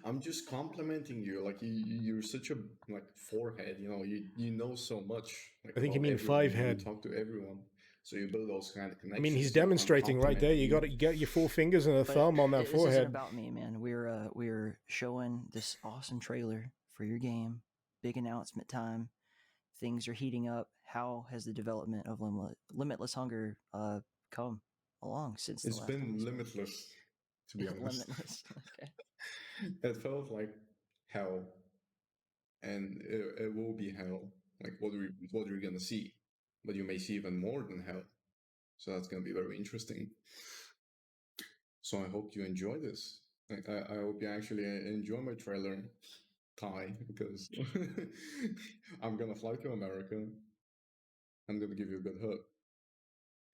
I'm just complimenting you. Like you're such a forehead. You know so much. Like, I think you mean 5 head. You talk to everyone. So you build those kind of I connections. mean, he's to demonstrating right there. You got your 4 fingers and a But thumb on that this isn't forehead. about me, man. We're showing this awesome trailer for your game. Big announcement time. Things are heating up. How has the development of Limitless Hunger come along since the It's last been time we spoke? limitless, to be honest. Limitless. Okay. It felt like hell, and it will be hell. Like what are we gonna see? But you may see even more than hell. So that's gonna be very interesting. So I hope you enjoy this. I hope you actually enjoy my trailer, Ty, because I'm gonna fly to America. I'm gonna give you a good hug.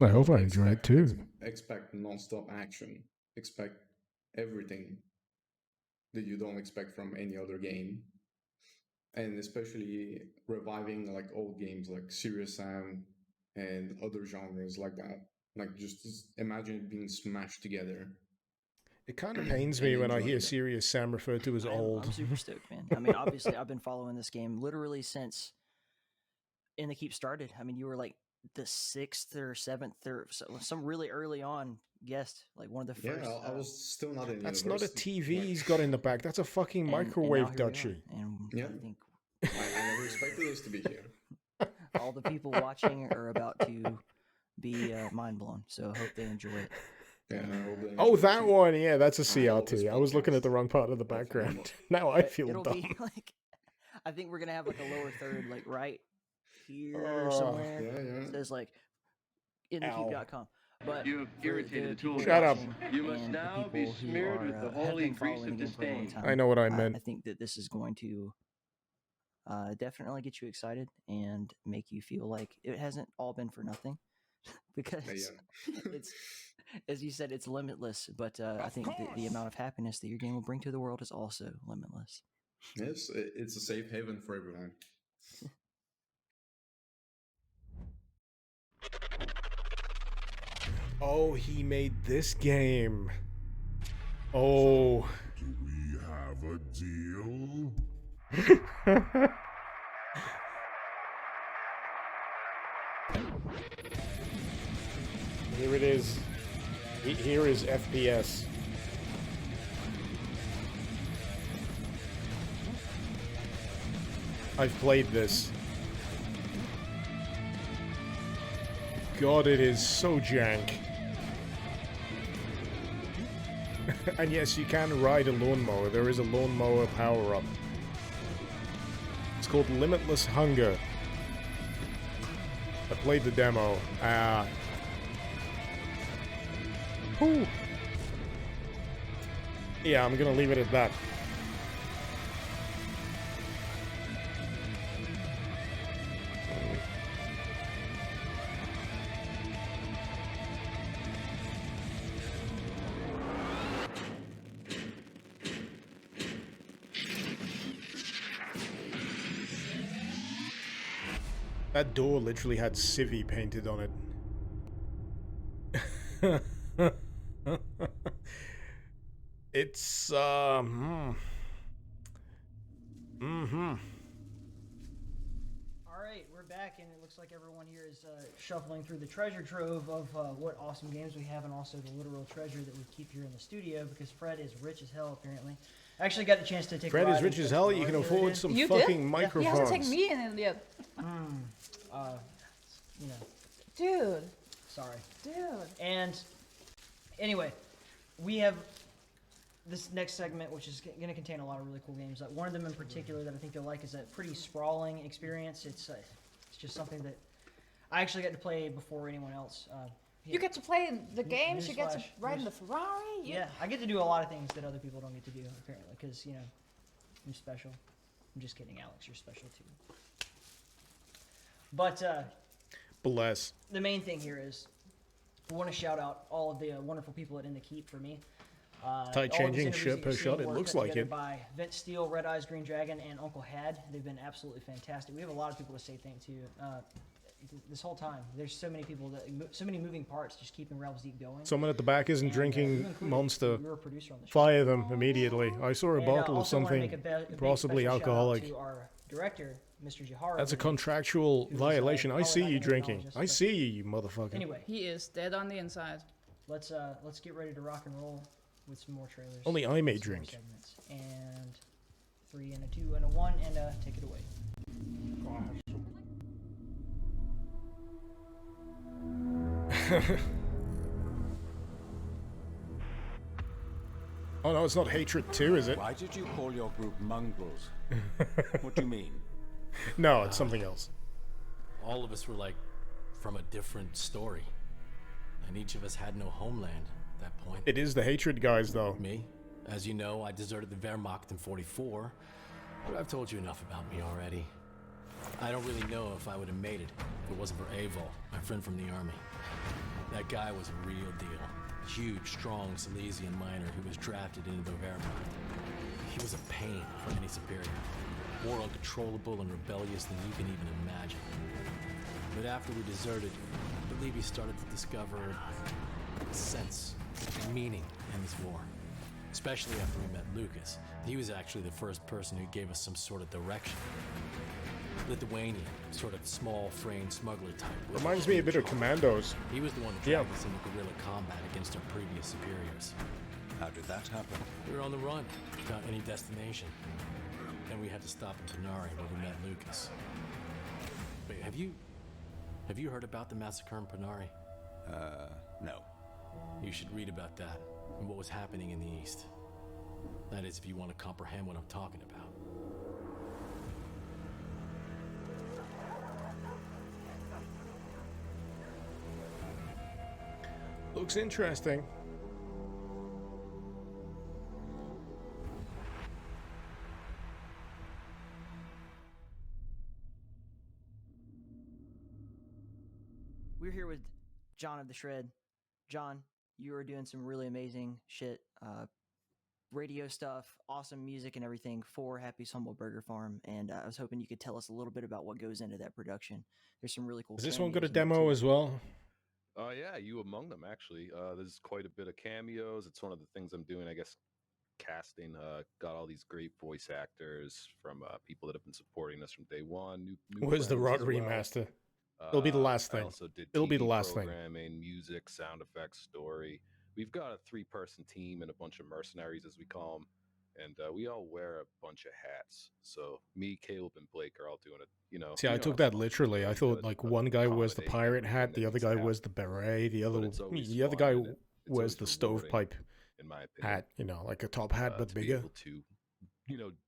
I hope I enjoy it too. Expect non-stop action. Expect everything that you don't expect from any other game. And especially reviving like old games like Serious Sam and other genres like that. Like just imagine it being smashed together. It kind of pains me when I hear Serious Sam referred to as old. I'm super stoked, man. I mean, obviously, I've been following this game literally since In the Keep started. I mean, you were like the 6th or 7th or some really early on guest, like one of the first. Yeah, I was still not in That's not a university. TV he's got in the back. That's a fucking microwave and now here we duchy. are. And Yeah. I think I never expected this to be here. all the people watching are about to be mind blown. So I hope they enjoy it. Yeah, Oh, that one. Yeah, that's a CRT. I was looking at the wrong part of the background. Now I feel It'll dumb. be like, I think we're gonna have like a lower third, like right here somewhere. Yeah. It says like inthekeep.com. But You've for irritated the tool. Shut up. You must and the now be people who smeared with are, the have holy been grease following of the game for a long disdain. time, I know what I meant. I think that this is going to definitely get you excited and make you feel like it hasn't all been for nothing, because it's, as you said, it's limitless. But I think the amount of happiness that your game will bring to the world is also limitless. Yes, it's a safe haven for everyone. Oh, he made this game. Oh. Do we have a deal? Here it is. Here is FPS. I've played this. God, it is so jank. And yes, you can ride a lawnmower. There is a lawnmower power-up. It's called Limitless Hunger. I played the demo. Whew. Yeah, I'm gonna leave it at that. That door literally had Civvy painted on it. It's, Mm-hmm. Alright, we're back, and it looks like everyone here is shuffling through the treasure trove of what awesome games we have, and also the literal treasure that we keep here in the studio, because Fred is rich as hell, apparently. I actually got a chance to take Fred a ride is rich in as hell, Festival you can Art the other afford day. some You fucking did? microphones. He hasn't taken me in it yet. You know. Dude. Sorry. Dude. And anyway, we have this next segment, which is going to contain a lot of really cool games. One of them in particular that I think you'll like is a pretty sprawling experience. It's just something that I actually got to play before anyone else. You get to play in the games. You get to newsflash. ride in the Ferrari. Yeah, I get to do a lot of things that other people don't get to do, apparently, because, you know, I'm special. I'm just kidding, Alex. You're special, too. But Bless. the main thing here is I want to shout out all of the wonderful people at In the Keep for me. Tight changing shit per shot, it looks like it. By Vince Steele, Red Eyes, Green Dragon, and Uncle Had. They've been absolutely fantastic. We have a lot of people to say thank to this whole time. There's so many people, so many moving parts just keeping Realms Deep going. Someone at the back isn't drinking Monster. You're a producer on the show. Fire them immediately. I saw a And, bottle of also wanna something make a big possibly special shout out alcoholic. to our director, Mr. Jihara. That's a Lee, contractual who's, violation. I probably see not you gonna drinking. acknowledge us, I but see you, you motherfucker. Anyway, He is dead on the inside. let's get ready to rock and roll with some more trailers. Only I may some more drink. segments. And 3 and a 2 and a 1 and take it away. Oh no, it's not Hatred 2, is it? Why did you call your group mongrels? What do you mean? No, it's something else. All of us were like from a different story, and each of us had no homeland at that point. It is the Hatred guys, though. Me, as you know, I deserted the Wehrmacht in '44, but I've told you enough about me already. I don't really know if I would have made it if it wasn't for Avol, my friend from the army. That guy was a real deal. Huge, strong Silesian miner who was drafted into the Wehrmacht. He was a pain for any superior. More uncontrollable and rebellious than you can even imagine. But after we deserted, I believe he started to discover a sense, meaning in this war. Especially after we met Lucas. He was actually the first person who gave us some sort of direction. Lithuanian, sort of small-framed smuggler type. Reminds me a bit of Commandos. He was the one who dragged us into guerrilla combat against our previous superiors. How did that happen? We were on the run, without any destination. Then we had to stop in Panari where we met Lucas. Wait, have you heard about the massacre in Panari? No. You should read about that and what was happening in the East. That is, if you want to comprehend what I'm talking about. Looks interesting. We're here with John of the Shred. John, you are doing some really amazing shit, radio stuff, awesome music and everything for Happy's Humble Burger Farm, and I was hoping you could tell us a little bit about what goes into that production. There's some really cool. Has this one got a cameos in it, demo too. as well? Yeah, you among them actually. There's quite a bit of cameos. It's one of the things I'm doing, I guess. Casting, got all these great voice actors from people that have been supporting us from day one. New Where's the friends Rod as well. remaster? It'll be the last I thing. also did It'll be the TV last thing. programming, music, sound effects, story. We've got a 3-person team and a bunch of mercenaries, as we call them, and we all wear a bunch of hats. So me, Caleb, and Blake are all doing it. See, I took that literally. I thought like one guy wears the pirate hat, the other guy wears the beret, the other guy wears the stovepipe in my opinion. hat. You know, like a top hat but to be bigger. able to,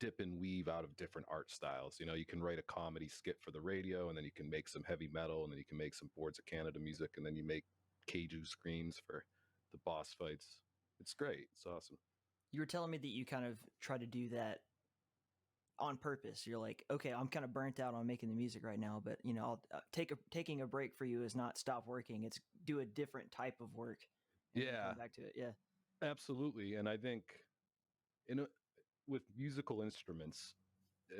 dip and weave out of different art styles. You can write a comedy skit for the radio, and then you can make some heavy metal, and then you can make some Boards of Canada music, and then you make kaiju screams for the boss fights. It's great. It's awesome. You were telling me that you kind of try to do that on purpose. You're like, okay, I'm kind of burnt out on making the music right now, but I'll taking a break for you is not stop working. It's do a different type of work. And then Yeah. come back to it. Yeah. Absolutely. And I think with musical instruments,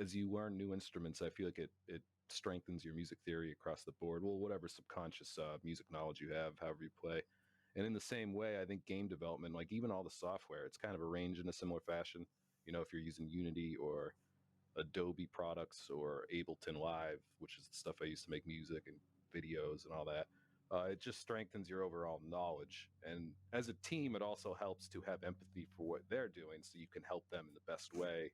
as you learn new instruments, I feel like it strengthens your music theory across the board. Well, whatever subconscious music knowledge you have, however you play. And in the same way, I think game development, like even all the software, it's kind of arranged in a similar fashion. If you're using Unity or Adobe products or Ableton Live, which is the stuff I use to make music and videos and all that, it just strengthens your overall knowledge. And as a team, it also helps to have empathy for what they're doing, so you can help them in the best way.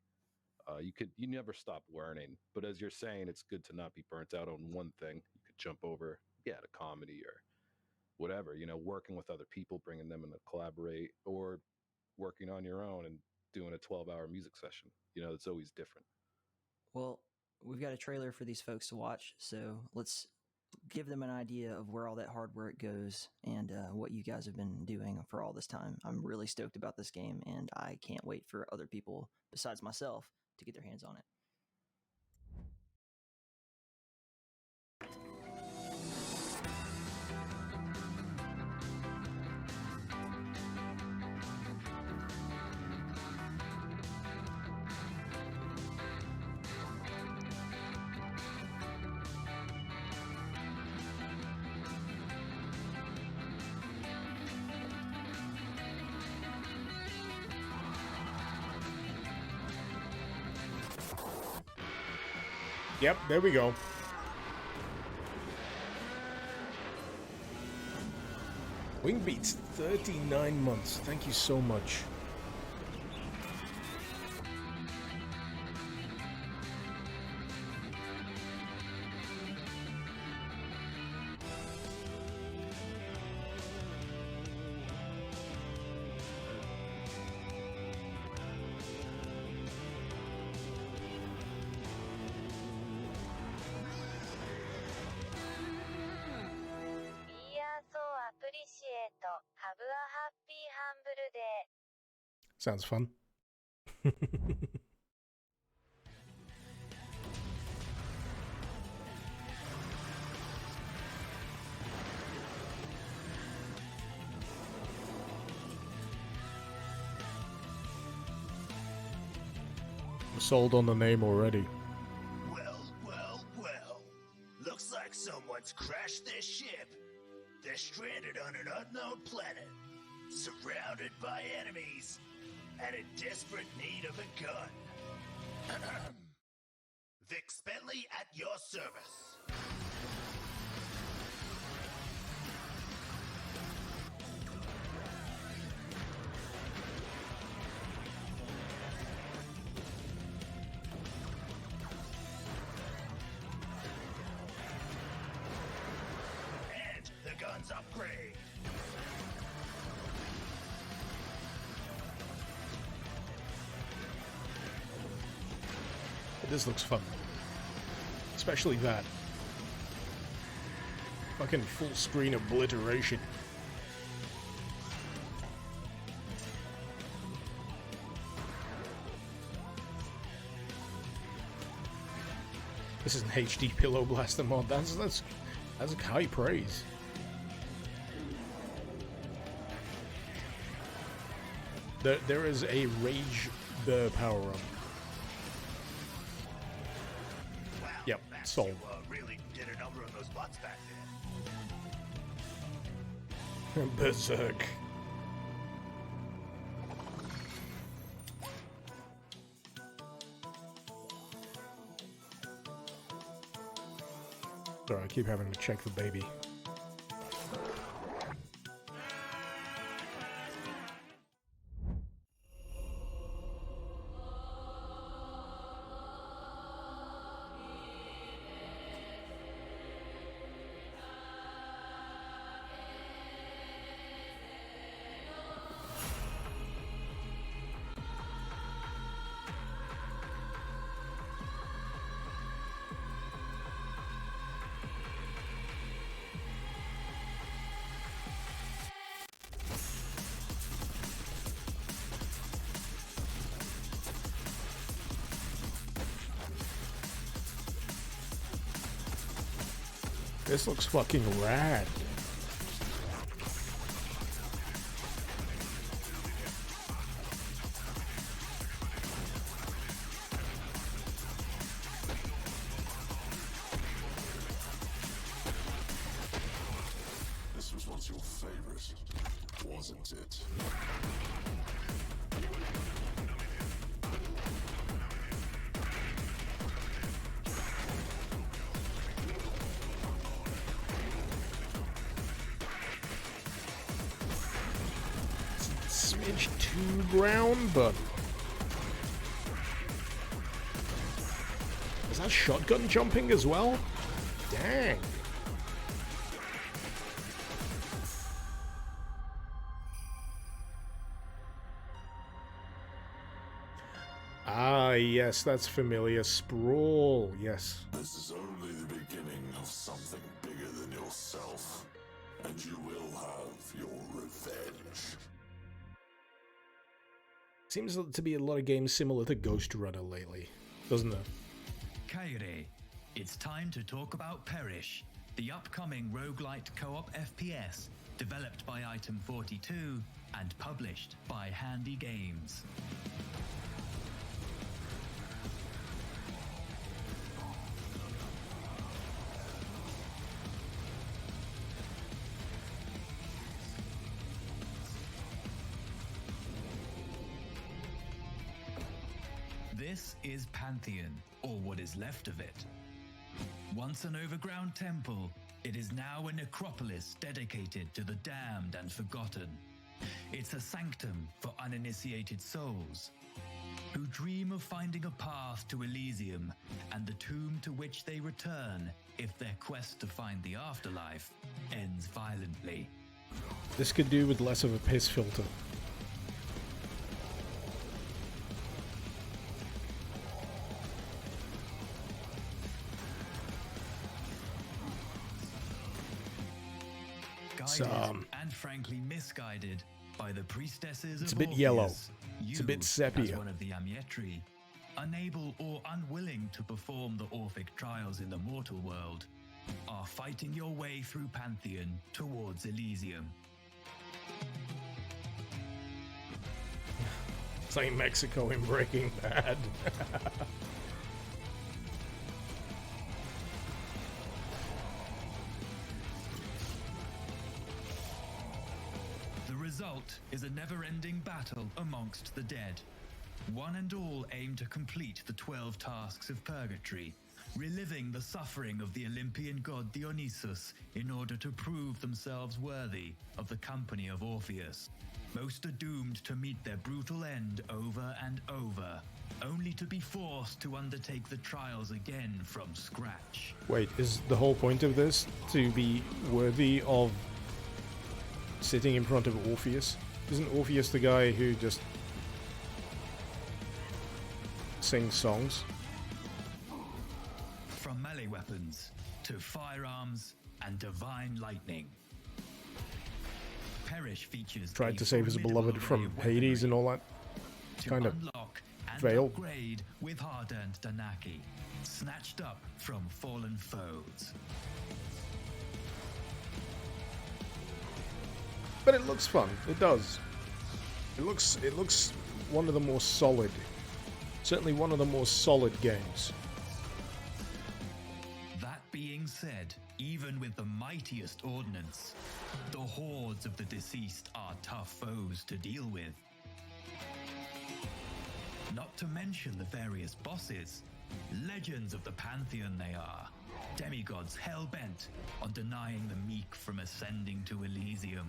You never stop learning, but as you're saying, it's good to not be burnt out on one thing. You could jump over, to comedy or whatever, working with other people, bringing them in to collaborate, or working on your own and doing a 12-hour music session. It's always different. Well, we've got a trailer for these folks to watch, so let's give them an idea of where all that hard work goes and what you guys have been doing for all this time. I'm really stoked about this game, and I can't wait for other people besides myself to get their hands on it. Yep, there we go. Wingbeat's 39 months. Thank you so much. Sounds fun. I'm sold on the name already. Well. Looks like someone's crashed their ship. They're stranded on an unknown planet, surrounded by enemies, and in desperate need of a gun. Vic Bentley at your service. And the guns upgrade. This looks fun. Especially that. Fucking full screen obliteration. This is an HD Pillow Blaster mod. That's high praise. There is a Rage the power-up. Yep, sold. You really did a number on those bots back there. Berserk. Sorry, I keep having to check the baby. This looks fucking rad. This was once your favorite, wasn't it? Smidge too brown, but is that shotgun jumping as well? Dang. Ah, yes, that's familiar. Sprawl, yes. This is only the beginning of something bigger than yourself, and you will have your revenge. Seems to be a lot of games similar to Ghost Runner lately, doesn't it? Kairi, it's time to talk about Perish, the upcoming roguelite co-op FPS, developed by Item 42 and published by Handy Games. This is Pantheon, or what is left of it. Once an overground temple, it is now a necropolis dedicated to the damned and forgotten. It's a sanctum for uninitiated souls who dream of finding a path to Elysium and the tomb to which they return if their quest to find the afterlife ends violently. This could do with less of a piss filter. Guided and frankly misguided by the priestesses It's of a bit Orpheus, yellow. It's a you, bit sepia. as one of the Amietri, unable or unwilling to perform the Orphic trials in the mortal world, are fighting your way through Pantheon towards Elysium. It's like Mexico in Breaking Bad. The result is a never-ending battle amongst the dead. One and all aim to complete the 12 tasks of purgatory, reliving the suffering of the Olympian god Dionysus in order to prove themselves worthy of the company of Orpheus. Most are doomed to meet their brutal end over and over, only to be forced to undertake the trials again from scratch. Wait, is the whole point of this to be worthy of sitting in front of Orpheus? Isn't Orpheus the guy who just sings songs? From melee weapons to firearms and divine lightning. Perish features Tried to save his beloved from Hades and all that kind of unlock and veil. upgrade with hard-earned Danaki, snatched up from fallen foes. But it looks fun. It does. It looks one of the more solid. Certainly one of the more solid games. That being said, even with the mightiest ordnance, the hordes of the deceased are tough foes to deal with. Not to mention the various bosses, legends of the Pantheon they are, demigods hell-bent on denying the meek from ascending to Elysium.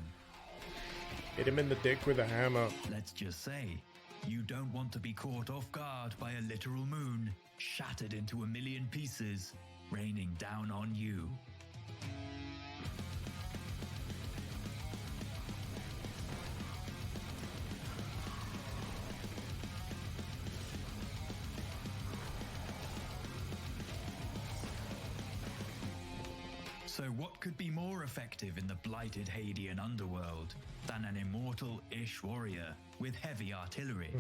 Hit him in the dick with a hammer. Let's just say, you don't want to be caught off guard by a literal moon, shattered into a million pieces, raining down on you. So what could be more effective in the blighted Hadean underworld than an immortal Ish warrior with heavy artillery?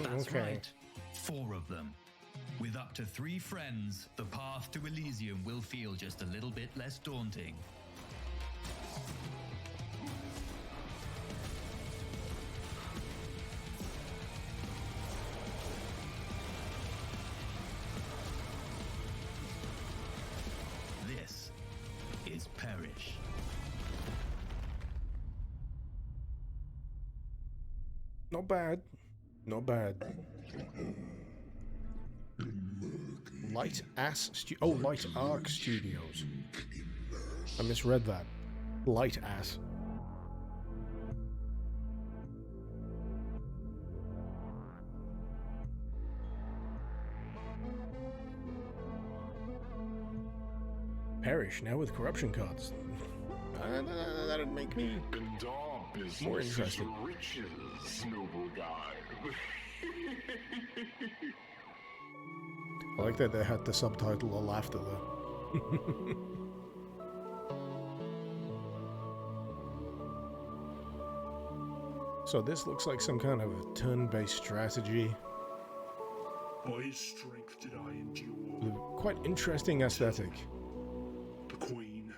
That's Okay. right, 4 of them. With up to 3 friends, the path to Elysium will feel just a little bit less daunting. This is Perish. Not bad. Not bad. Light Arc Studios. I misread that. Light Ass. Perish now with corruption cards. That'd make me And our business more is interested. riches, noble guy. I like that they had to subtitle the laughter though. So this looks like some kind of turn-based strategy. By his strength did I endure. With a quite interesting aesthetic. The Queen.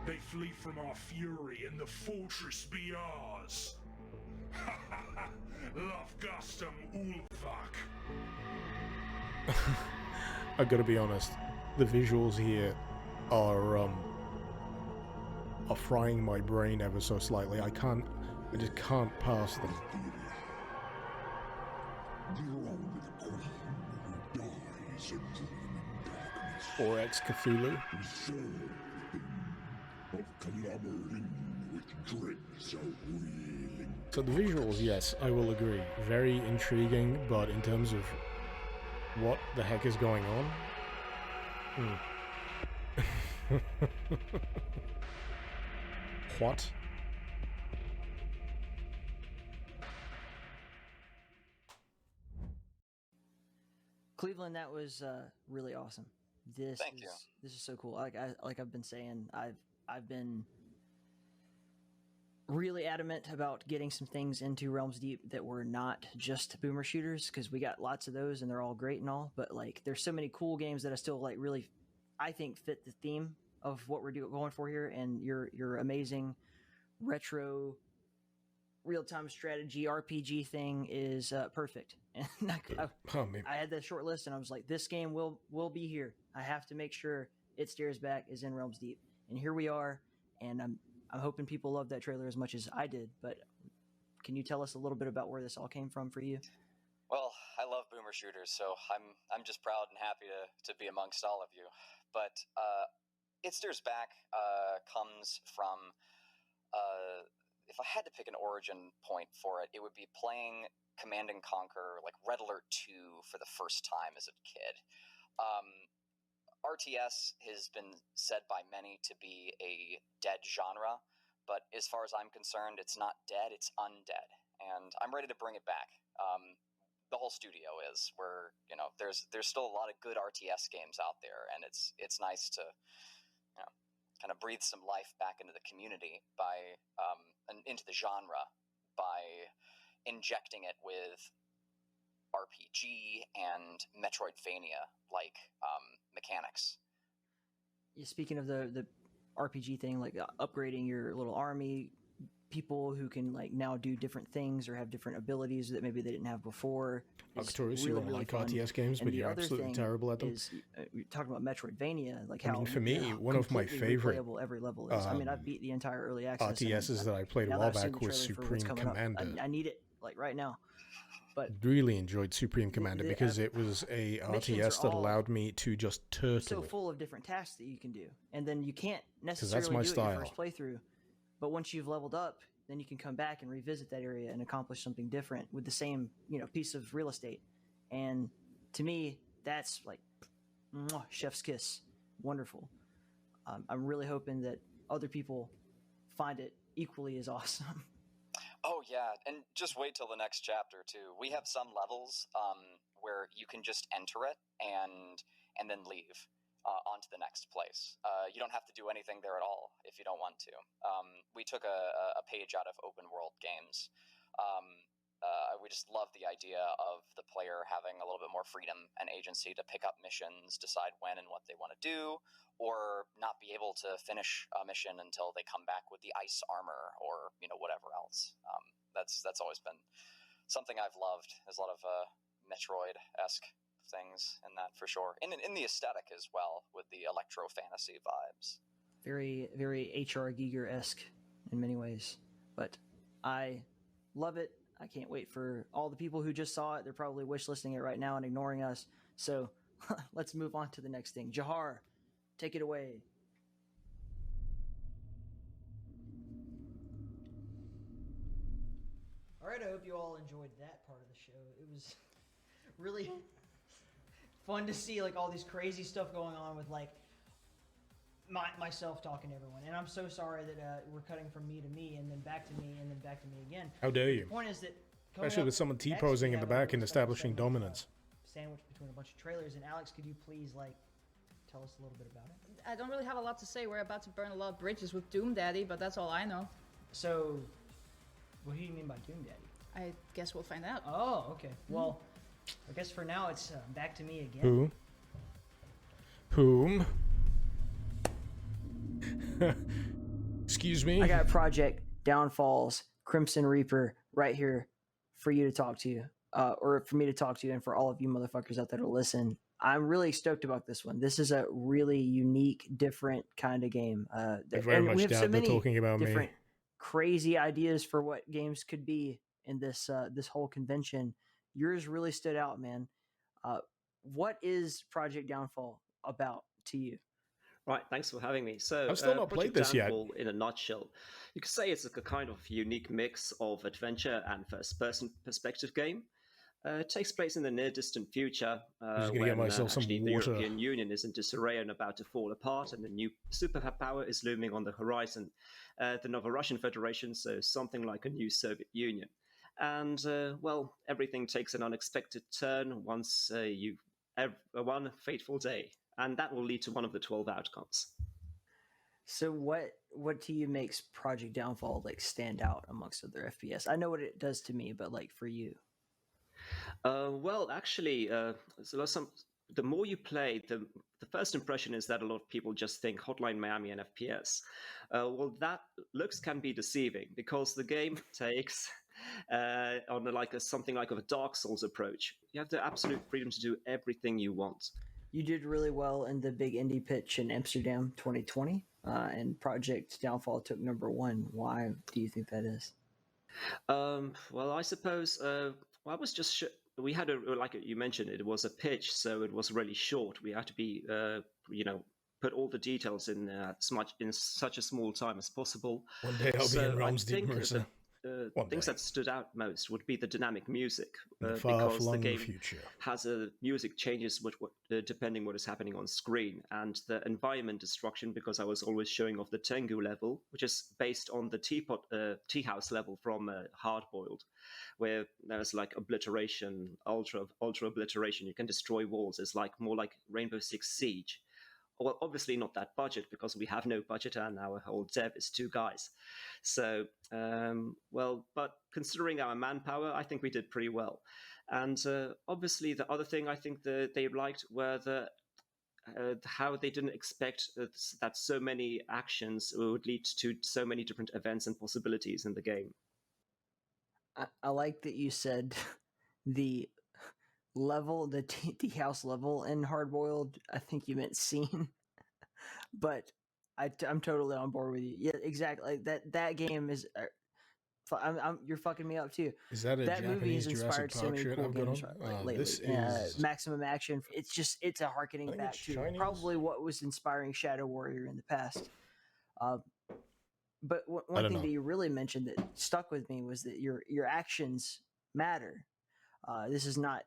They flee from our fury, and the fortress be ours. Lofgastum Ulfak. I gotta be honest, the visuals here are frying my brain ever so slightly. I just can't pass them. We're only the queen who dies a dreaming darkness. Or ex-Cthulhu. The third thing of clobbering with dregs of wheeling. So the visuals, yes, I will agree. Very intriguing, but in terms of what the heck is going on? What? Cleveland, that was really awesome. Thank you. This is so cool. Like I've been saying, I've been really adamant about getting some things into Realms Deep that were not just boomer shooters, because we got lots of those and they're all great and all, but like there's so many cool games that I still like really, I think, fit the theme of what we're going for here. And your amazing retro real-time strategy RPG thing is perfect. And I had that short list and I was like, this game will be here. I have to make sure It Stares Back is in Realms Deep, and here we are. And I'm hoping people love that trailer as much as I did. But can you tell us a little bit about where this all came from for you? Well, I love boomer shooters, so I'm just proud and happy to be amongst all of you. But It Stares Back comes from if I had to pick an origin point for it, it would be playing Command & Conquer, like Red Alert 2 for the first time as a kid. RTS has been said by many to be a dead genre, but as far as I'm concerned, it's not dead, it's undead. And I'm ready to bring it back. The whole studio is, where, you know, there's still a lot of good RTS games out there, and it's nice to, you know, kind of breathe some life back into the community by and into the genre by injecting it with RPG and Metroidvania like mechanics. Yeah, speaking of the RPG thing, like upgrading your little army, people who can like now do different things or have different abilities that maybe they didn't have before. Arcturus, you don't like RTS games, but you're absolutely terrible at them. You're talking about Metroidvania, like I how mean, for me, one of my favorite every level is. I mean, I've beat the entire early access. RTSs that I played a while back was Supreme Commander. I need it like right now. But really enjoyed Supreme Commander because it was a RTS that allowed me to just turtle. So full of different tasks that you can do, and then you can't necessarily that's my do style. it your first playthrough. But once you've leveled up, then you can come back and revisit that area and accomplish something different with the same, you know, piece of real estate. And to me, that's like chef's kiss. Wonderful. I'm really hoping that other people find it equally as awesome. Oh yeah, and just wait till the next chapter too. We have some levels where you can just enter it and then leave onto the next place. You don't have to do anything there at all if you don't want to. We took a page out of open world games. We just love the idea of the player having a little bit more freedom and agency to pick up missions, decide when and what they want to do, or not be able to finish a mission until they come back with the ice armor or, you know, whatever else. That's always been something I've loved. There's a lot of Metroid-esque things in that for sure. In the aesthetic as well, with the electro fantasy vibes. Very, very H.R. Giger-esque in many ways. But I love it. I can't wait for all the people who just saw it. They're probably wishlisting it right now and ignoring us. So let's move on to the next thing. Jahar, take it away. All right, I hope you all enjoyed that part of the show. It was really fun to see like all these crazy stuff going on with like myself talking to everyone. And I'm so sorry that we're cutting from me to me and then back to me and then back to me again. How dare you? The point is that especially with someone T-posing in the back and establishing dominance. Sandwich between a bunch of trailers. And Alex, could you please like tell us a little bit about it? I don't really have a lot to say. We're about to burn a lot of bridges with Doom Daddy, but that's all I know. So, what do you mean by Doom Daddy? I guess we'll find out. Oh, okay. Well, I guess for now it's back to me again. Whom? Excuse me? I got Project Downfall's Crimson Reaper right here for you to talk to, or for me to talk to, and for all of you motherfuckers out there to listen. I'm really stoked about this one. This is a really unique, different kind of game. I very much doubt they're talking about different me. Crazy ideas for what games could be in this this whole convention. yours really stood out, man. What is Project Downfall about to you? Right, thanks for having me. So, I've still not Project played this yet. Downfall, in a nutshell, you could say it's a kind of unique mix of adventure and first-person perspective game. It takes place in the near-distant future, I'm just gonna when get myself some actually the water. European Union is in disarray and about to fall apart, and a new superpower is looming on the horizon. The Novorussia Federation, so something like a new Soviet Union. And, well, everything takes an unexpected turn once one fateful day, and that will lead to one of the 12 outcomes. So what to you makes Project Downfall like stand out amongst other FPS? I know what it does to me, but like for you. Well, actually, the more you play, the first impression is that a lot of people just think Hotline Miami and FPS. Well, that looks can be deceiving because the game takes on something like a Dark Souls approach. You have the absolute freedom to do everything you want. You did really well in the big indie pitch in Amsterdam 2020, and Project Downfall took #1. Why do you think that is? Well, I suppose I was just we had like you mentioned, it was a pitch, so it was really short. We had to be put all the details in such a small time as possible. One day I'll be in Realms Deep, Marissa. Things that stood out most would be the dynamic music, far because the flung game future. has music changes depending what is happening on screen, and the environment destruction, because I was always showing off the Tengu level, which is based on the tea house level from Hard Boiled, where there's like obliteration, ultra obliteration. You can destroy walls. It's like more like Rainbow Six Siege. Well, obviously not that budget because we have no budget and our whole dev is 2 guys. So, but considering our manpower, I think we did pretty well. And obviously the other thing I think that they liked were how they didn't expect that so many actions would lead to so many different events and possibilities in the game. I like that you said the level, the tea house level in Hard Boiled. I think you meant scene, but I'm totally on board with you. Yeah, exactly. That game is. You're fucking me up too. Is that a that movie has Japanese inspired Jurassic so Park many shirt cool I've got games on? lately. This is Maximum Action. It's a harkening think back it's to Chinese. probably what was inspiring Shadow Warrior in the past. But one thing that you really mentioned that stuck with me was that your actions matter. This is not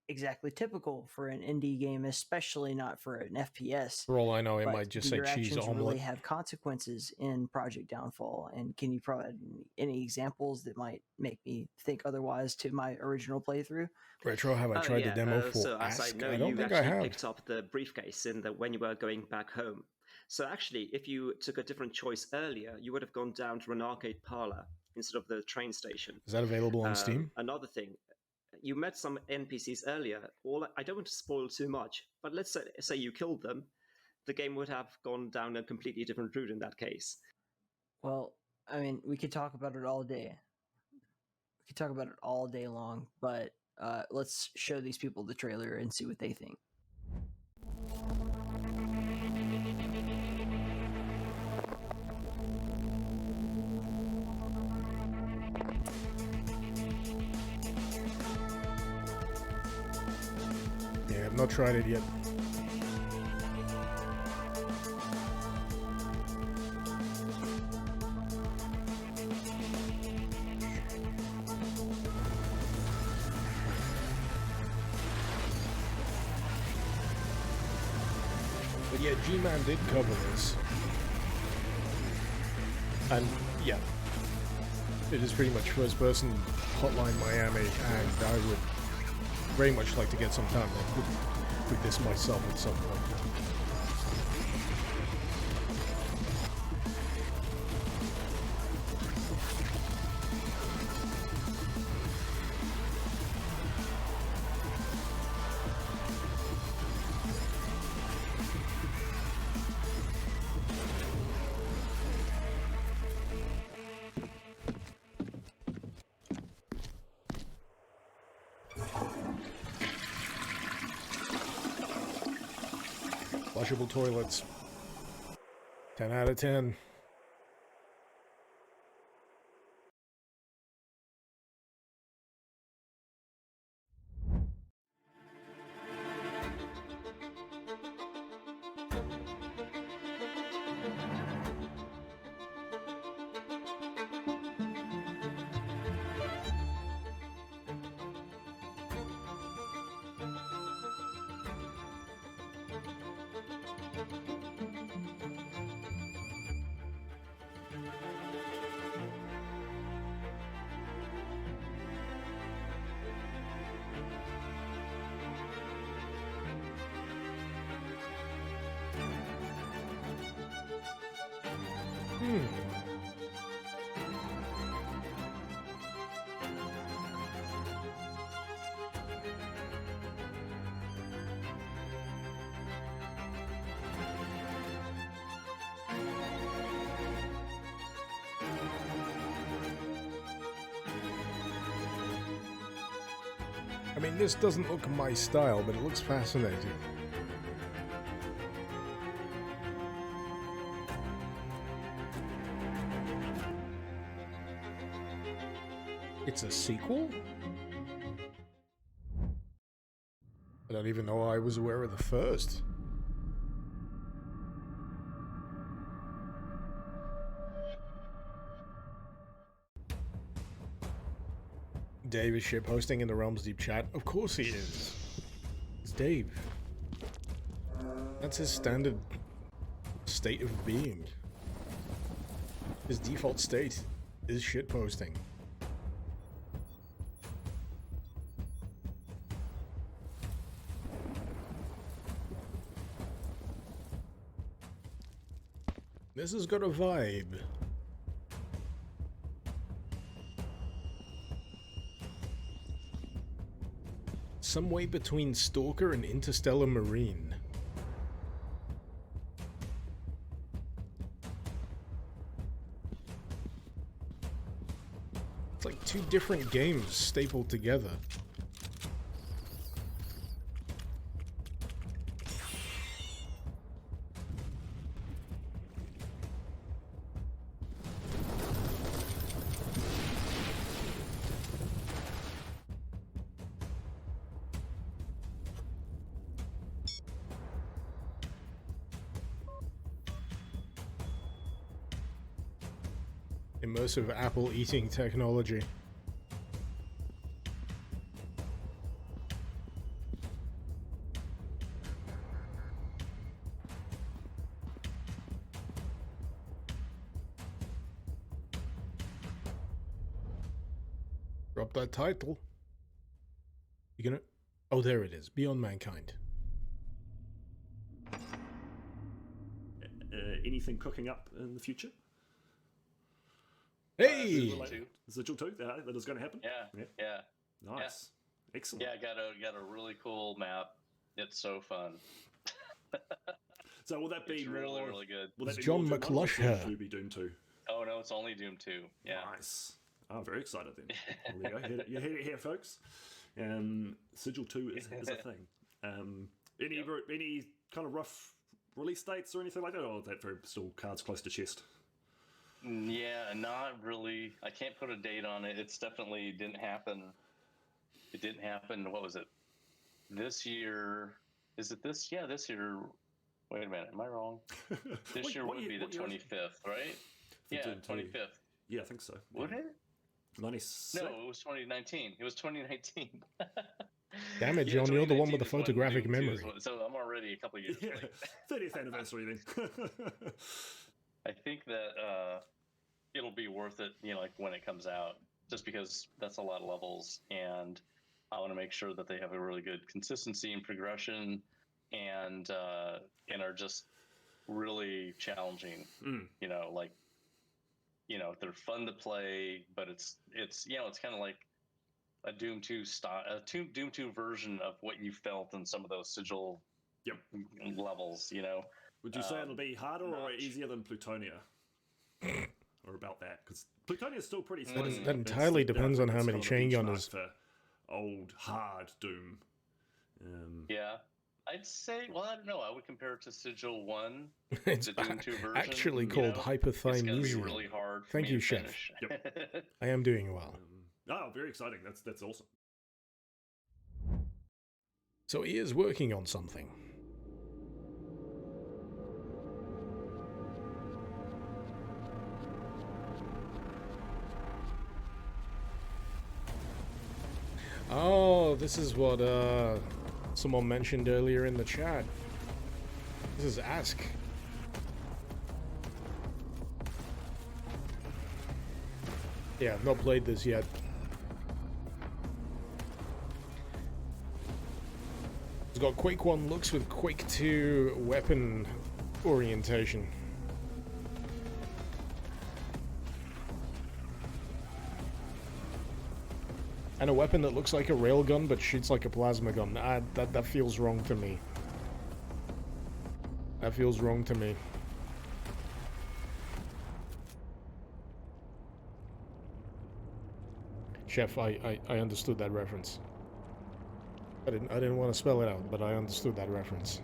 exactly typical for an indie game, especially not for an FPS. For all I know, it But might just do say your cheese actions omelet. really have consequences in Project Downfall, and can you provide any examples that might make me think otherwise to my original playthrough? Retro, have I tried the demo for so as Ask? I know, I don't you think I actually have. picked up the briefcase when you were going back home. So actually, if you took a different choice earlier, you would have gone down to an arcade parlor instead of the train station. Is that available on Steam? Another thing, you met some NPCs earlier. I don't want to spoil too much, but let's say you killed them, the game would have gone down a completely different route in that case. Well, I mean, we could talk about it all day. We could talk about it all day long, but let's show these people the trailer and see what they think. Yeah, I've not tried it yet. But yeah, G-Man did cover this. And yeah, it is pretty much first person Hotline Miami, and I would very much like to get some time with this myself at some point. Flushable toilets. 10 out of 10. I mean, this doesn't look my style, but it looks fascinating. It's a sequel? I don't even know I was aware of the first. Dave is shitposting in the Realms Deep chat. Of course he is. It's Dave. That's his standard state of being. His default state is shitposting. This has got a vibe. Some way between Stalker and Interstellar Marine. It's like two different games stapled together. Immersive apple eating technology. Drop that title. You gonna? Oh, there it is. Beyond Mankind. Anything cooking up in the future? Hey! Sigil 2? That is going to happen? Yeah. Nice. Yeah. Excellent. Yeah, got a really cool map. It's so fun. So will that be it's more... really, really good. Will that It's be John more Doom 1 or McLush Doom here. 2 be Doom 2? Oh, no, it's only Doom 2. Yeah. Nice. Oh, very excited then. Well, there you go. You heard it here, folks. Sigil 2 is a thing. Any kind of rough release dates or anything like that? Or is that very still cards close to chest? Yeah, not really. I can't put a date on it. It's definitely didn't happen. It didn't happen. What was it? This year? Is it this? Yeah, this year. Wait a minute. Am I wrong? This year would be the 25th, right? Yeah, 25th. Yeah, I think so. Would it? 96? No, it was 2019. It was 2019. Damn it, John, you're the one with the photographic Doom 2 memory. so I'm already a couple years late. 30th anniversary then. I think that it'll be worth it, like when it comes out, just because that's a lot of levels, and I want to make sure that they have a really good consistency and progression, and are just really challenging. They're fun to play, but it's kind of like a Doom 2 Doom 2 version of what you felt in some of those Sigil levels. Would you say it'll be harder or easier than Plutonia? Or about that? Because Plutonia is still pretty spicy. That entirely depends on how many chain benchmark gunners. for old, hard Doom. Yeah. I'd say, well, I don't know. I would compare it to Sigil 1, It's the Doom 2 version. actually called It's going to be hypothymesia. really hard for Thank me you, to Chef. finish. I am doing well. Oh, very exciting. That's awesome. So he is working on something. Oh, this is what someone mentioned earlier in the chat. This is Ask. Yeah, I've not played this yet. It's got Quake 1 looks with Quake 2 weapon orientation. And a weapon that looks like a railgun but shoots like a plasma gun. That feels wrong to me. That feels wrong to me. Chef, I understood that reference. I didn't want to spell it out, but I understood that reference.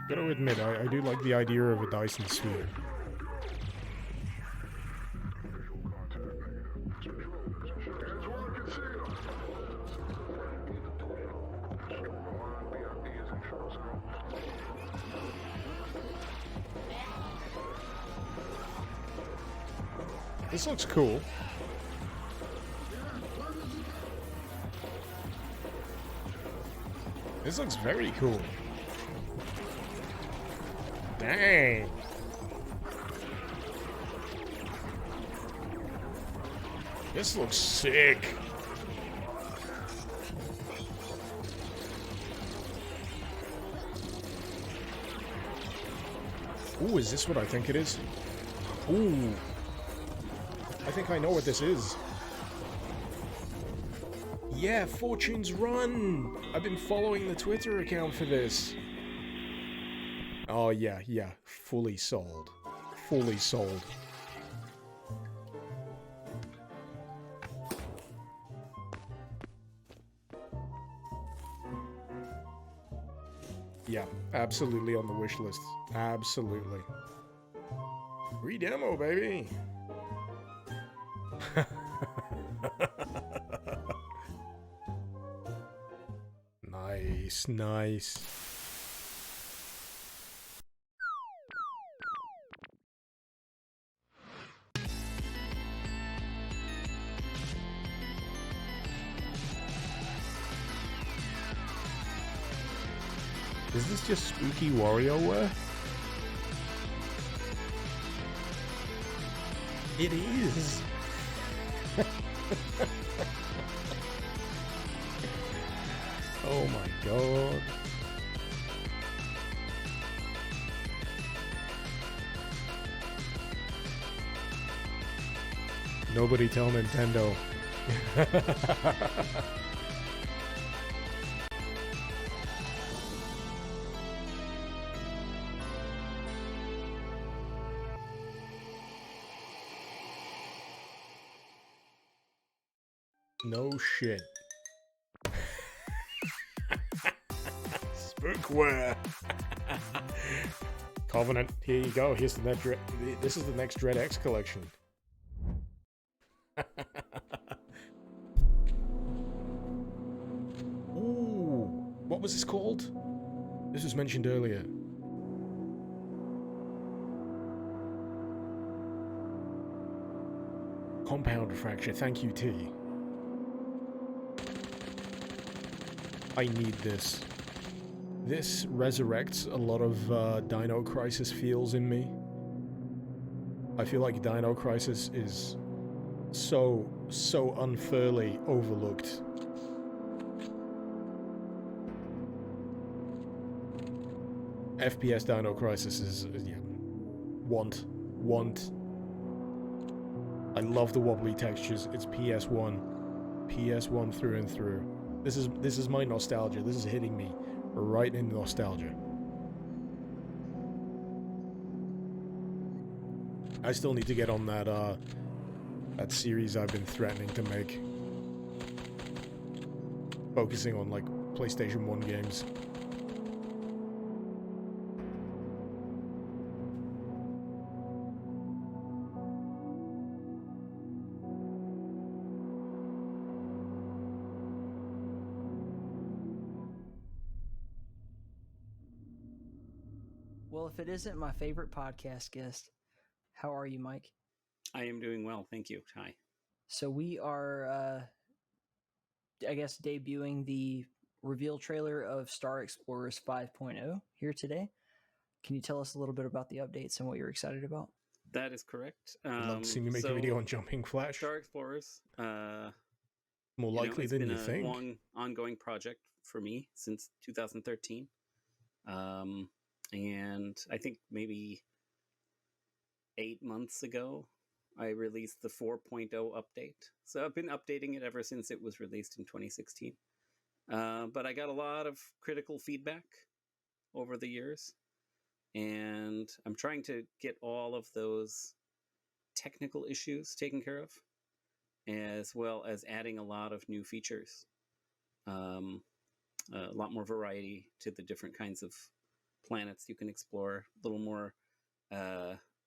Gotta admit, I do like the idea of a Dyson sphere. This looks cool. This looks very cool. Dang. This looks sick. Ooh, is this what I think it is? Ooh. I think I know what this is. Yeah, Fortune's Run! I've been following the Twitter account for this. Oh, yeah. Fully sold. Fully sold. Yeah, absolutely on the wish list. Absolutely. Free demo, baby! Nice. Is this just spooky WarioWare? It is. Oh my god. Nobody tell Nintendo. No shit. Spookware. Covenant, here you go. Here's the next this is the next Dread X collection. Ooh, what was this called? This was mentioned earlier. Compound fracture. Thank you, T. I need this. This resurrects a lot of Dino Crisis feels in me. I feel like Dino Crisis is so unfairly overlooked. FPS Dino Crisis is yeah, want. I love the wobbly textures. It's PS1 through and through. This is my nostalgia. This is hitting me right in nostalgia. I still need to get on that that series I've been threatening to make, focusing on like PlayStation 1 games. Well, if it isn't my favorite podcast guest, how are you, Mike? I am doing well, thank you. Hi. So we are, I guess, debuting the reveal trailer of Star Explorers 5.0 here today. Can you tell us a little bit about the updates and what you're excited about? That is correct. I'd love to see me make a video on Jumping Flash. Star Explorers. More likely than you think. It's been a long, ongoing project for me since 2013. And I think maybe 8 months ago, I released the 4.0 update. So I've been updating it ever since it was released in 2016. But I got a lot of critical feedback over the years. And I'm trying to get all of those technical issues taken care of, as well as adding a lot of new features. A lot more variety to the different kinds of planets you can explore, a little more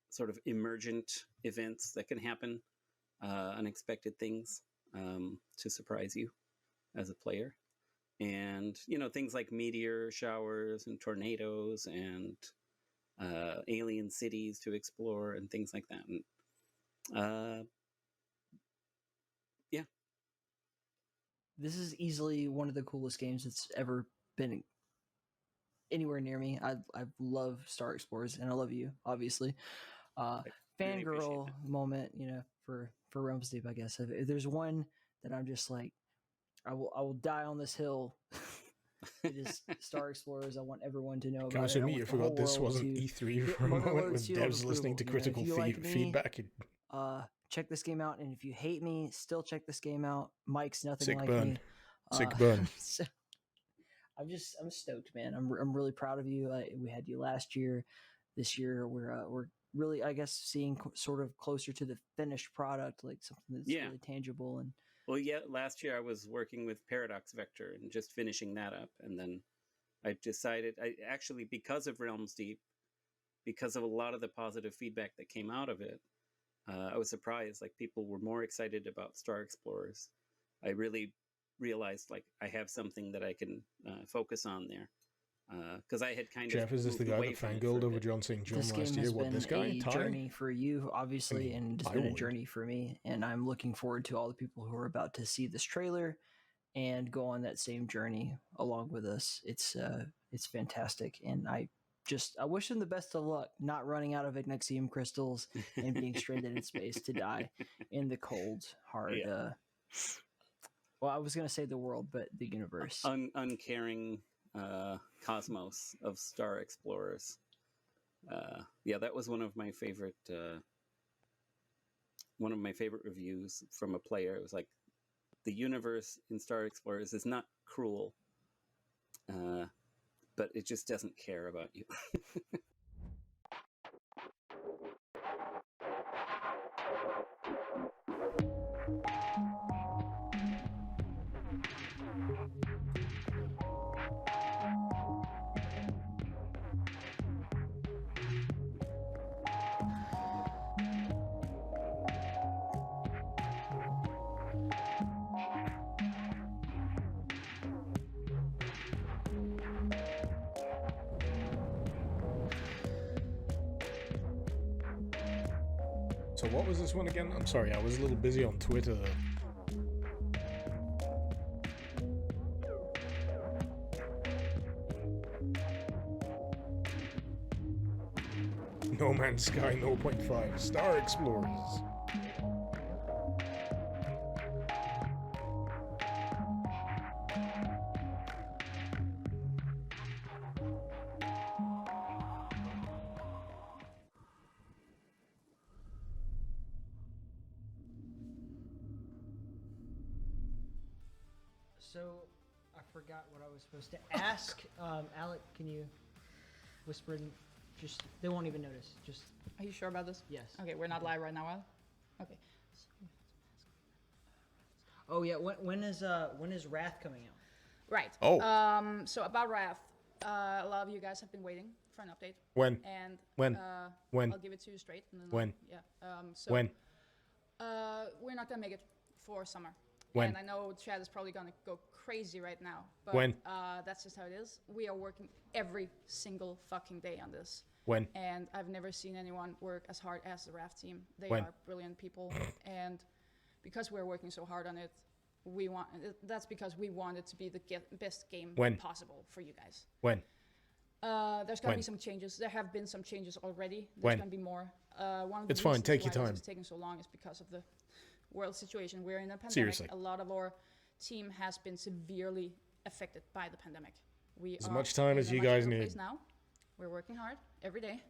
sort of emergent events that can happen, unexpected things to surprise you as a player. And, things like meteor showers and tornadoes and alien cities to explore and things like that. And, yeah. This is easily one of the coolest games that's ever been anywhere near me. I love Star Explorers, and I love you, obviously. Fangirl moment, for Realms Deep, I guess. If there's one that I'm just like, I will die on this hill. It is Star Explorers. I want everyone to know about Gosh, it. me, you forgot this wasn't E3 for a moment with devs listening to critical feedback. Check this game out, and if you hate me, still check this game out. Mike's nothing Sick like burn. me. Sick burn. So, I'm stoked, man. I'm really proud of you. We had you last year. This year, we're really, I guess, seeing sort of closer to the finished product, like something that's really tangible. And well, yeah, last year I was working with Paradox Vector and just finishing that up, and then I decided, because of Realms Deep, because of a lot of the positive feedback that came out of it, I was surprised. Like, people were more excited about Star Explorers. I really realized, like, I have something that I can focus on there. Because I had kind of Jeff, is this the guy that fangirled over John St. John last year? What, this guy? This game has been a journey for you, obviously, and it's been a journey for me. And I'm looking forward to all the people who are about to see this trailer and go on that same journey along with us. It's fantastic, and I wish them the best of luck, not running out of Ignixium crystals and being stranded in space to die in the cold, hard. Well, I was going to say the world, but the universe. Uncaring cosmos of Star Explorers. That was one of my favorite reviews from a player. It was like, the universe in Star Explorers is not cruel, but it just doesn't care about you. So what was this one again? I'm sorry, I was a little busy on Twitter. No Man's Sky 0.5 Star Explorers. So, I forgot what I was supposed to ask. Alec, can you whisper in? Just, they won't even notice. Just. Are you sure about this? Yes. Okay, we're not live right now, Al? Okay. Oh yeah, when is Wrath coming out? Right. Oh. So about Wrath, a lot of you guys have been waiting for an update. When? And When? I'll give it to you straight. And then When? Yeah. When? We're not gonna make it for summer. When? And I know Chad is probably gonna go crazy right now. But When? That's just how it is. We are working every single fucking day on this. When? And I've never seen anyone work as hard as the Raft team. They When? are brilliant people. And because we're working so hard on it, that's because we want it to be the best game When? possible for you guys. When? There's gonna When? be some changes. There have been some changes already. There's When? gonna be more. One of the It's fine, reasons take your why time. this is taking so long is because of the world situation. We're in a pandemic. Seriously. A lot of our team has been severely affected by the pandemic. We As are much time in as a you much guys better need. place now. We're working hard every day.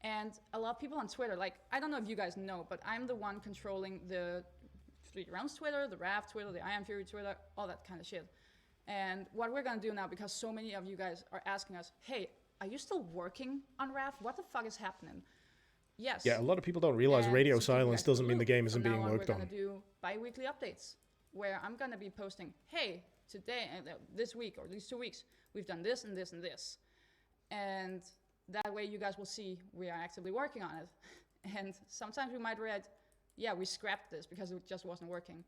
And a lot of people on Twitter, like, I don't know if you guys know, but I'm the one controlling the 3D Realms Twitter, the Raft Twitter, the Iron Fury Twitter, all that kind of shit. And what we're gonna do now, because so many of you guys are asking us, hey, are you still working on Raft? What the fuck is happening? Yes. Yeah, a lot of people don't realize And radio to keep you silence guys in doesn't mean the loop, game isn't from now being on, worked we're on. gonna do bi-weekly updates where I'm gonna be posting, hey, today, this week, or these 2 weeks, we've done this and this and this. And that way you guys will see we are actively working on it. And sometimes we might write, yeah, we scrapped this because it just wasn't working.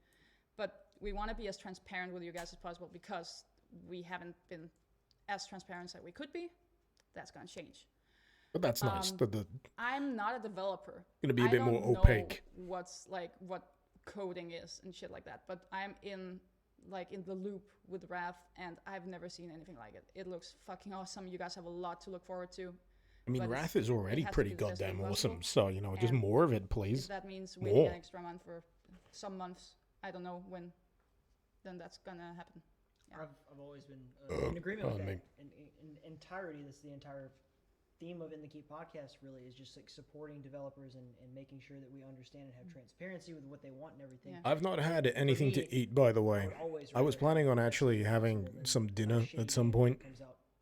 But we want to be as transparent with you guys as possible because we haven't been as transparent as we could be. That's going to change. But that's nice. I'm not a developer. Gonna be a bit more I don't know opaque. what coding is and shit like that. But I'm in the loop with Raft, and I've never seen anything like it. It looks fucking awesome. You guys have a lot to look forward to. I mean, but Wrath is already it has to pretty be the best way goddamn possible. awesome. So, you know, just And more of it, please. If that means waiting More. an extra month for some months, I don't know when, then that's gonna happen. Yeah. I've always been in agreement with pardon that. In entirety, that's the entire theme of In the Keep podcast. Really, is just like supporting developers and making sure that we understand and have transparency with what they want and everything. I've not had For anything me, to eat, by the way. I was planning on actually having some dinner at some point.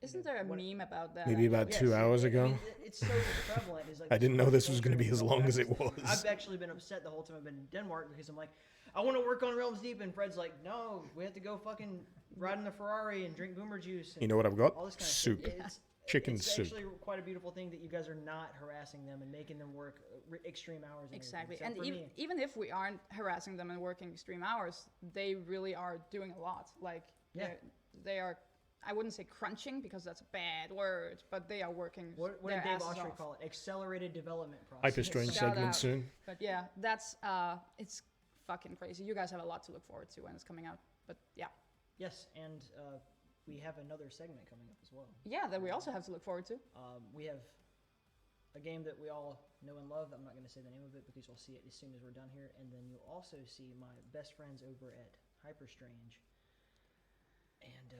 Isn't there a meme about that? Maybe about 2 hours ago. It's so prevalent. It's like I didn't know this was going to be as long as it was. I've actually been upset the whole time I've been in Denmark because I'm like, I want to work on Realms Deep, and Fred's like, no, we have to go fucking ride in the Ferrari and drink boomer juice. And You know what I've got? all this kind of Soup. shit. Chicken it's soup. actually quite a beautiful thing that you guys are not harassing them and making them work extreme hours. And Exactly. everything. And So for me, even if we aren't harassing them and working extreme hours, they really are doing a lot. Like, Yeah. they are, I wouldn't say crunching because that's a bad word, but they are working what their did Dave asses Oshry off. call it? Accelerated development process. Hyperstrange Shout segment out. soon. But yeah, that's, it's fucking crazy. You guys have a lot to look forward to when it's coming out. But yeah. Yes, and we have another segment coming up as well. Yeah, that we also have to look forward to. We have a game that we all know and love. I'm not going to say the name of it because you'll see it as soon as we're done here. And then you'll also see my best friends over at Hyperstrange. And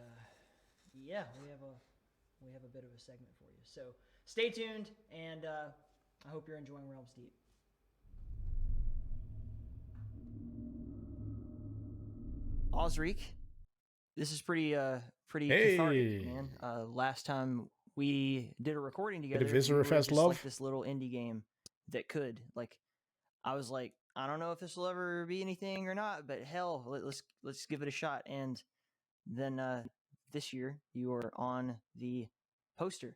yeah, we have a bit of a segment for you. So stay tuned, and I hope you're enjoying Realms Deep. Osric, this is pretty cathartic, man. Last time we did a recording together, of we Viscera were Fest just love? like this little indie game that could, like, I was like, I don't know if this will ever be anything or not, but hell, let's give it a shot. And then this year you were on the poster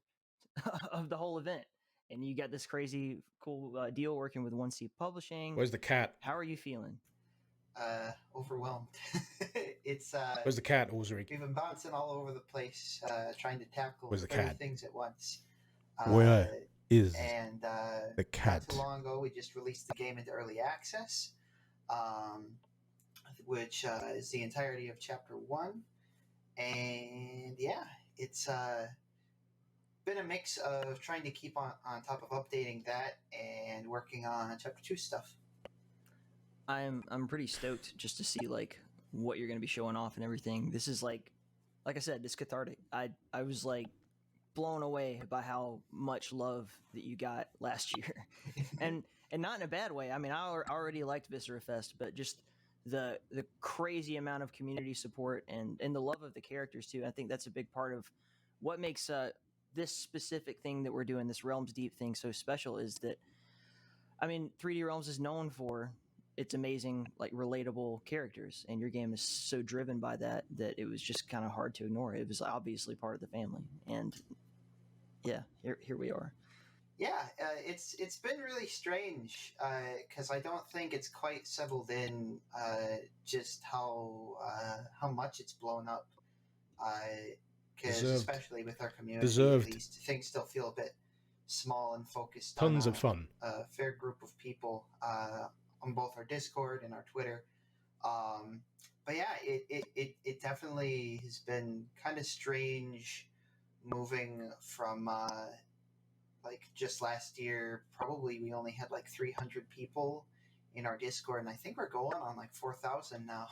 of the whole event, and you got this crazy cool deal working with 1C Publishing. Where's the cat? How are you feeling? Overwhelmed. It's Where's the cat, Ulrich? we've been bouncing all over the place, trying to tackle Where's the 30 cat? things at once. Where is and the cat? Not too long ago, we just released the game into early access, which is the entirety of Chapter 1. And yeah, it's been a mix of trying to keep on top of updating that and working on Chapter 2 stuff. I'm pretty stoked just to see like what you're going to be showing off and everything. This is like I said, it's cathartic. I was like blown away by how much love that you got last year, and not in a bad way. I mean, I already liked Viscera Fest, but just the crazy amount of community support and the love of the characters too. I think that's a big part of what makes this specific thing that we're doing, this Realms Deep thing, so special. Is that, I mean, 3D Realms is known for its amazing, like, relatable characters, and your game is so driven by that it was just kind of hard to ignore. It was obviously part of the family, and yeah, here we are. yeah, it's been really strange because I don't think it's quite settled in just how much it's blown up. Because especially with our community, Deserved. these things still feel a bit small and focused Tons on of fun. a fair group of people on both our Discord and our Twitter. But yeah, it definitely has been kind of strange moving from like just last year. Probably we only had like 300 people in our Discord, and I think we're going on like 4,000 now.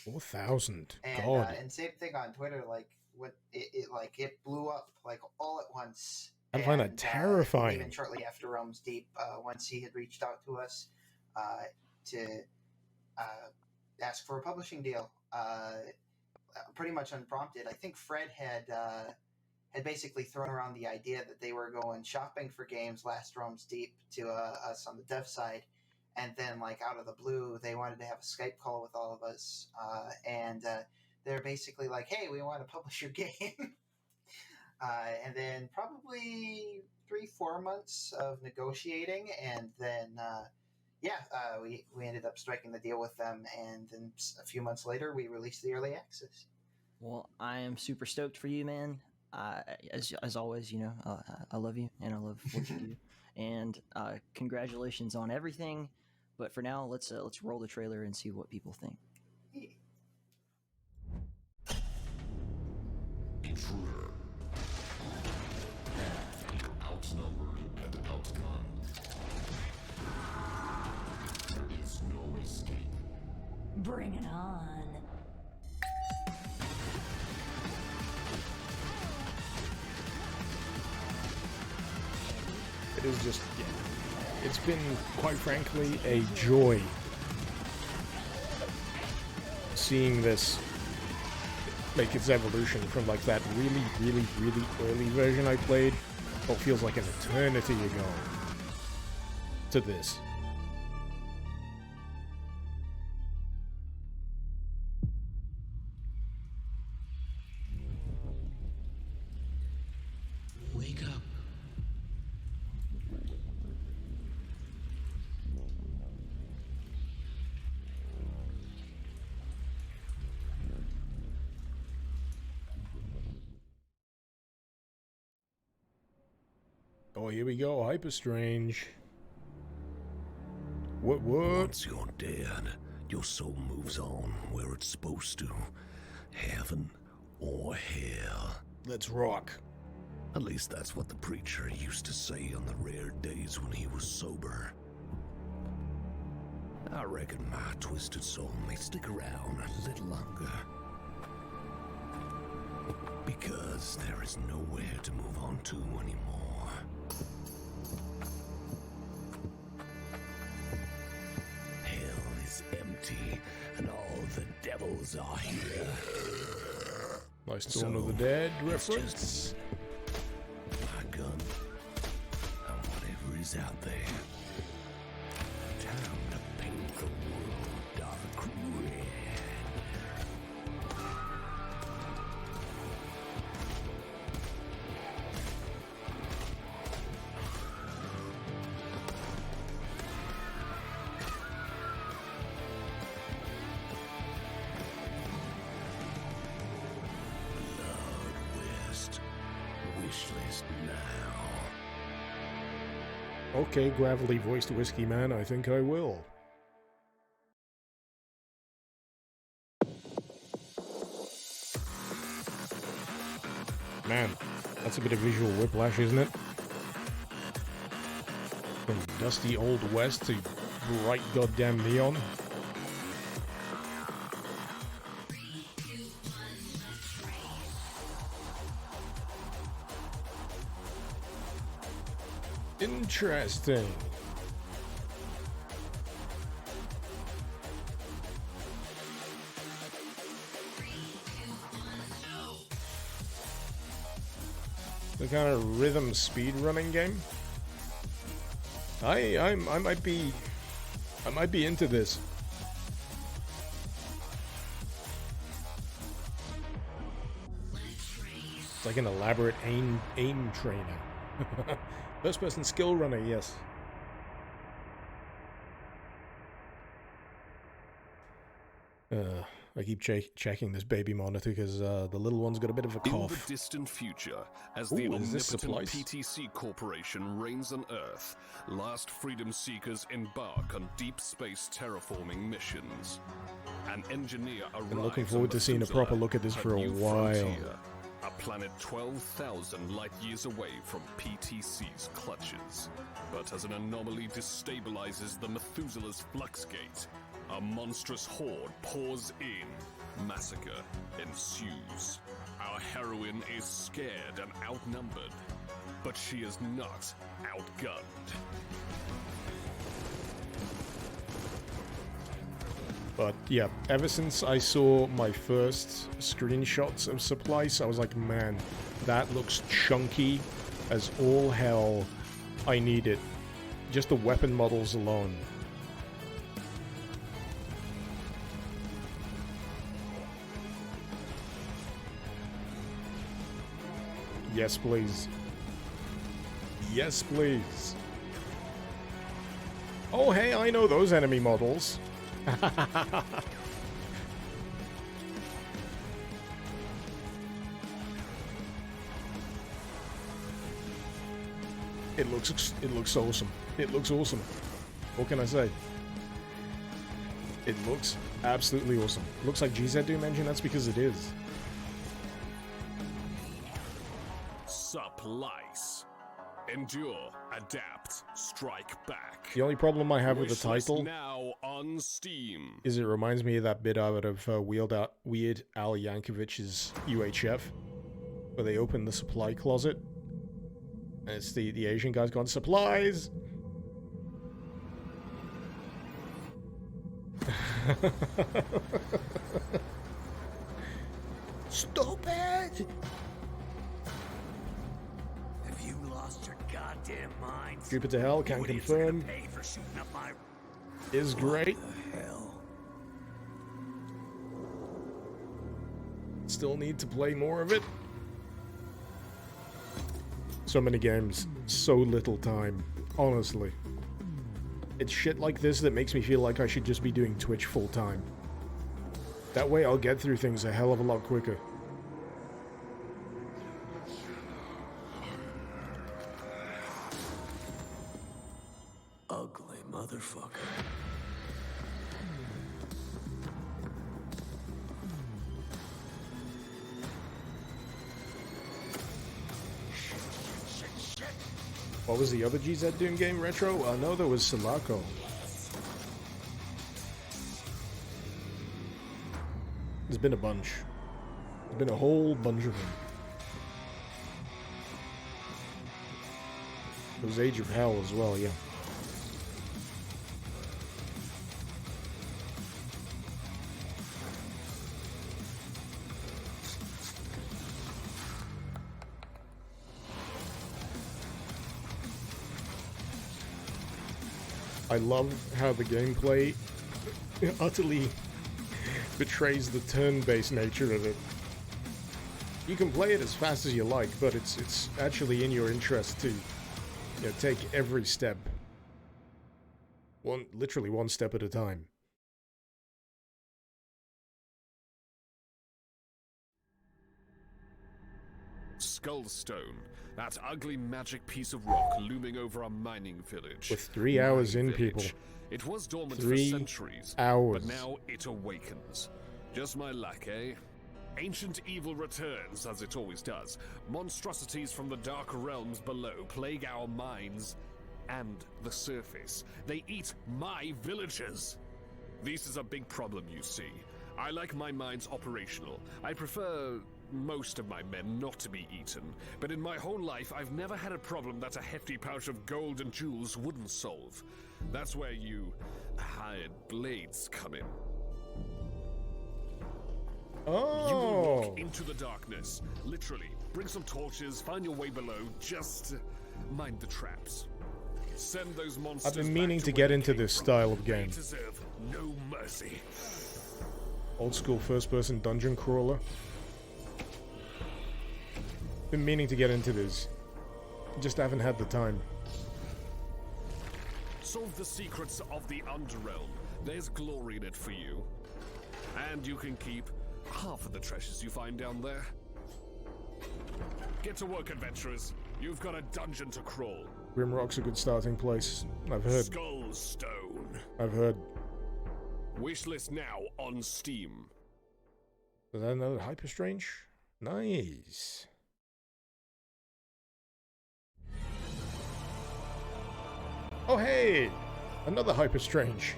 4,000. And God. and same thing on Twitter. Like what it blew up like all at once. I find that And, terrifying. even shortly after Realms Deep, once he had reached out to us to ask for a publishing deal, pretty much unprompted. I think Fred had basically thrown around the idea that they were going shopping for games last Realms Deep to us on the dev side. And then, like, out of the blue, they wanted to have a Skype call with all of us. And they're basically like, hey, we want to publish your game. And then probably 3-4 months of negotiating. And then, we ended up striking the deal with them. And then a few months later, we released the early access. Well, I am super stoked for you, man. As always, you know, I love you and I love what you do. And congratulations on everything. But for now, let's roll the trailer and see what people think. Intruder. Outnumbered and outgunned. There is no escape. Bring it on. It is just, yeah. It's been, quite frankly, a joy seeing this make its evolution from like that really, really, really early version I played, what feels like an eternity ago, to this. Wake up. Oh, here we go, Hyper Strange. What? Once you're dead, your soul moves on where it's supposed to. Heaven or hell. Let's rock. At least that's what the preacher used to say on the rare days when he was sober. I reckon my twisted soul may stick around a little longer. Because there is nowhere to move on to anymore. Hell is empty, and all the devils are here. Nice Dawn of the Dead reference. My gun, and whatever is out there. Time to paint the world dark red. Wishlist now. Okay, gravelly voiced whiskey man, I think I will. Man, that's a bit of visual whiplash, isn't it? From dusty old west to bright goddamn neon. Interesting. The kind of rhythm speed running game. I might be into this. It's like an elaborate aim trainer. First person skill runner, yes. I keep checking this baby monitor because the little one's got a bit of a In cough. the distant future, as Ooh, the is this omnipotent supplies? PTC Corporation reigns on Earth, last freedom seekers embark on deep space terraforming missions. An engineer arrives. Been looking forward to seeing a Methuselah, proper look at this her for a new while. frontier, a planet 12,000 light years away from PTC's clutches. But as an anomaly destabilizes the Methuselah's Fluxgate, a monstrous horde pours in. Massacre ensues. Our heroine is scared and outnumbered, but she is not outgunned. But yeah, ever since I saw my first screenshots of supplies, I was like, man, that looks chunky as all hell. I need it. Just the weapon models alone. Yes, please. Yes, please. Oh, hey, I know those enemy models. It looks awesome. It looks awesome. What can I say? It looks absolutely awesome. Looks like GZ Doom engine, that's because it is. Supplies. Endure, adapt, strike back. The only problem I have with the Wishlist title now on Steam. is it reminds me of that bit out of Weird Al Yankovic's UHF, where they open the supply closet, and it's the Asian guy's gone, supplies! Stupid! Have you lost your goddamn mind? Jupiter Hell can confirm. Pay for shooting up my... Is great. Still need to play more of it. So many games, so little time. Honestly. It's shit like this that makes me feel like I should just be doing Twitch full time. That way I'll get through things a hell of a lot quicker. Ugly motherfucker. What was the other GZ Doom game, Retro? No, there was Sulaco. There's been a bunch. There's been a whole bunch of them. There was Age of Hell as well, yeah. I love how the gameplay utterly betrays the turn-based nature of it. You can play it as fast as you like, but it's actually in your interest to take every step. Literally one step at a time. Skullstone, that ugly magic piece of rock looming over our mining village. With 3 hours in, Village. people. It was dormant 3 for centuries, hours. but now it awakens. Just my luck, eh? Ancient evil returns, as it always does. Monstrosities from the dark realms below plague our mines and the surface. They eat my villagers. This is a big problem, you see. I like my mines operational. I prefer most of my men not to be eaten, but in my whole life I've never had a problem that a hefty pouch of gold and jewels wouldn't solve. That's where you hired blades come in. Oh. You will walk into the darkness, literally. Bring some torches, find your way below, just mind the traps. Send those monsters. I've been meaning back to where get they into came this from. style of They game. deserve no mercy. Old school first-person dungeon crawler. Been meaning to get into this. Just haven't had the time. Solve the secrets of the Underrealm. There's glory in it for you. And you can keep half of the treasures you find down there. Get to work, adventurers. You've got a dungeon to crawl. Grimrock's a good starting place. I've heard. Skullstone. I've heard. Wishlist now on Steam. Is that another Hyper Strange? Nice. Oh hey! Another Hyper Strange.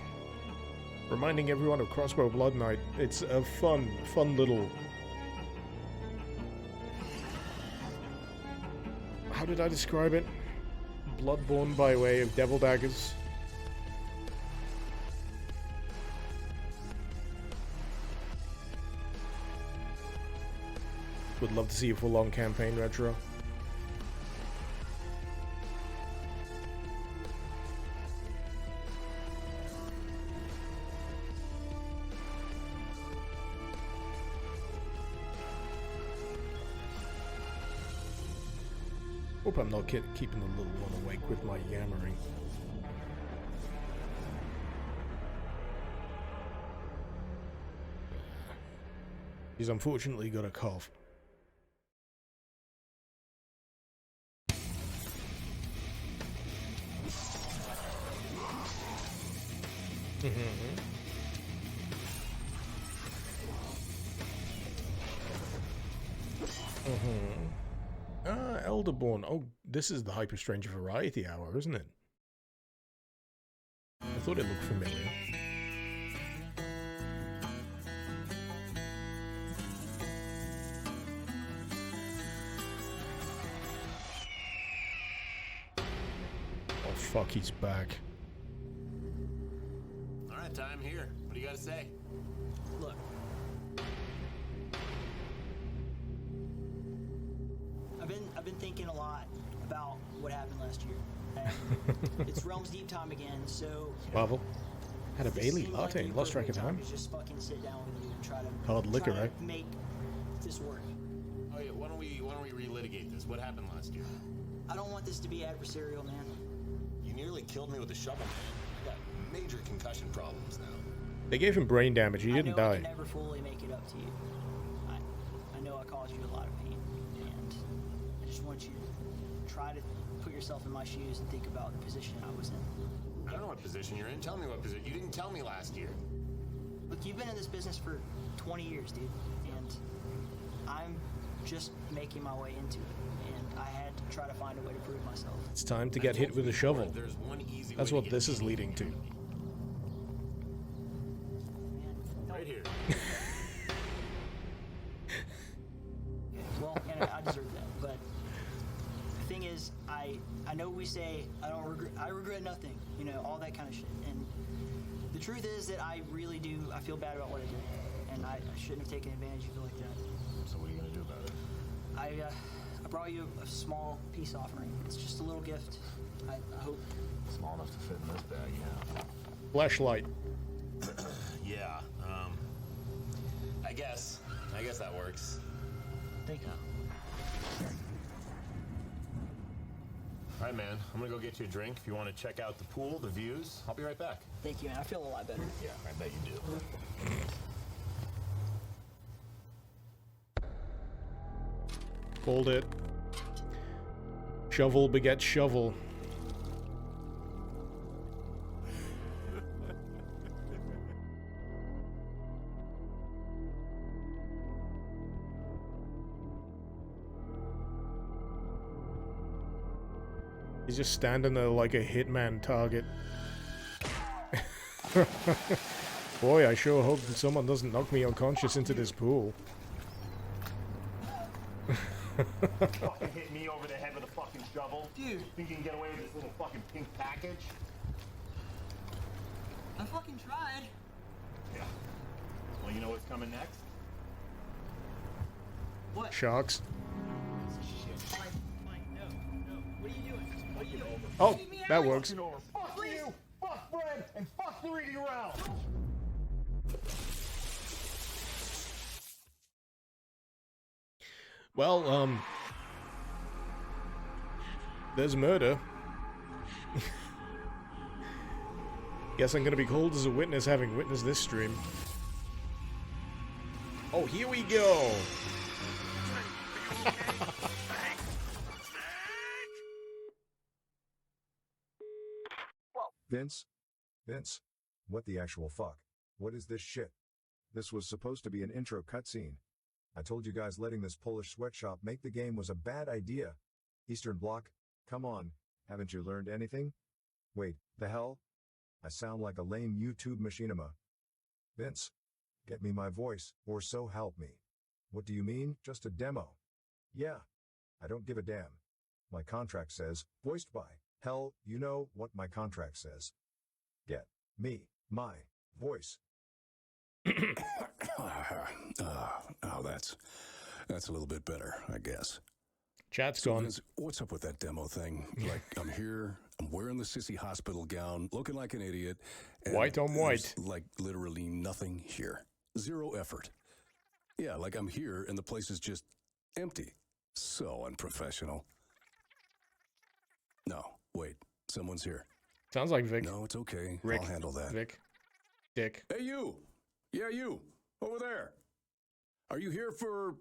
Reminding everyone of Crossbow Blood Knight. It's a fun little... How did I describe it? Bloodborne by way of Devil Daggers. Would love to see a full-on campaign retro. Hope I'm not keeping the little one awake with my yammering. He's unfortunately got a cough. Elderborn. Oh, this is the Hyper Strange Variety Hour, isn't it? I thought it looked familiar. Oh fuck, he's back. Alright, time here. What do you gotta say? Look. I've been thinking a lot about what happened last year. And it's Realm's Deep time again, so... Marvel. Had a Bailey latte and lost track of time. Just fucking sit down with you and try to... Hard liquor, right? Make this work. Oh yeah, why don't we relitigate this? What happened last year? I don't want this to be adversarial, man. You nearly killed me with a shovel, man. I got major concussion problems now. They gave him brain damage. He didn't die. I can never fully make it up to you. I know I caused you a lot of pain, and I just want you to try to put yourself in my shoes and think about the position I was in. I don't know what position you're in. Tell me what position. You didn't tell me last year. Look, you've been in this business for 20 years, dude, and I'm just making my way into it, and I had to try to find a way to prove myself. It's time to get hit with a shovel. That's what this is leading to. Right here. Well, and I deserve that, but the thing is, I know we say I regret nothing, you know, all that kind of shit, and the truth is that I really do. I feel bad about what I did, and I shouldn't have taken advantage of you like that. So what are you gonna do about it? I brought you a small peace offering. It's just a little gift. I hope. Small enough to fit in this bag, yeah. Flashlight. Yeah. I guess that works. Thank you. All right, man. I'm gonna go get you a drink. If you want to check out the pool, the views, I'll be right back. Thank you, man. I feel a lot better. Yeah, I bet you do. Hold it. Shovel begets shovel. He's just standing there like a hitman target. Boy, I sure hope that someone doesn't knock me unconscious into this pool. Fucking hit me over the head with a fucking shovel. Dude. Think you can get away with this little fucking pink package? I fucking tried. Yeah. Well, you know what's coming next? What? Sharks. Mike, no. What are you doing? What are you doing? Oh, that works. Fuck you! Fuck Fred! And fuck the 3D realm! Well, There's murder. Guess I'm gonna be called as a witness, having witnessed this stream. Oh, here we go! Vince? Vince? What the actual fuck? What is this shit? This was supposed to be an intro cutscene. I told you guys letting this Polish sweatshop make the game was a bad idea. Eastern Bloc, come on, haven't you learned anything? Wait, the hell? I sound like a lame YouTube machinima. Vince, get me my voice, or so help me. What do you mean, just a demo? Yeah, I don't give a damn. My contract says, voiced by. Hell, you know what my contract says. Get me my voice. Oh, that's a little bit better, I guess. Chat's so gone. Vince, what's up with that demo thing? Like, I'm here, I'm wearing the sissy hospital gown, looking like an idiot. And White on white. there's, like, literally nothing here. Zero effort. Yeah, like I'm here and the place is just empty. So unprofessional. No, wait, someone's here. Sounds like Vic. No, it's okay. Rick. I'll handle that. Vic. Dick. Hey, you! Yeah, you! Over there! Are you here for...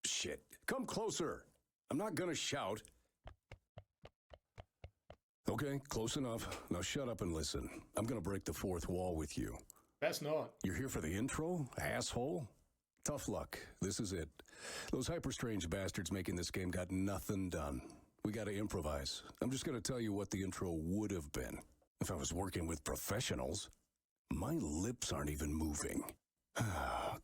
Shit. Come closer. I'm not gonna shout. Okay, close enough. Now shut up and listen. I'm gonna break the fourth wall with you. That's not. You're here for the intro, asshole? Tough luck. This is it. Those hyper-strange bastards making this game got nothing done. We gotta improvise. I'm just gonna tell you what the intro would have been. If I was working with professionals. My lips aren't even moving.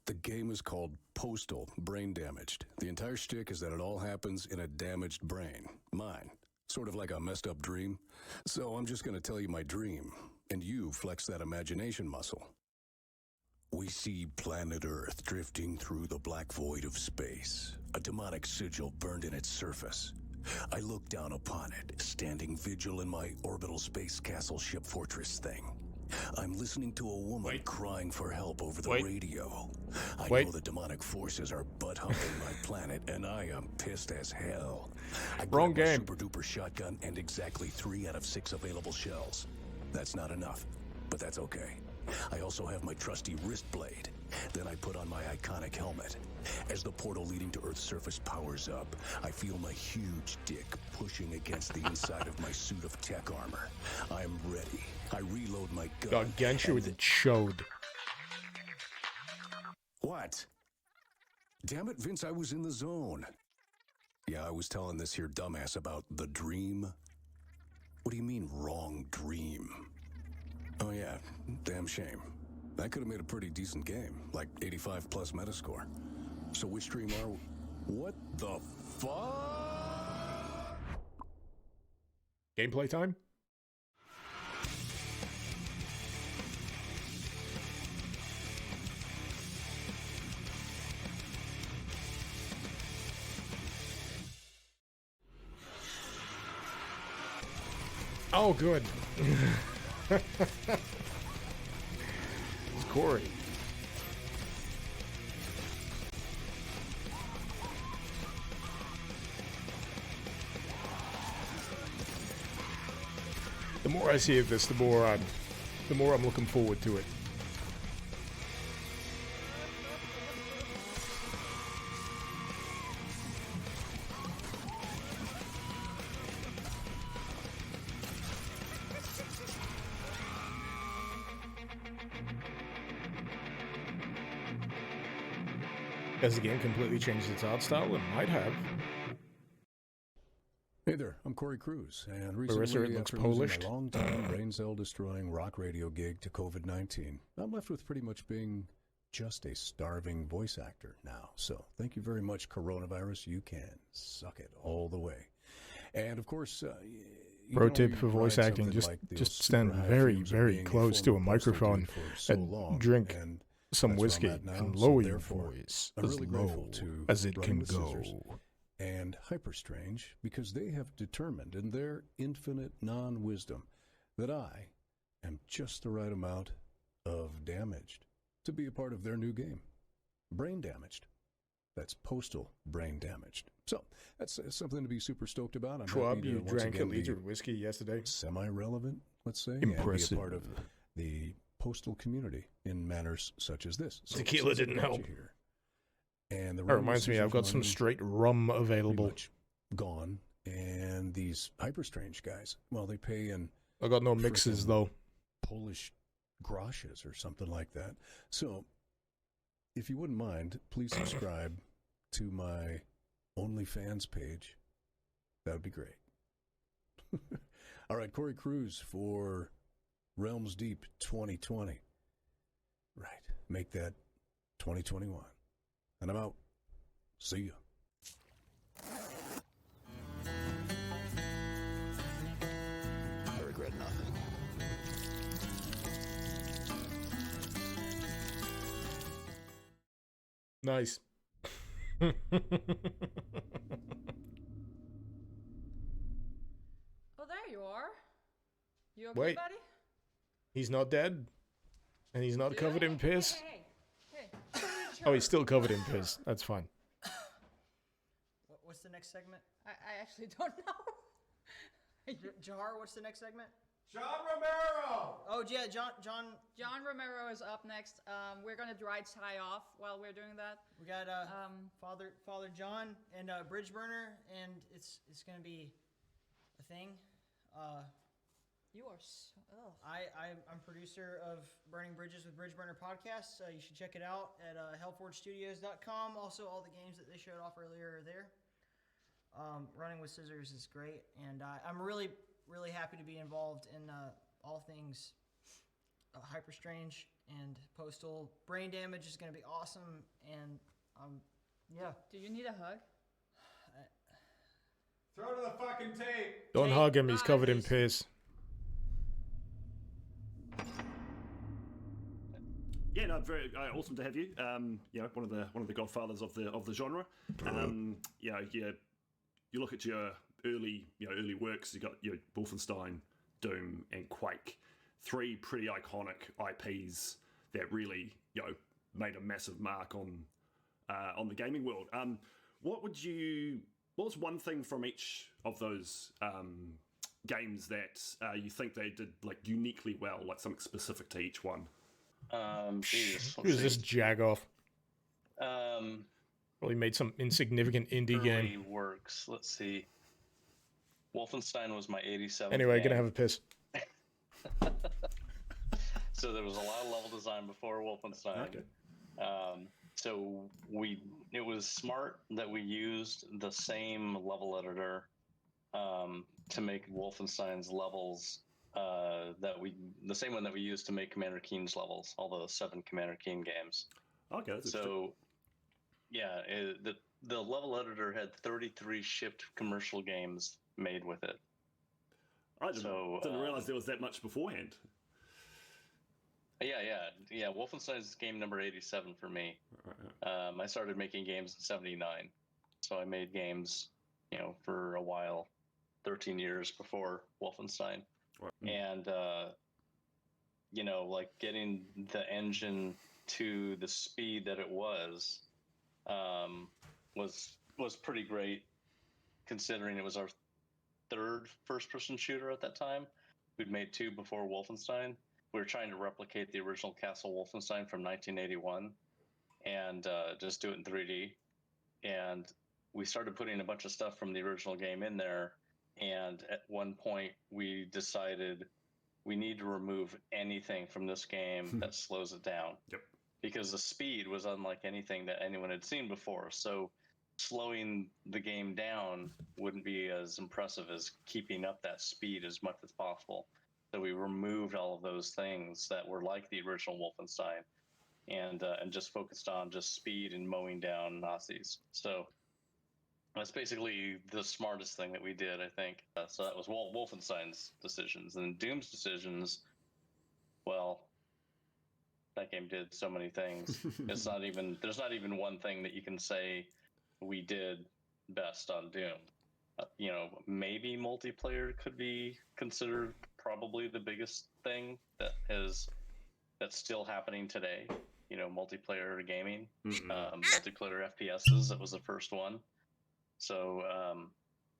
The game is called Postal, Brain Damaged. The entire shtick is that it all happens in a damaged brain. Mine. Sort of like a messed up dream. So I'm just gonna tell you my dream, and you flex that imagination muscle. We see planet Earth drifting through the black void of space. A demonic sigil burned in its surface. I look down upon it, standing vigil in my orbital space castle ship fortress thing. I'm listening to a woman crying for help over the radio. I know the demonic forces are butt-humping my planet, and I am pissed as hell. I Wrong grab my game. super-duper shotgun and exactly 3 out of 6 available shells. That's not enough, but that's okay. I also have my trusty wrist blade. Then I put on my iconic helmet. As the portal leading to Earth's surface powers up, I feel my huge dick pushing against the inside of my suit of tech armor. I'm ready. I reload my gun. Gargantua with it showed. What? Damn it, Vince, I was in the zone. Yeah, I was telling this here dumbass about the dream. What do you mean, wrong dream? Oh yeah, damn shame. That could have made a pretty decent game, like 85 plus Metascore. So which dream are we? What the fuck? Gameplay time? Oh, good. It's Corey. The more I see of this, the more I'm looking forward to it. Has the game completely changed its art style? It might have. Hey there, I'm Corey Cruz, and Marissa, recently, it looks after losing Polish. my long-time brain cell-destroying rock radio gig to COVID-19, I'm left with pretty much being just a starving voice actor now. So thank you very much, coronavirus. You can suck it all the way. And of course, Pro tip for voice acting: just stand very, very close to a microphone and drink some whiskey and lower your voice as low as it can go. And Hyperstrange, because they have determined in their infinite non-wisdom that I am just the right amount of damaged to be a part of their new game. Brain damaged. That's postal brain damaged. So that's something to be super stoked about. I'm Schwab, happy to you once drank a again be liter of whiskey yesterday. Semi-relevant, let's say, Impressive. and be a part of the postal community in manners such as this. So Tequila since I've didn't got help. you here, and the That reminds me, I've got some money straight rum pretty available. much gone, and these hyper-strange guys, well, they pay in I got no mixes, frickin' though. Polish groszy or something like that. So, if you wouldn't mind, please subscribe to my OnlyFans page. That would be great. All right, Corey Cruz for Realms Deep 2020. Right, make that 2021. And I'm out. See ya. I regret nothing. Nice. Oh, there you are. You okay, Wait. buddy? He's not dead? And he's not covered in piss? Hey. Oh, he's still covered in piss. That's fine. What's the next segment? I actually don't know. Jahar, what's the next segment? John Romero! Oh, yeah, John. John Romero is up next. We're gonna dry tie off while we're doing that. We got Father John and Bridge Burner, and it's gonna be a thing. You are so. Ugh. I'm producer of Burning Bridges with Bridge Burner podcast. You should check it out at hellforgestudios.com. Also, all the games that they showed off earlier are there. Running with Scissors is great, and I'm really happy to be involved in all things Hyper Strange and Postal. Brain Damage is going to be awesome, and yeah. Do you need a hug? Throw to the fucking tape. Don't hug him. He's covered in piss. Yeah, no, very awesome to have you. You know, one of the godfathers of the genre. You look at your early works. You got Wolfenstein, Doom, and Quake. 3 pretty iconic IPs that really made a massive mark on the gaming world. What's one thing from each of those games that you think they did like uniquely well, like something specific to each one? Who's this jagoff? Well, he made some insignificant indie game. Works. Let's see. Wolfenstein was my 87th Anyway, game. gonna have a piss. So there was a lot of level design before Wolfenstein. Okay. So it was smart that we used the same level editor to make Wolfenstein's levels. The same one that we used to make Commander Keen's levels, all the 7 Commander Keen games. Okay, that's so. Yeah, the level editor had 33 shipped commercial games made with it. I didn't realize there was that much beforehand. Yeah. Wolfenstein's game number 87 for me. I started making games in '79, so I made games, for a while, 13 years before Wolfenstein, and like getting the engine to the speed that it was pretty great, considering it was our 3rd first-person shooter at that time. We'd made 2 before Wolfenstein. We were trying to replicate the original Castle Wolfenstein from 1981 and just do it in 3D. And we started putting a bunch of stuff from the original game in there. And at one point, we decided we need to remove anything from this game that slows it down. Yep. Because the speed was unlike anything that anyone had seen before. So slowing the game down wouldn't be as impressive as keeping up that speed as much as possible. So we removed all of those things that were like the original Wolfenstein and just focused on just speed and mowing down Nazis. So that's basically the smartest thing that we did, I think. So that was Wolfenstein's decisions. And Doom's decisions, well, that game did so many things. There's not even one thing that you can say we did best on Doom. Maybe multiplayer could be considered probably the biggest thing that's still happening today. multiplayer gaming, multiplayer FPSs. It was the first one. So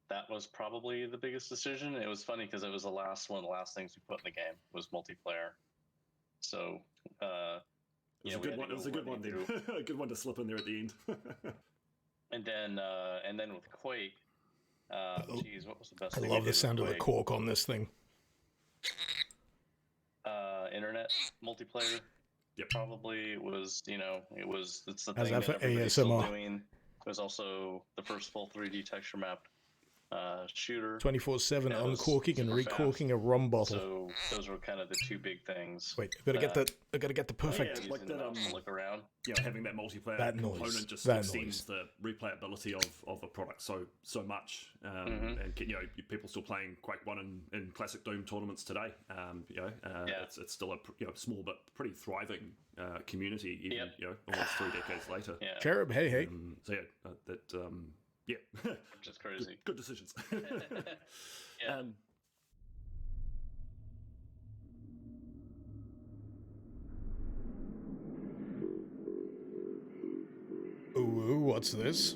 that was probably the biggest decision. It was funny because it was one of the last things we put in the game was multiplayer. So it was a good one. It was a good one then. A good one to slip in there at the end. and then with Quake, geez, what was the best? I thing love we the did sound of with the Quake? cork on this thing. Internet multiplayer. Yep. Probably was, it's the How's thing that that for everybody's still ASMR? doing. It was also the first full 3D texture map shooter. 24/7 that was uncorking and super fast. recorking a rum bottle. So those were kind of the two big things. Wait, I gotta get the perfect. Yeah, like that. Look around. Having that multiplayer That noise, component just that extends the replayability of a product so much. And people still playing Quake 1 in classic Doom tournaments today. It's still a small but pretty thriving community, even almost 3 decades later. Yeah. Cherub, hey. Yeah, just crazy. Good decisions. Yeah. Ooh, what's this?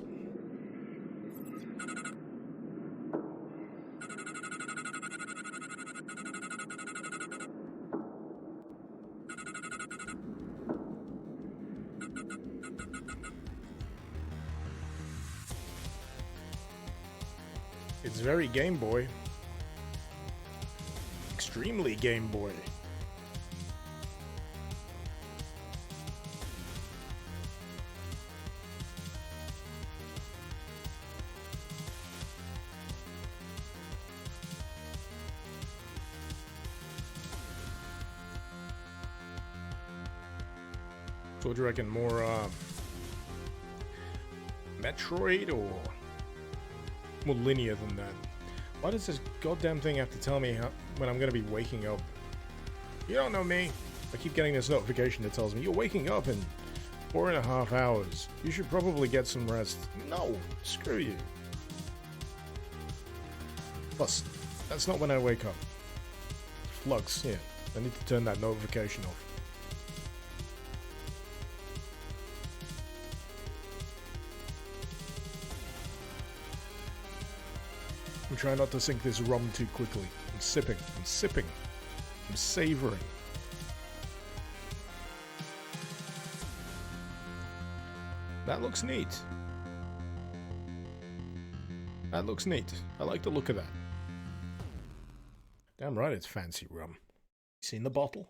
It's very Game Boy. Extremely Game Boy. So what do you reckon? More Metroid or more linear than that? Why does this goddamn thing have to tell me when I'm gonna be waking up? You don't know me. I keep getting this notification that tells me you're waking up in 4.5 hours. You should probably get some rest. No, screw you. Plus, that's not when I wake up. Flux, yeah. I need to turn that notification off. I'm trying not to sink this rum too quickly. I'm sipping, I'm savoring. That looks neat. That looks neat. I like the look of that. Damn right it's fancy rum. Seen the bottle?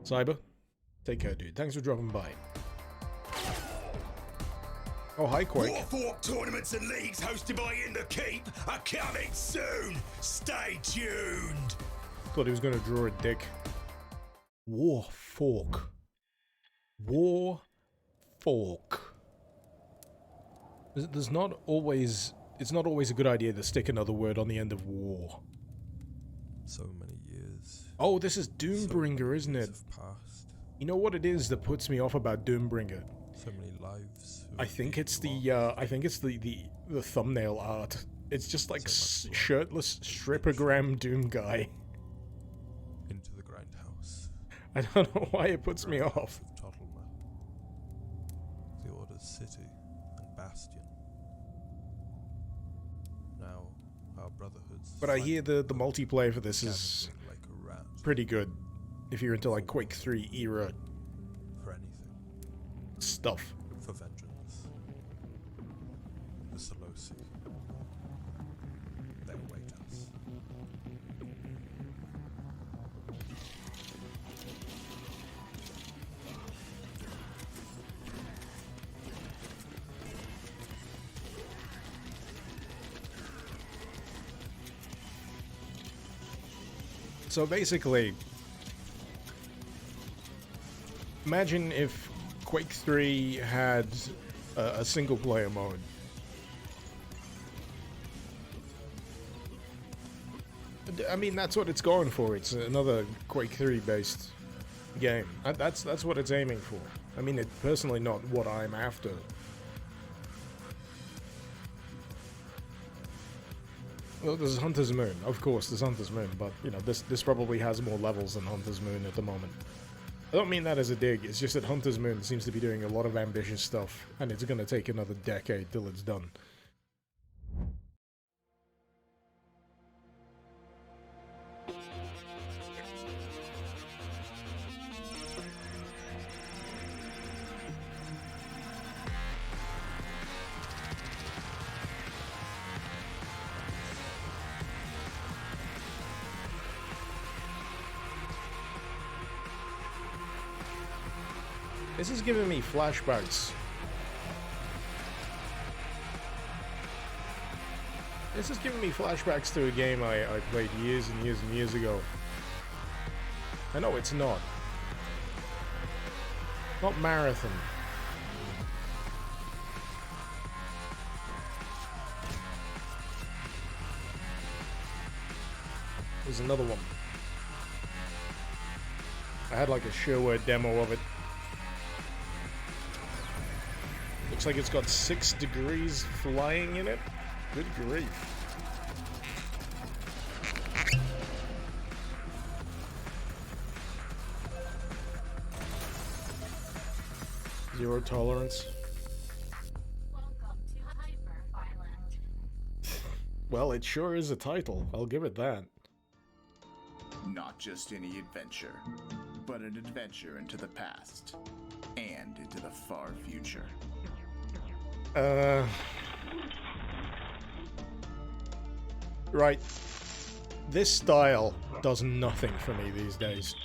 Cyber, take care, dude. Thanks for dropping by. Oh, hi, Quake. Warfork tournaments and leagues hosted by In the Keep are coming soon. Stay tuned. Thought he was going to draw a dick. Warfork. Warfork. There's not always... It's not always a good idea to stick another word on the end of war. So many years. Oh, this is Doombringer, isn't it? Past. You know what it is that puts me off about Doombringer? So many lives. I think it's the thumbnail art. It's just like shirtless strippergram Doom guy. Into the grindhouse. I don't know why it puts me off. The Order's city and bastion. Now our brotherhood's. But I hear the multiplayer for this is like a rat. pretty good. If you're into like Quake 3 era stuff. For vengeance. The Solosi. They await us. So basically, imagine if Quake 3 had a single player mode. I mean, that's what it's going for. It's another Quake 3 based game. That's what it's aiming for. I mean, it's personally not what I'm after. Well, there's Hunter's Moon. Of course, there's Hunter's Moon, but, you know, this probably has more levels than Hunter's Moon at the moment. I don't mean that as a dig, it's just that Hunter's Moon seems to be doing a lot of ambitious stuff, and it's gonna take another decade till it's done. This is giving me flashbacks. This is giving me flashbacks to a game I played years and years and years ago. I know it's not. Not Marathon. There's another one. I had like a shareware demo of it. Looks like it's got 6 degrees flying in it. Good grief. Zero tolerance. Well, it sure is a title. I'll give it that. Not just any adventure, but an adventure into the past and into the far future. Right. This style does nothing for me these days.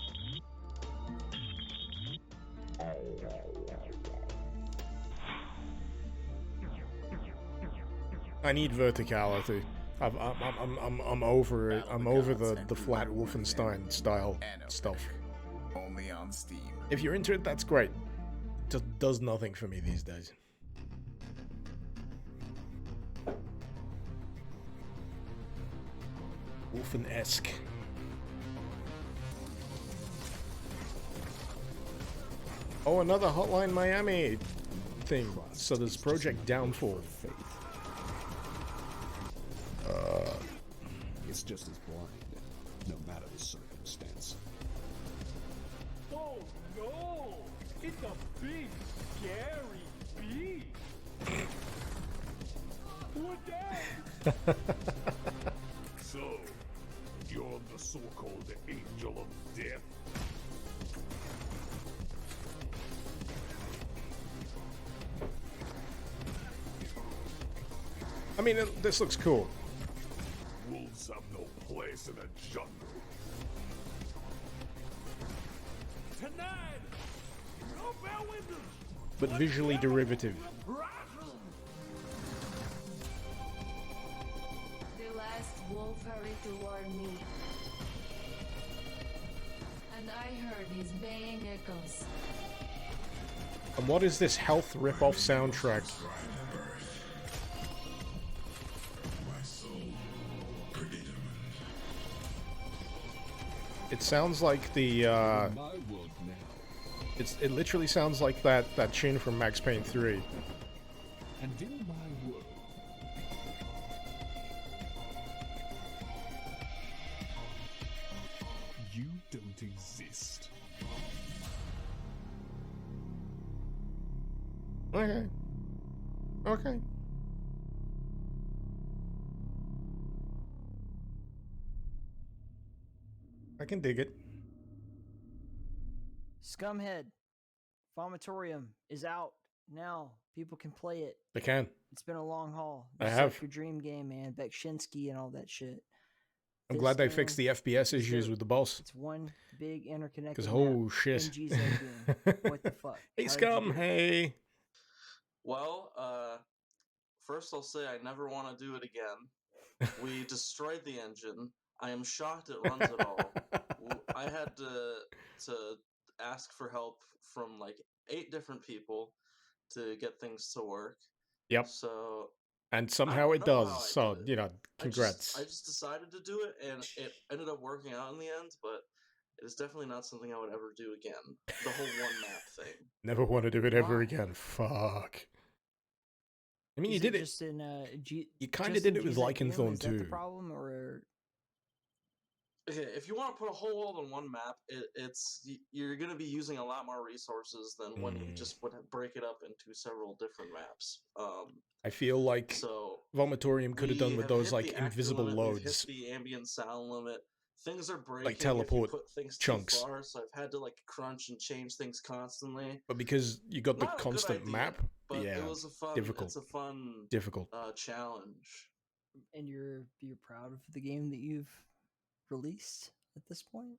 I need verticality. I'm over it. I'm over the flat Wolfenstein style stuff. Only on Steam. If you're into it, that's great. Just does nothing for me these days. Wolfen-esque. Oh, another Hotline Miami thing. So there's Project Downfall. It's just as blind, no matter the circumstance. Oh no! It's a big, scary beast! We're dead! So, you're the so-called Angel of Death? I mean, this looks cool. Wolves have no place in a jungle. Tonight! Open our windows! But visually derivative. The last wolf hurried toward me, and I heard his baying echoes. And what is this health rip-off soundtrack? It sounds like the, it literally sounds like that tune from Max Payne 3. And in my world, you don't exist. Okay. Okay. I can dig it. Scumhead, Vomitorium is out now. People can play it. They can. It's been a long haul. I This is have. like your dream game, man. Beksinski and all that shit. I'm This glad they game fixed the FPS is issues dope. with the boss. It's one big interconnected Because, map. oh, shit. MG's game. What the fuck? Hey, How did you Scum, do it? hey. Well, first I'll say I never want to do it again. We destroyed the engine. I am shocked it runs at all. I had to ask for help from like 8 different people to get things to work. Yep. So And I somehow don't it know how does. I So, did it. you know, congrats. I just decided to do it, and it ended up working out in the end. But it is definitely not something I would ever do again. The whole one map thing. Never want to do it ever Why? again. Fuck. I mean, Is you it did it. just in You kind of just did in it with GZM? Lycanthorn Is that the too. problem, or Okay, if you want to put a whole world on one map, you're going to be using a lot more resources than when you just would break it up into several different maps. I feel like So Vomitorium could have done with those hit like the actor invisible limit, we've hit loads, the ambient sound limit. Things are breaking like if you teleport put things chunks. too far, so I've had to like crunch and change things constantly. But because you got the Not a good constant idea, map, but yeah, it was a fun. difficult. It's a fun Difficult. challenge. and you're proud of the game that you've released at this point?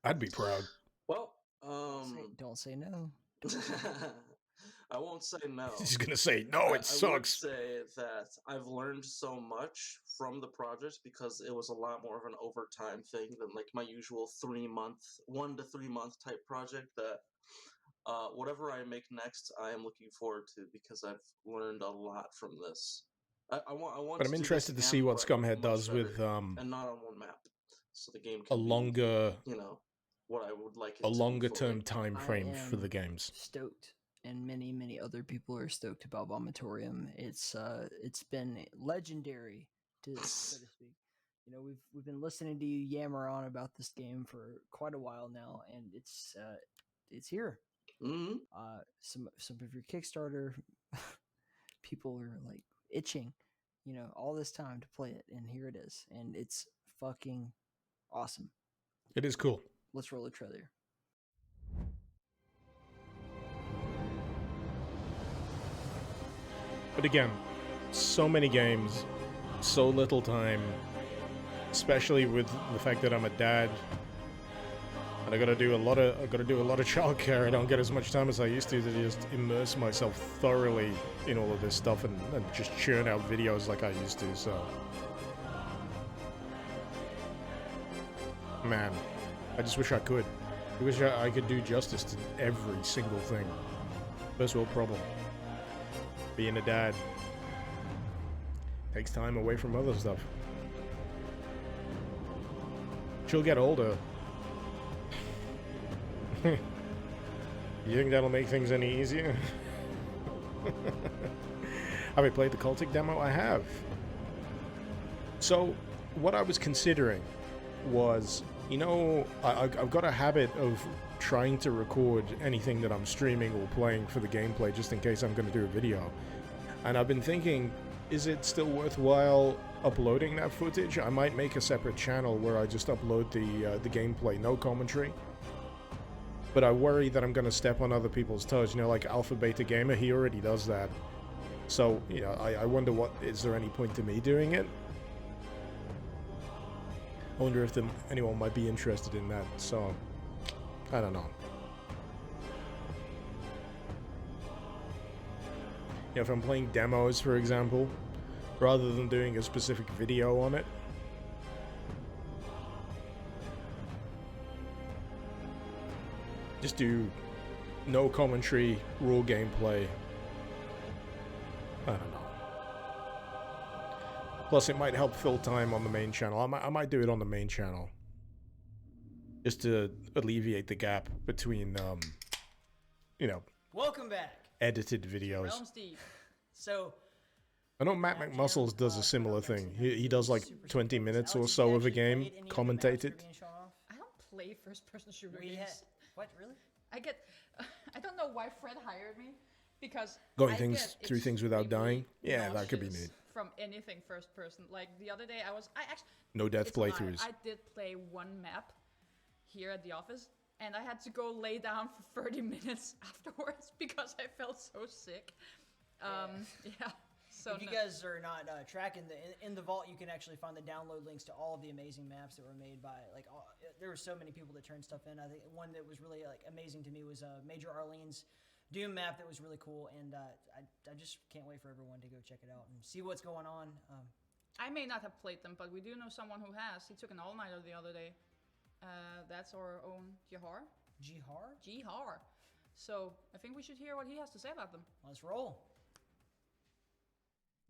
I'd be proud. Well, Don't say no. I won't say no. He's gonna say no. I It would sucks. say that I've learned so much from the project because it was a lot more of an overtime thing than like my usual 1 to 3 month type project. That whatever I make next, I am looking forward to because I've learned a lot from this. I want. But I'm to do interested to this see again, what but Scumhead much does with better, and not on one map, so the game a can be, longer what I would like it a to be longer fully. term time I frame for am the games. stoked, and many other people are stoked about Vomitorium. It's been legendary, so to speak. You know, we've been listening to you yammer on about this game for quite a while now, and it's here. Mm-hmm. Some of your Kickstarter people are like itching, all this time to play it, and here it is, and it's fucking awesome. It is cool. Let's roll a trailer. But again, so many games, so little time, especially with the fact that I'm a dad and I gotta do a lot of childcare. I don't get as much time as I used to just immerse myself thoroughly in all of this stuff and just churn out videos like I used to. So, man, I just wish I could. I wish I could do justice to every single thing. First world problem. Being a dad takes time away from other stuff. She'll get older. You think that'll make things any easier? Have I played the Cultic demo? I have. So, what I was considering was, I've got a habit of trying to record anything that I'm streaming or playing for the gameplay just in case I'm going to do a video. And I've been thinking, is it still worthwhile uploading that footage? I might make a separate channel where I just upload the gameplay, no commentary. But I worry that I'm going to step on other people's toes. Like Alpha Beta Gamer, he already does that. So, I wonder is there any point to me doing it? I wonder if anyone might be interested in that. So, I don't know. If I'm playing demos, for example, rather than doing a specific video on it, just do no commentary, raw gameplay. I don't know. Plus, it might help fill time on the main channel. I might do it on the main channel, just to alleviate the gap between, Welcome back. edited videos. Realm Steve. So, I know Matt McMuscles does a similar thing. He does like 20 minutes or so of a game, commentated. I don't play first-person shooter We games. had- what, really? I don't know why Fred hired me, because Going I things get through things without extremely dying? Yeah, that could be nauseous neat. From anything first person. Like the other day, I actually No death it's a lie. playthroughs. I did play one map here at the office, and I had to go lay down for 30 minutes afterwards because I felt so sick. Yeah. So if you guys are not tracking in the vault, you can actually find the download links to all of the amazing maps that were made by there were so many people that turned stuff in. I think one that was really amazing to me was Major Arlene's Doom map that was really cool, and I just can't wait for everyone to go check it out and see what's going on. I may not have played them, but we do know someone who has. He took an all-nighter the other day. That's our own Jihar. Jihar. So I think we should hear what he has to say about them. Let's roll.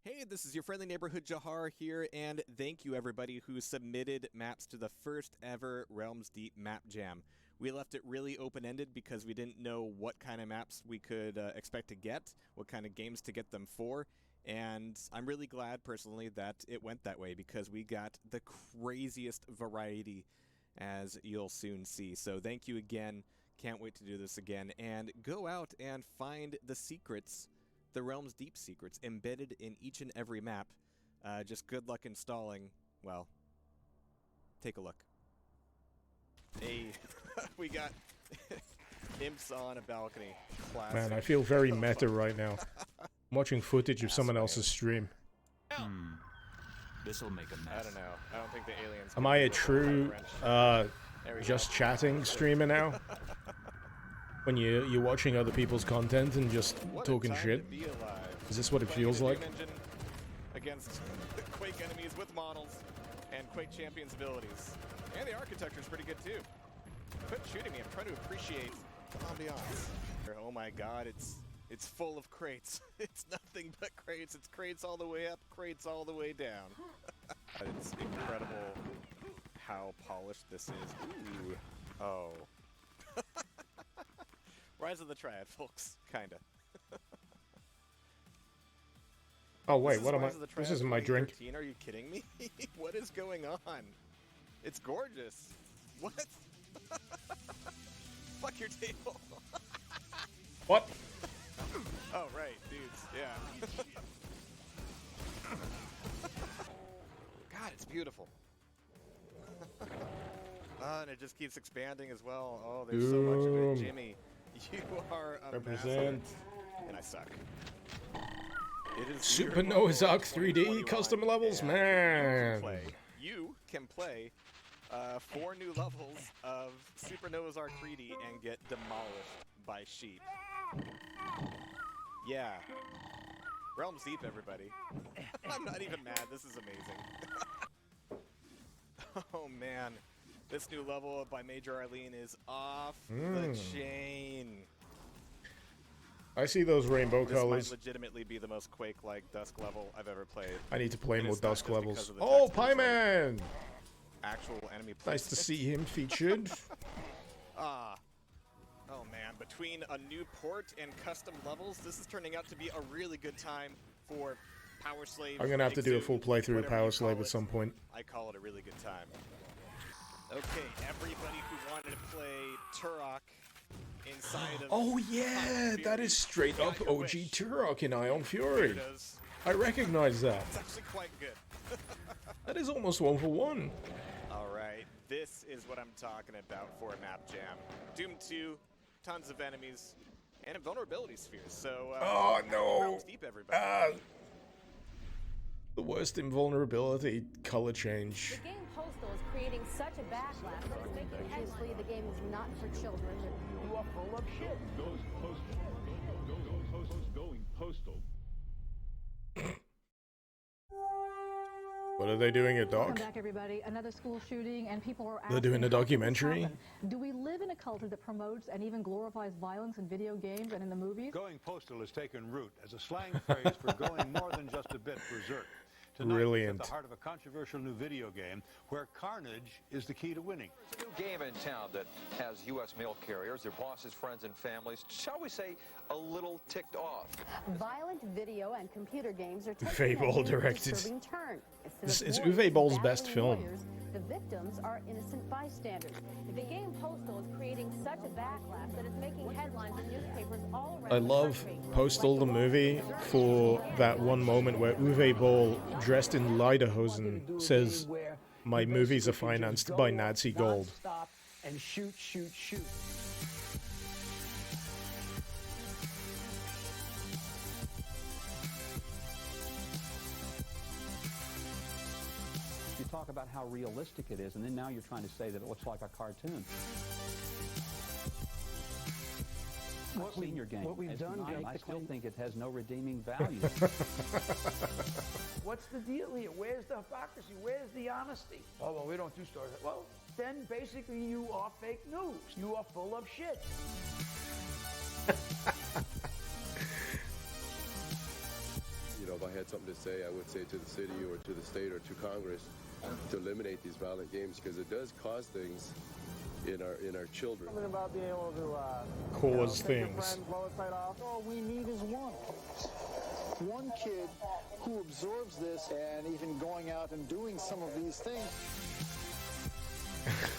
Hey, this is your friendly neighborhood Jahar here, and thank you everybody who submitted maps to the first ever Realms Deep Map Jam. We left it really open-ended because we didn't know what kind of maps we could expect to get, what kind of games to get them for, and I'm really glad personally that it went that way because we got the craziest variety, as you'll soon see. So thank you again, can't wait to do this again, and go out and find the secrets, the Realms Deep secrets embedded in each and every map. Just good luck installing. Well, take a look. Hey, we got imps on a balcony. Classic. Man, I feel very meta right now. I'm watching footage of someone else's stream. This'll make a mess. I don't know. I don't think the aliens. Am I a true just chatting streamer now? When you're watching other people's content and just talking shit? Is this what it feels like? Against Quake enemies with models and Quake champions' abilities. And the architecture is pretty good too. Quit shooting me, I'm trying to appreciate the ambiance. Oh my god, it's full of crates. It's nothing but crates. It's crates all the way up, crates all the way down. It's incredible how polished this is. Ooh. Oh. Rise of the Triad, folks. Kinda. Oh wait, what am I? This isn't my drink. Are you kidding me? What is going on? It's gorgeous. What? Fuck your table. What? Oh right, dudes. Yeah. God, it's beautiful. And it just keeps expanding as well. Oh, there's so much of it, Jimmy. You are a Represent. And I suck. It is Supernova's Arc 3D custom levels, man. You can play 4 new levels of Supernova's Arc 3D and get demolished by sheep. Yeah. Realms Deep, everybody. I'm not even mad. This is amazing. Oh, man. This new level by Major Arlene is off the chain. I see those rainbow colors. This might legitimately be the most Quake-like Dusk level I've ever played. I need to play more Dusk levels. Oh, Pieman! Actual enemy placement. Nice to see him featured. Oh man, between a new port and custom levels, this is turning out to be a really good time for Power Slave. I'm gonna have to do a full playthrough of Power Slave at some point. I call it a really good time. Okay, everybody who wanted to play Turok inside of... Oh yeah, that is straight up OG Turok in Ion Fury. I recognize that. It's actually quite good. That is almost 1 for 1. Alright, this is what I'm talking about for a map jam. Doom 2, tons of enemies, and invulnerability spheres, so... oh no! Realms Deep, everybody. The worst invulnerability color change. The game Postal is creating such a backlash that it's making headlines. The game is not for children. You are full of shit. Going postal. What are they doing at Doc? Welcome back, everybody. Another school shooting, and people are asking, They're doing a documentary? do we live in a culture that promotes and even glorifies violence in video games and in the movies? Going postal has taken root as a slang phrase for going more than just a bit berserk. Tonight, Brilliant. At the heart of a controversial new video game where carnage is the key to winning. There's a new game in town that has U.S. mail carriers, their bosses, friends, and families, shall we say, a little ticked off. Violent video and computer games are Uwe taking Boll a directed. disturbing turn. This is Instead of Uwe Boll's warriors best battling film. warriors, the victims are innocent bystanders. The game Postal is creating such a backlash that it's making headlines in newspapers all around I love Postal the movie for that one moment where Uwe Boll, dressed in lederhosen, says, "My movies are financed by Nazi gold." and shoot, shoot, shoot. You talk about how realistic it is, and then now you're trying to say that it looks like a cartoon. I've seen your game. What we've As done, mine, Jake, I the still Queen- think it has no redeeming value. What's the deal here? Where's the hypocrisy? Where's the honesty? Oh, well, we don't do stories. Well, then basically you are fake news. You are full of shit. You know, if I had something to say, I would say to the city or to the state or to Congress to eliminate these violent games, because it does cause things in our children. Something about being able to Cause take your things. friend, blow its light off. All we need is one kid who absorbs this, and even going out and doing some of these things.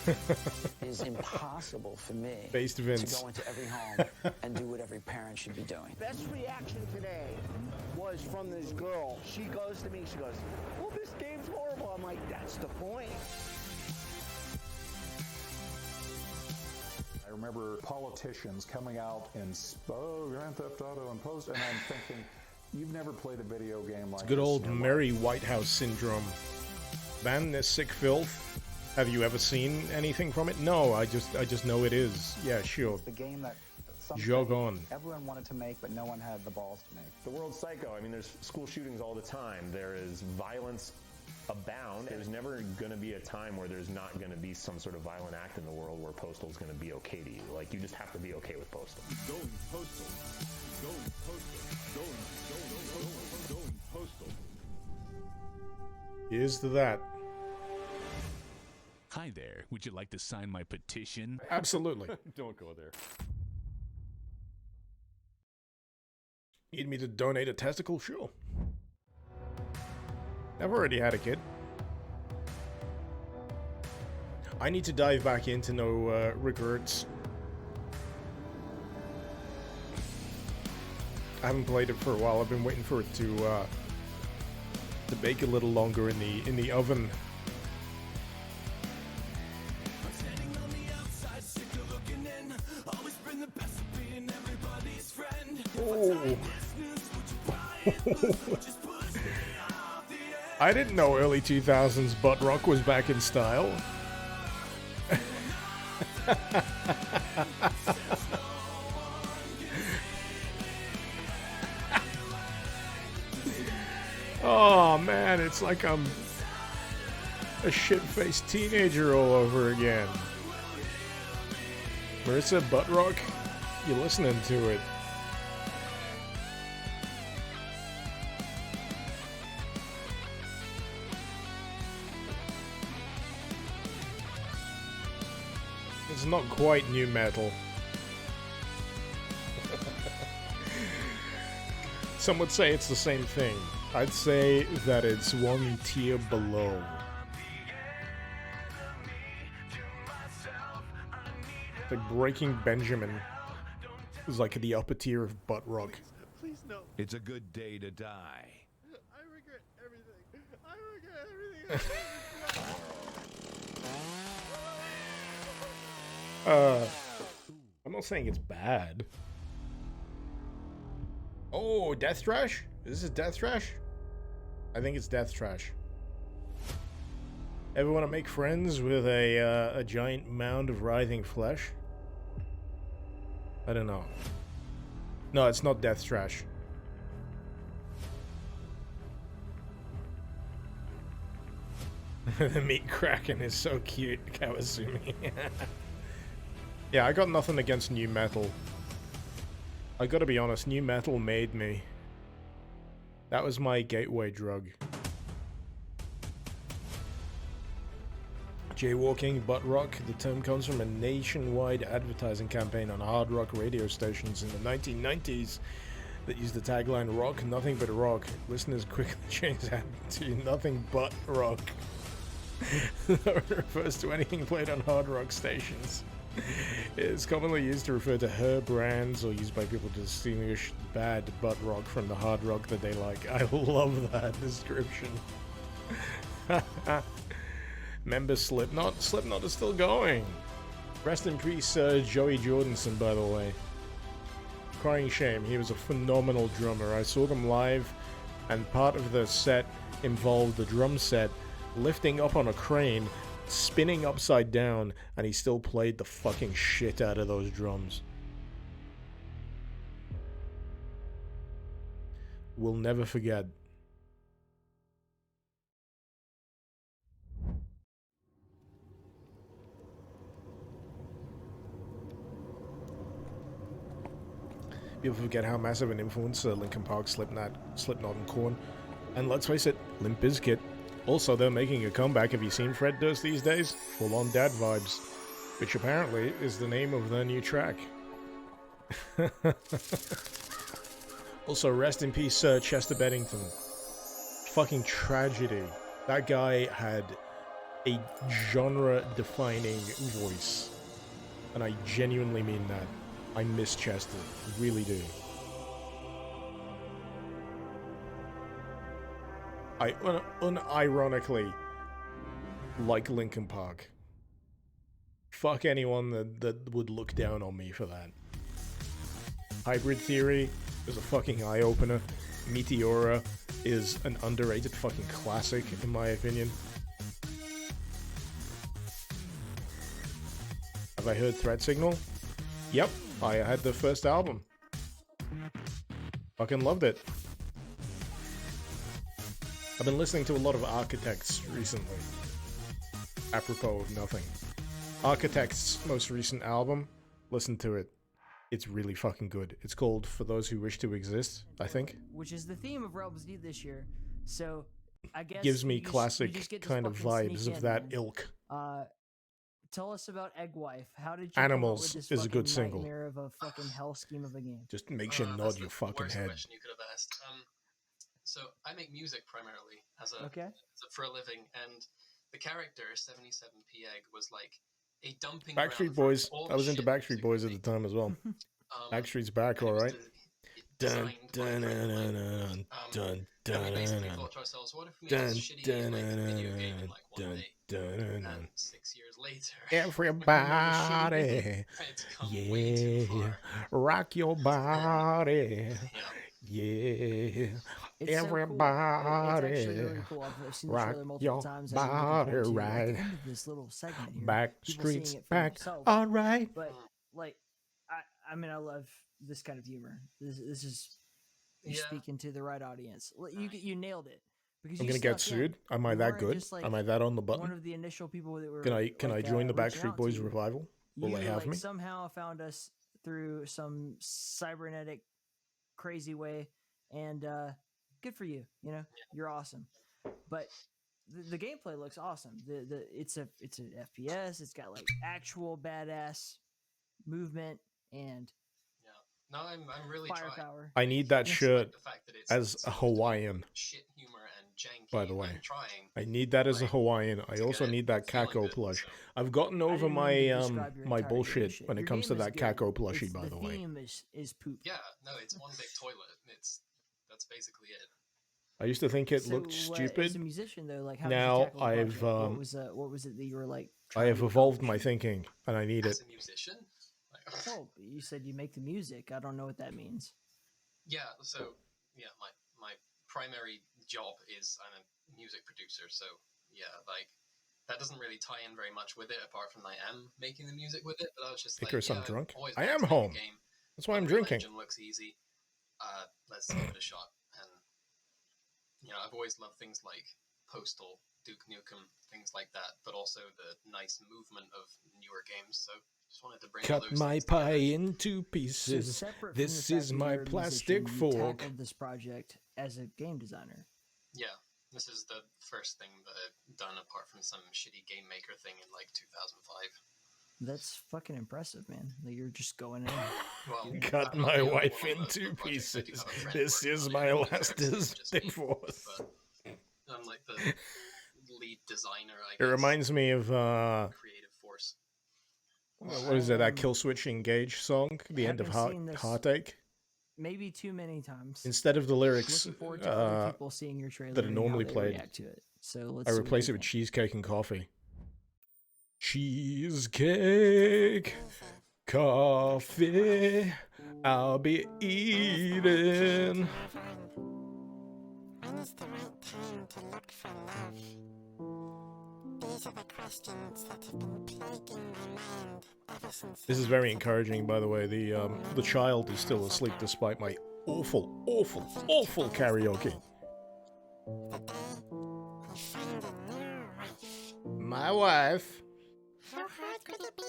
It is impossible for me Based to Vince. go into every home and do what every parent should be doing. Best reaction today was from this girl. She goes to me, she goes, well, this game's horrible. I'm like, that's the point. I remember politicians coming out and Grand Theft Auto and post, and I'm thinking, you've never played a video game like Good this old in your Mary Whitehouse syndrome. Man, this sick filth. Have you ever seen anything from it? No, I just know it is. Yeah, sure. The game that Jog on. everyone wanted to make, but no one had the balls to make. The world's psycho. I mean, there's school shootings all the time. There is violence abound. There's never going to be a time where there's not going to be some sort of violent act in the world where Postal's going to be okay to you. Like, you just have to be okay with Postal. Going Postal. Going Postal. Going Postal. Here's to that. Hi there. Would you like to sign my petition? Absolutely. Don't go there. Need me to donate a testicle? Sure. I've already had a kid. I need to dive back into No Regrets. I haven't played it for a while. I've been waiting for it to bake a little longer in the oven. Oh. I didn't know early 2000s butt rock was back in style. Oh man, it's like I'm a shit-faced teenager all over again. Marissa Buttrock, you're listening to it. It's not quite new metal. Some would say it's the same thing. I'd say that it's one tier below. Like Breaking Benjamin is like the upper tier of butt rock. Please no. It's a good day to die. I regret everything. I regret everything. I'm not saying it's bad. Oh, Death Trash? Is this Death Trash? I think it's Death Trash. Ever want to make friends with a giant mound of writhing flesh? I don't know. No, it's not Death Trash. The meat kraken is so cute, Kawasumi. Yeah, I got nothing against new metal. I gotta be honest, new metal made me. That was my gateway drug. Jaywalking, butt rock, the term comes from a nationwide advertising campaign on hard rock radio stations in the 1990s that used the tagline "Rock, nothing but rock." Listeners quickly changed that to "Nothing but rock." That refers to anything played on hard rock stations. It is commonly used to refer to her brands or used by people to distinguish bad butt rock from the hard rock that they like. I love that description. Remember Slipknot? Slipknot is still going. Rest in peace, Joey Jordanson, by the way. Crying shame. He was a phenomenal drummer. I saw them live, and part of the set involved the drum set lifting up on a crane, spinning upside down, and he still played the fucking shit out of those drums. We'll never forget. People forget how massive an influence Linkin Park, Slipknot, and Korn, and let's face it, Limp Bizkit. Also, they're making a comeback. Have you seen Fred Durst these days? Full-on dad vibes, which apparently is the name of their new track. Also, rest in peace, Chester Bennington. Fucking tragedy. That guy had a genre-defining voice, and I genuinely mean that. I miss Chester, really do. I unironically like Linkin Park. Fuck anyone that would look down on me for that. Hybrid Theory is a fucking eye-opener. Meteora is an underrated fucking classic, in my opinion. Have I heard Threat Signal? Yep, I had the first album. Fucking loved it. I've been listening to a lot of Architects recently. Apropos of nothing. Architects' most recent album, listen to it. It's really fucking good. It's called For Those Who Wish to Exist, I think. Which is the theme of Realms Deep this year. So, I guess Gives me you just classic get to kind of fucking vibes sneak of in, that man. ilk. Tell us about Egg Wife. How did you Animals come up with this is a good fucking single. nightmare of a fucking hell scheme of a game? Just makes you nod your fucking worst head. question you could have asked. So I make music primarily for a living, and the character 77p Egg was like a dumping Backstreet ground for Boys. all I was the into shit Backstreet Boys at the time as well. Backstreet's back, alright. Dun dun dun dun dun dun we basically dun thought to ourselves, what if we made dun this shitty like video game in like one dun day? dun. And 6 years later, Everybody, it's come way too yeah, far. rock your body, yeah, It's so cool. everybody, It's actually really cool. I've seen the rock trailer multiple your times. As I'm body looking forward to, right. at the end of this little segment here, people seeing Backstreet's it for back, themselves. alright. But like, I mean, I love this kind of humor. This is you're speaking to the right audience. You nailed it. Because I'm you gonna get snuck in. sued. Am I You that weren't good? just, like, Am I that on the one button? of the initial people that were. Can I join the reaching Backstreet out Boys to you. revival? Will You they have me? somehow found us through some cybernetic crazy way, and good for you. You know, you're awesome. But the gameplay looks awesome. It's an FPS. It's got like actual badass movement and No, I'm really trying. firepower. I need that shirt the fact that it's as a Hawaiian. Shit humor and janky. By the way, I'm trying. I need that as a Hawaiian. I also need that Kako plush. I've gotten over my my bullshit when it comes to that Kako plushie. By the way, theme is poop. Yeah, no, it's one big toilet. That's basically it. I used to think it So, looked stupid. As a musician, though, like how Now did you tackle the I've project? What was it that you were like? I trying have to evolved my thinking, and I need it. As a musician? Oh, you said you make the music. I don't know what that means. Yeah, so yeah, my primary job is I'm a music producer, so yeah, like that doesn't really tie in very much with it, apart from I am making the music with it. But I was just Icarus, like, I'm drunk. always I wanted am to make a home. game. That's why I'm Unreal drinking. Engine looks easy. Let's give it a shot. And you know, I've always loved things like Postal, Duke Nukem, things like that, but also the nice movement of newer games. So just wanted to bring all Cut those my things pie together. into So pieces. separate from This the fact is that my you're a plastic musician, you fork. tackled this project as a game designer. Yeah, this is the first thing that I've done apart from some shitty game maker thing in like 2005. That's fucking impressive, man. Like you're just going in. Well, Cut I'm not my the only wife one on into the project. I do pieces. have a friend This working is on my it, last so it's just me, divorce. but I'm like the lead designer, I It guess. reminds me of Creative force. what is it? That Kill Switch Engage song, the end of haven't seen this- Heartache. Maybe too many times. Instead of the lyrics Looking forward to other people seeing your trailer that are and how normally they played, react to it. So let's I see what replace they it with think. cheesecake and coffee. Cheesecake, coffee, I'll be eating. When is the right time to look for love? These are the questions that have been plaguing my mind ever since. This is very encouraging, by the way. The child is still asleep despite my awful karaoke. My wife. How hard could it be?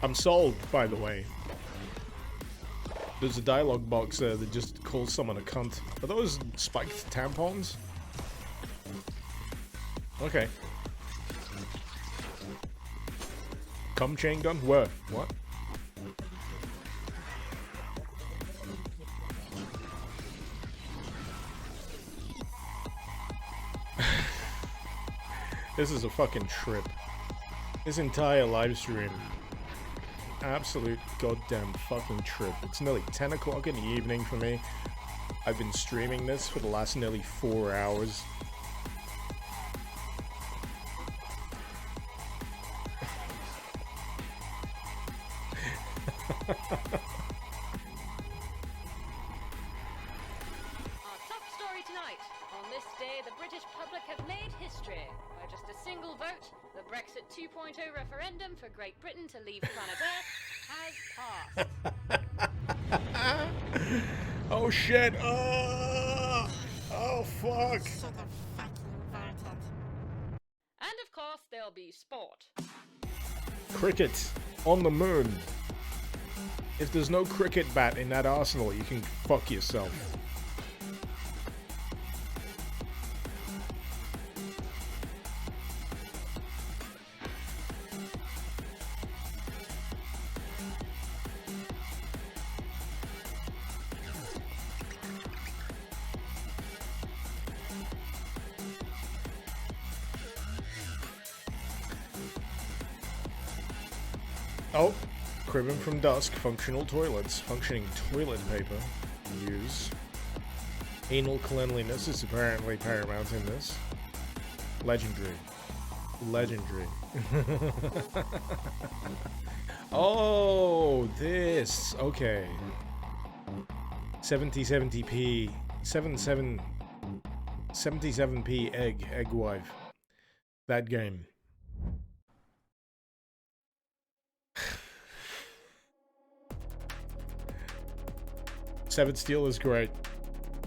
I'm sold, by the way. There's a dialogue box there that just calls someone a cunt. Are those spiked tampons? Okay. Cum chain gun? Where? What? This is a fucking trip. This entire live stream. Absolute goddamn fucking trip. It's nearly 10 o'clock in the evening for me. I've been streaming this for the last nearly 4 hours. Our top story tonight. On this day, the British public have made history. By just a single vote, the Brexit 2.0 referendum for Great Britain to leave planet Earth has passed. Oh shit! Oh fuck! And of course, there'll be sport. Cricket on the moon. If there's no cricket bat in that arsenal, you can fuck yourself. Oh, cribbing from dusk, functional toilets, functioning toilet paper, use. Anal cleanliness is apparently paramount in this. Legendary. Legendary. Oh, this. Okay. 7070p. 77p egg wife. That game. Severed Steel is great.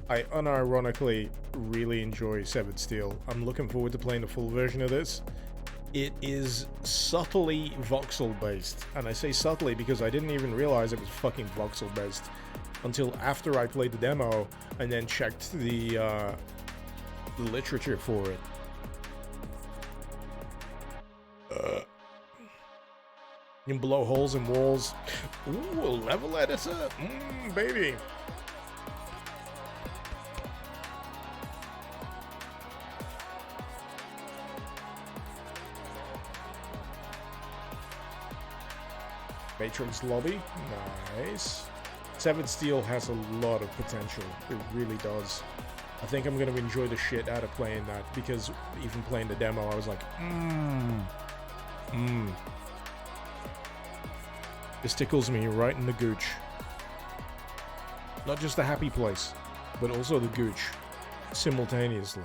I unironically really enjoy Severed Steel. I'm looking forward to playing the full version of this. It is subtly voxel based, and I say subtly because I didn't even realize it was fucking voxel based until after I played the demo and then checked the literature for it. You can blow holes in walls. Ooh, a level editor? Baby. Matrix lobby. Nice. Severed Steel has a lot of potential. It really does. I think I'm going to enjoy the shit out of playing that because even playing the demo, I was like, This tickles me right in the gooch. Not just the happy place, but also the gooch, simultaneously.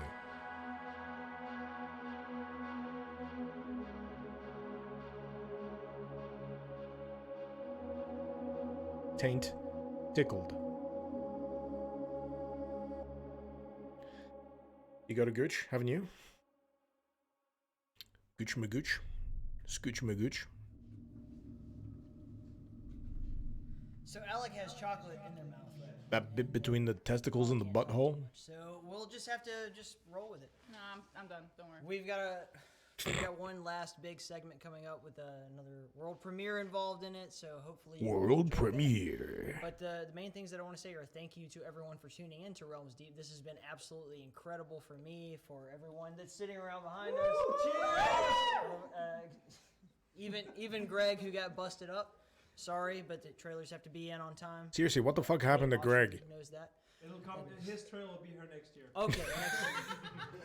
Taint tickled. You got a gooch, haven't you? Gooch magooch. Scooch magooch. So Alec has chocolate in their mouth, right? That bit between the testicles and the butthole? So we'll just have to roll with it. No, I'm done. Don't worry. We've got one last big segment coming up with another world premiere involved in it, so hopefully World premiere. But the main things that I want to say are thank you to everyone for tuning in to Realms Deep. This has been absolutely incredible for me, for everyone that's sitting around behind us. Even Greg, who got busted up. Sorry, but the trailers have to be in on time. Seriously, what the fuck happened to Greg? He knows that. It'll come. His turn will be here next year. Okay.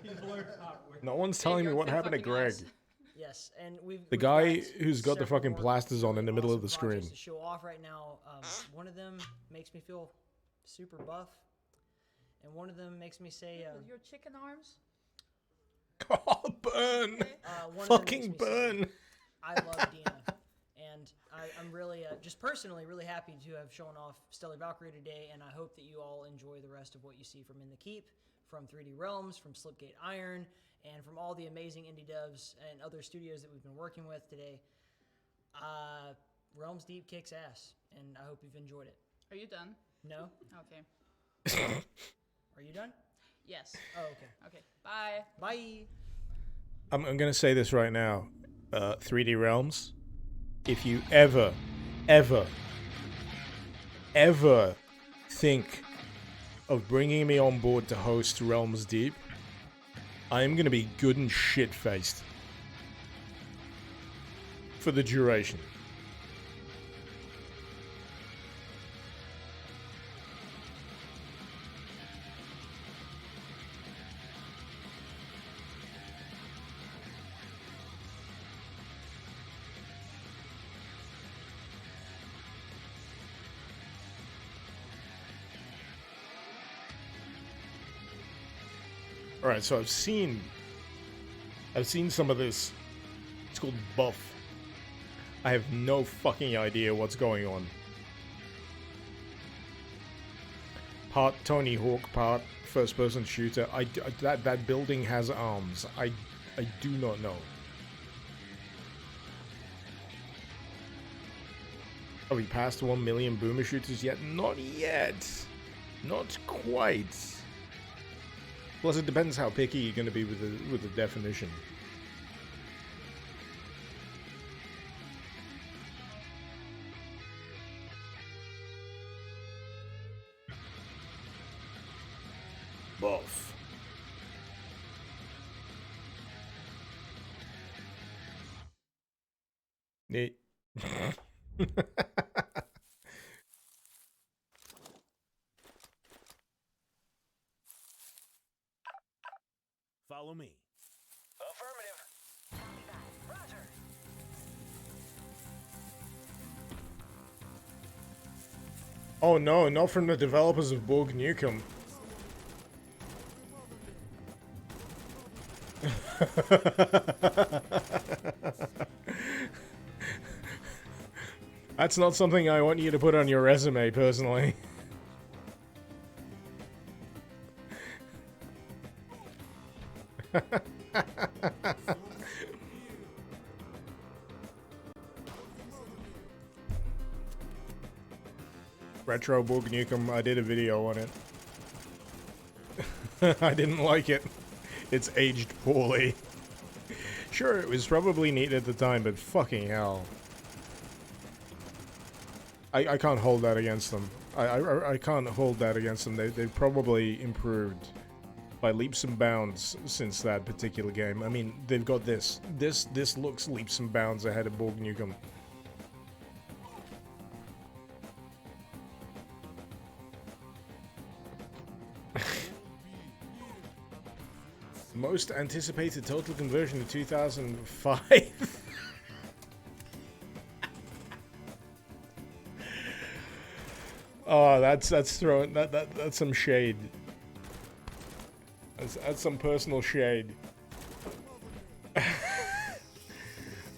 He's learned halfway. No one's telling me what happened to Greg. Yes, and we've The we've guy got who's got the several fucking more plasters on in the middle of the awesome projects screen. to show off right now. One of them makes me feel super buff, and one of them makes me say, Your chicken arms? Oh, burn! one of them Fucking makes me say, burn! I love Dina, and I'm really, just personally, really happy to have shown off Stellar Valkyrie today, and I hope that you all enjoy the rest of what you see from In the Keep, from 3D Realms, from Slipgate Iron, and from all the amazing indie devs and other studios that we've been working with today. Realms Deep kicks ass, and I hope you've enjoyed it. Are you done? No? Okay. Are you done? Yes. Oh, okay. Okay. Bye. Bye. I'm going to say this right now. 3D Realms, if you ever think of bringing me on board to host Realms Deep, I am going to be good and shit-faced for the duration. All right, so I've seen some of this. It's called Buff. I have no fucking idea what's going on. Part Tony Hawk, part first-person shooter. That building has arms. I do not know. Are we past 1 million boomer shooters yet? Not yet. Not quite. Plus, it depends how picky you're going to be with the definition. Buff. Neat. Follow me. Affirmative. Roger. Oh no, not from the developers of Borg Nukem. That's not something I want you to put on your resume, personally. Retro Borg Nukem, I did a video on it. I didn't like it. It's aged poorly. Sure, it was probably neat at the time, but fucking hell. I can't hold that against them. I can't hold that against them. They've probably improved by leaps and bounds since that particular game. I mean, they've got this. This looks leaps and bounds ahead of Borg Nukem. Most anticipated total conversion of 2005. Oh, that's throwing that's some shade. That's some personal shade.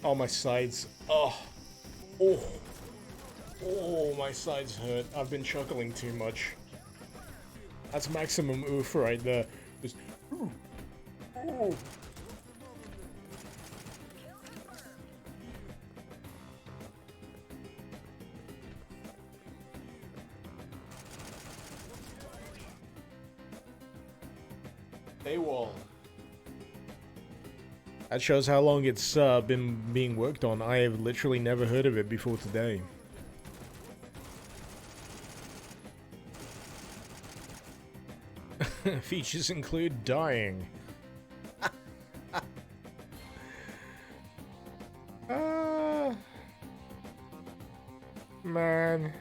Oh, my sides. Oh, my sides hurt. I've been chuckling too much. That's maximum oof right there. Just, ooh. Oh. Paywall. That shows how long it's been being worked on. I have literally never heard of it before today. Features include dying. Man.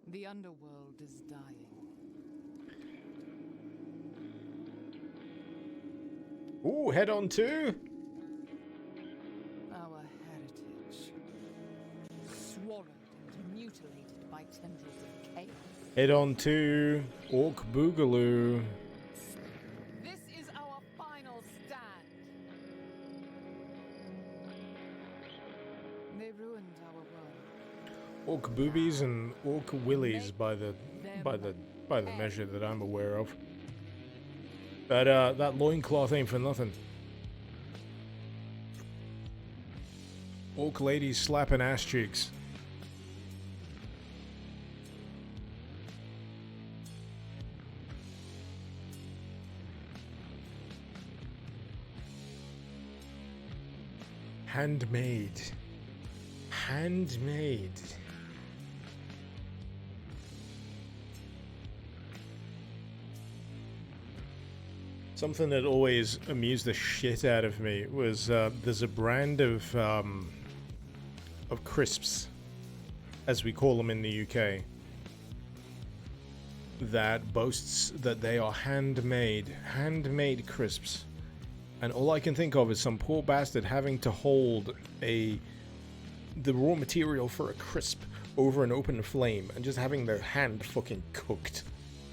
The underworld is dying. Ooh, head on to Our heritage. Swallowed and mutilated by tendrils of chaos. head on to Orc Boogaloo. This is our final stand. They ruined our world. Orc boobies and orc willies by the measure that I'm aware of. That loincloth ain't for nothing. Orc ladies slapping ass cheeks. Handmade. Handmade. Something that always amused the shit out of me was there's a brand of crisps, as we call them in the UK, that boasts that they are handmade crisps. And all I can think of is some poor bastard having to hold the raw material for a crisp over an open flame and just having their hand fucking cooked.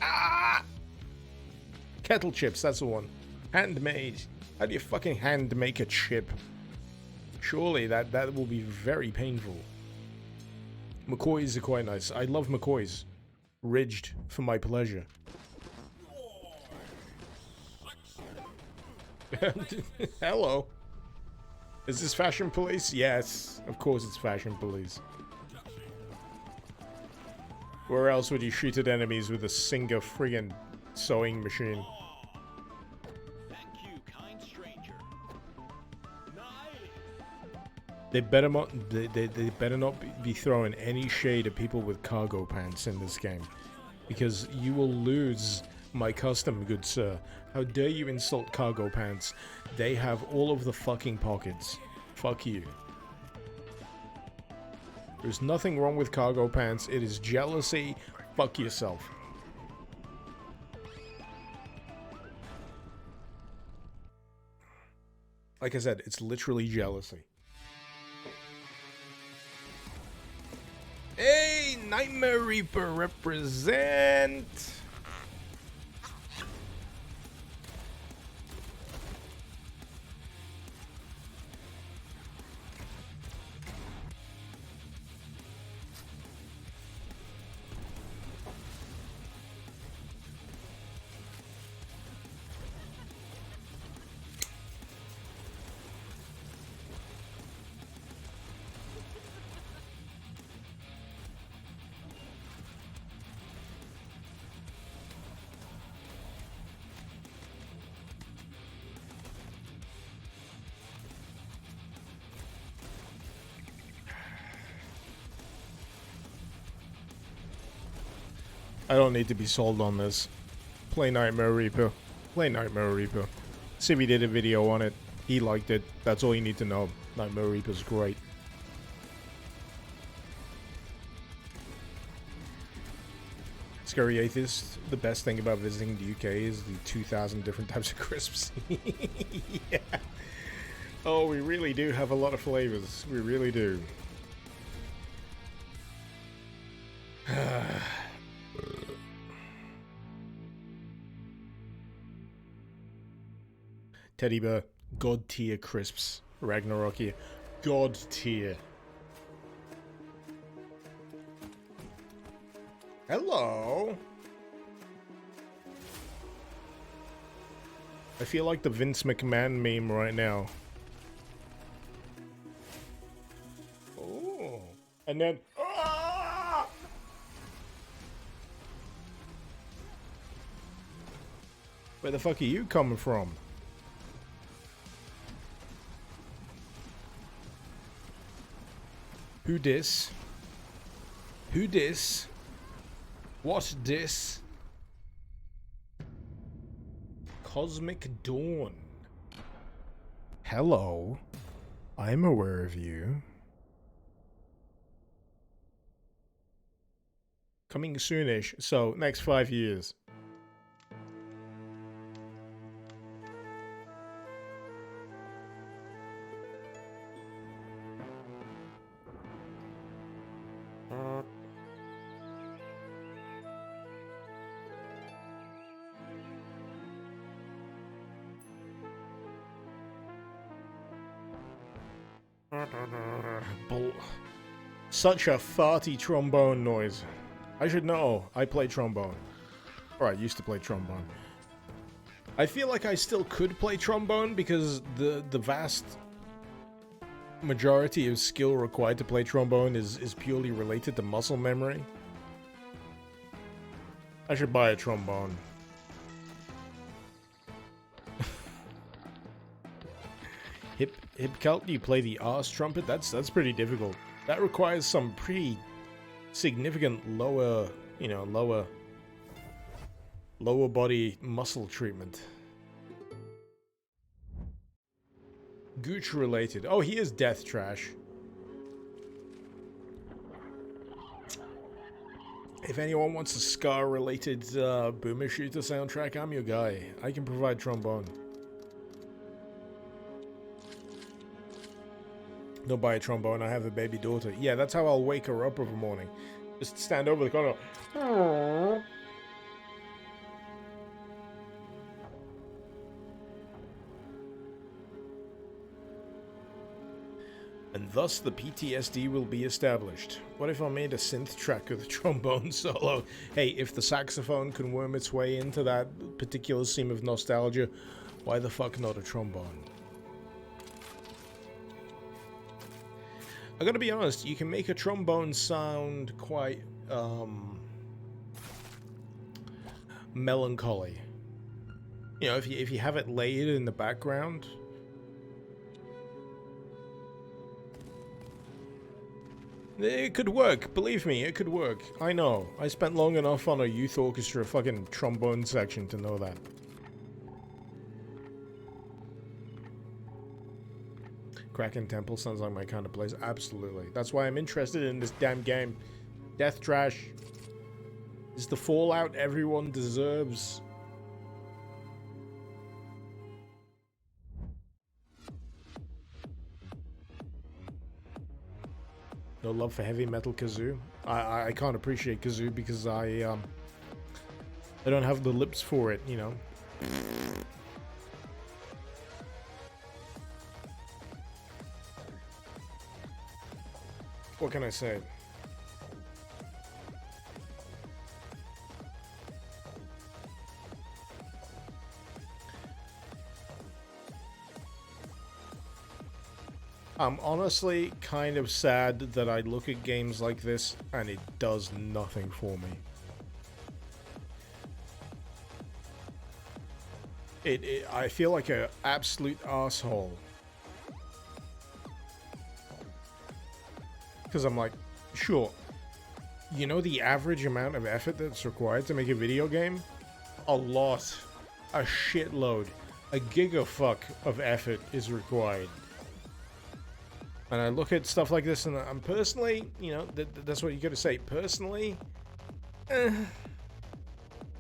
Ah! Kettle chips, that's the one. Handmade. How do you fucking hand make a chip? Surely that will be very painful. McCoys are quite nice. I love McCoys. Ridged for my pleasure. Hello. Is this Fashion Police? Yes, of course it's Fashion Police. Where else would you shoot at enemies with a Singer friggin' sewing machine? They better not. They better not be throwing any shade at people with cargo pants in this game, because you will lose my custom, good sir. How dare you insult cargo pants? They have all of the fucking pockets. Fuck you. There's nothing wrong with cargo pants. It is jealousy. Fuck yourself. Like I said, it's literally jealousy. Hey, Nightmare Reaper represent. I don't need to be sold on this. Play Nightmare Reaper. Play Nightmare Reaper. Civi did a video on it. He liked it. That's all you need to know. Nightmare Reaper's great. Scary Atheist, the best thing about visiting the UK is the 2,000 different types of crisps. Yeah. Oh, we really do have a lot of flavors. We really do. Teddy Bear, God tier crisps. Ragnarok here. God tier. Hello. I feel like the Vince McMahon meme right now. Oh. And then... Ah! Where the fuck are you coming from? Who dis? Who dis? What dis? Cosmic Dawn. Hello. I'm aware of you. coming soonish. So next 5 years. Such a farty trombone noise. I should know. I play trombone. Or I used to play trombone. I feel like I still could play trombone because the vast majority of skill required to play trombone is purely related to muscle memory. I should buy a trombone. Hip Celt, you play the arse trumpet? That's pretty difficult. That requires some pretty significant lower body muscle treatment. Gooch related. Oh, he is death trash. If anyone wants a Scar related Boomer Shooter soundtrack, I'm your guy. I can provide trombone. Don't buy a trombone, I have a baby daughter. Yeah, that's how I'll wake her up every morning. Just stand over the corner. And thus the PTSD will be established. What if I made a synth track with a trombone solo? Hey, if the saxophone can worm its way into that particular seam of nostalgia, why the fuck not a trombone? I gotta be honest, you can make a trombone sound quite, melancholy. You know, if you have it laid in the background. It could work, believe me, it could work. I know. I spent long enough on a youth orchestra fucking trombone section to know that. Kraken Temple sounds like my kind of place. Absolutely. That's why I'm interested in this damn game. Death Trash is the Fallout everyone deserves. No love for heavy metal kazoo. I can't appreciate kazoo because I don't have the lips for it, you know. What can I say? I'm honestly kind of sad that I look at games like this and it does nothing for me. I feel like an absolute asshole. Because I'm like, sure, you know the average amount of effort that's required to make a video game? A lot. A shitload. A gigafuck of effort is required. And I look at stuff like this and I'm personally, you know, that's what you gotta say. Personally,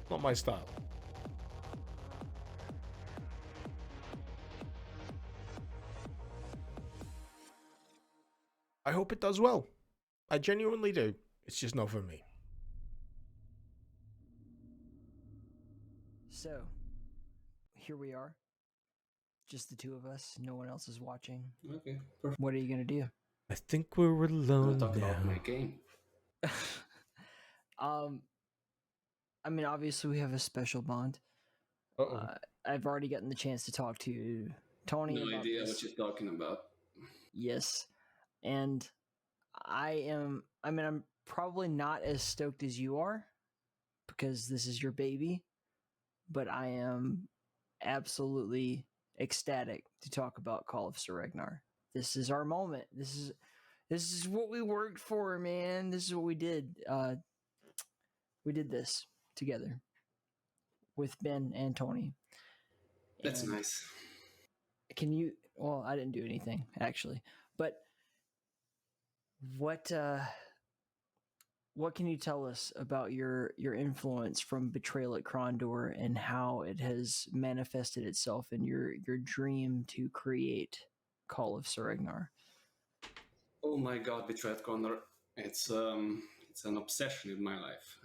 not my style. I hope it does well. I genuinely do. It's just not for me. So, here we are. Just the two of us. No one else is watching. Okay, perfect. What are you gonna do? I think we're alone talk now. about my game. I mean, obviously we have a special bond. I've already gotten the chance to talk to Tony. No about idea this. what you're talking about. Yes, and I'm probably not as stoked as you are because this is your baby, but I am absolutely ecstatic to talk about Call of Sir Ragnar. This is our moment. This is what we worked for, man. This is what we did. We did this together with Ben and Tony. That's And nice. Can you? Well, I didn't do anything actually, but what what can you tell us about your influence from Betrayal at Krondor and how it has manifested itself in your dream to create Call of Surregnar? Oh my God, Betrayed Condor. It's an obsession in my life.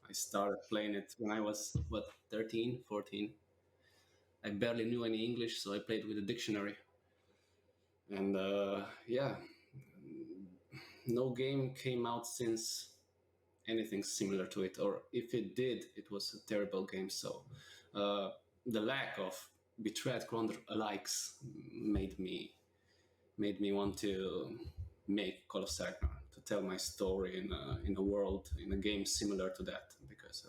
I started playing it when I was 13, 14. I barely knew any English, so I played with a dictionary. And yeah, no game came out since anything similar to it, or if it did, it was a terrible game. So the lack of Betrayed Condor likes made me want to make Call of Sagnar, to tell my story in a world, in a game similar to that, because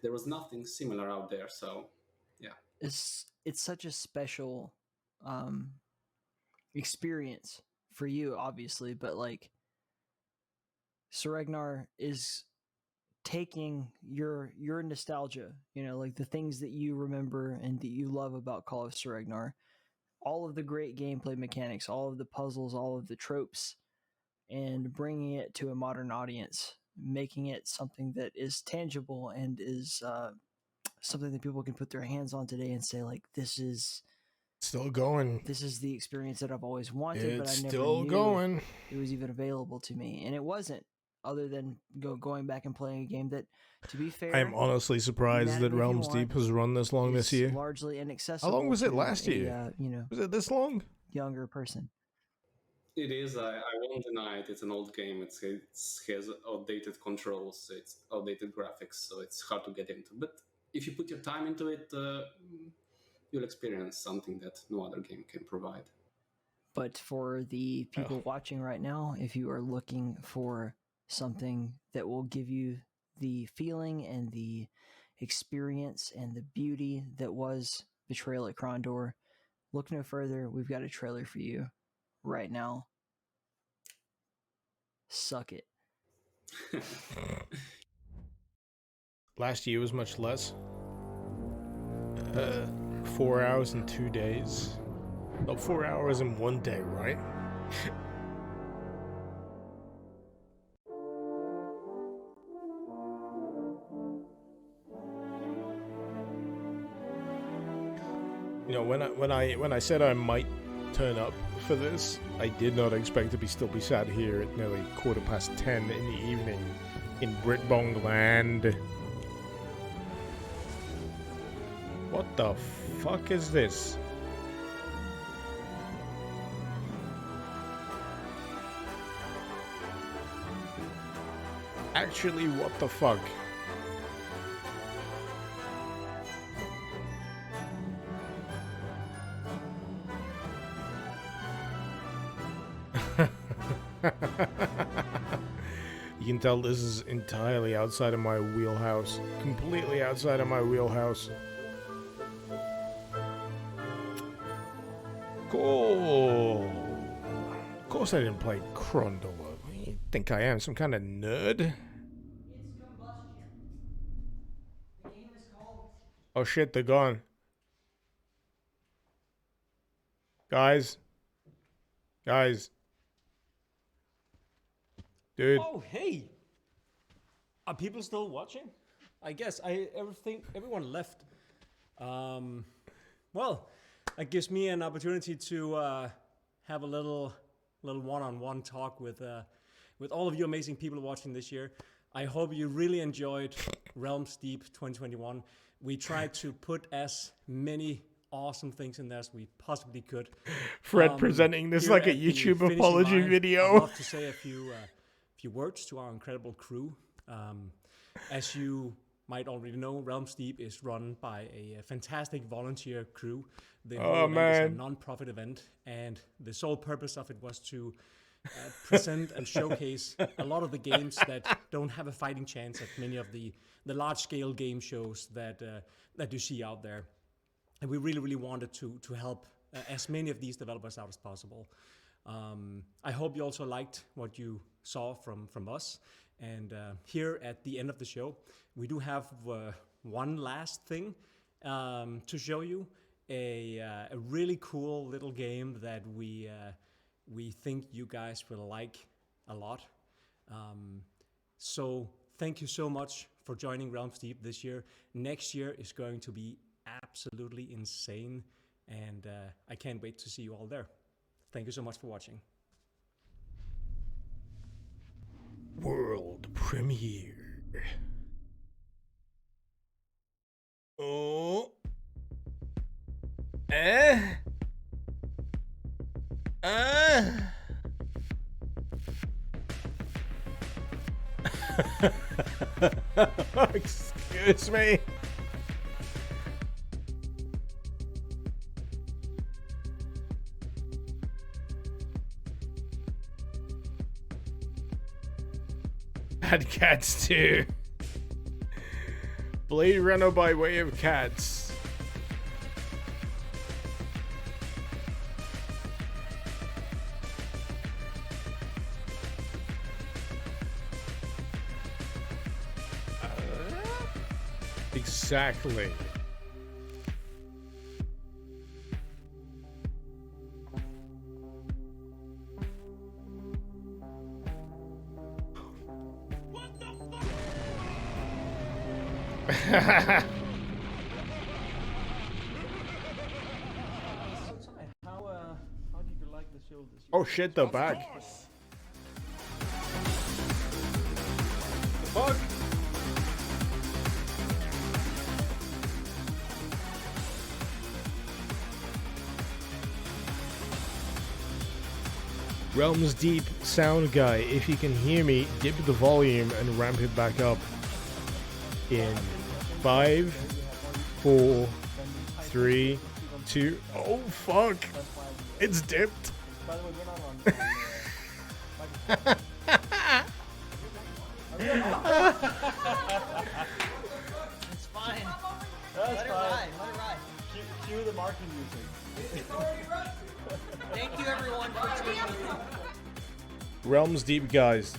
there was nothing similar out there. So yeah, It's such a special experience for you, obviously, but like Surregnar is taking your nostalgia, like the things that you remember and that you love about Call of Surregnar, all of the great gameplay mechanics, all of the puzzles, all of the tropes, and bringing it to a modern audience, making it something that is tangible and is something that people can put their hands on today and say, like, this is still going. This is the experience that I've always wanted, but I never still knew going. it was even available to me. And it wasn't, other than going back and playing a game that, to be fair, I'm honestly surprised that Realms Deep has run this long this year. Largely inaccessible. How long was it to last year? Was it this long? Younger person. it is. I won't deny it. It's an old game. It has outdated controls. It's outdated graphics, so it's hard to get into. But if you put your time into it, you'll experience something that no other game can provide. But for the people watching right now, if you are looking for something that will give you the feeling and the experience and the beauty that was Betrayal at Krondor, look no further. We've got a trailer for you right now. Suck it. Last year was much less. 4 hours and 2 days. Oh, 4 hours in 1 day, right? When I said I might turn up for this, I did not expect to still be sat here at nearly 10:15 in the evening in Britbong land. What the fuck is this? Actually, what the fuck? You can tell this is entirely outside of my wheelhouse. Completely outside of my wheelhouse. Cool. Of course I didn't play Krondor. You think I am some kind of nerd? It's Combustion. The game is called... Oh shit, they're gone. Guys. Dude. Oh, hey! Are people still watching? I guess everyone left. Well, that gives me an opportunity to have a little one-on-one talk with all of you amazing people watching this year. I hope you really enjoyed Realms Deep 2021. We tried to put as many awesome things in there as we possibly could. Fred presenting this like a YouTube apology video. I'd love to say a few words to our incredible crew. As you might already know, Realms Deep is run by a fantastic volunteer crew. The whole event is a non-profit event, and the sole purpose of it was to present and showcase a lot of the games that don't have a fighting chance at many of the large-scale game shows that you see out there. And we really wanted to help as many of these developers out as possible. I hope you also liked what you saw from us. And here at the end of the show, we do have one last thing to show you. A really cool little game that we think you guys will like a lot. So thank you so much for joining Realms Deep this year. Next year is going to be absolutely insane, and I can't wait to see you all there. Thank you so much for watching. World premiere. Oh. Excuse me. Had cats too. Blade Runner by way of cats. Exactly. How did you like the show this year? Oh shit, they're back. Fuck. Realms Deep sound guy, if you can hear me, dip the volume and ramp it back up in 5, 4, 3, 2. Oh fuck! It's dipped. By the way, we're not on. It's fine. That's Let it fine. ride. Let it ride. Cue the marking music. Thank you, everyone, for tuning in. Realms Deep guys,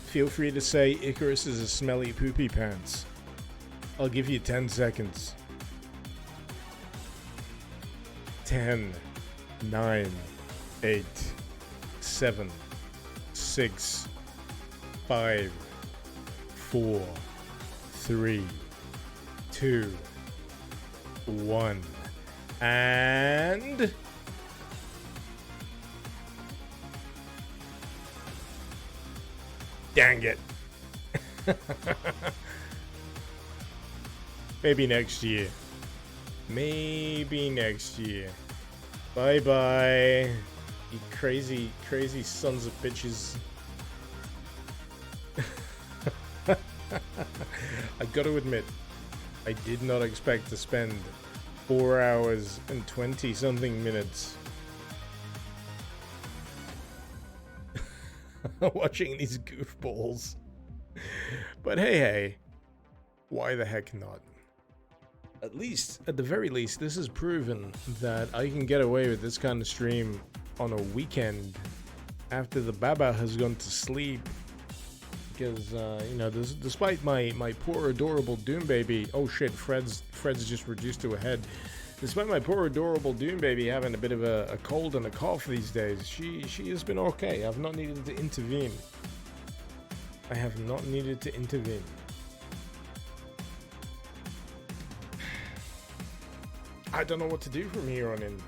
feel free to say Icarus is a smelly poopy pants. I'll give you 10 seconds. 10, 9, 8, 7, 6, 5, 4, 3, 2, 1, and dang it. Maybe next year. Maybe next year. Bye bye. You crazy, crazy sons of bitches. I gotta admit, I did not expect to spend 4 hours and 20 something minutes watching these goofballs. But hey, why the heck not? At least, at the very least, this has proven that I can get away with this kind of stream on a weekend after the Baba has gone to sleep. Because, you know, despite my poor adorable Doom baby, oh shit, Fred's just reduced to a head. Despite my poor adorable Doom baby having a bit of a cold and a cough these days, she has been okay. I've not needed to intervene. I have not needed to intervene. I don't know what to do from here on in.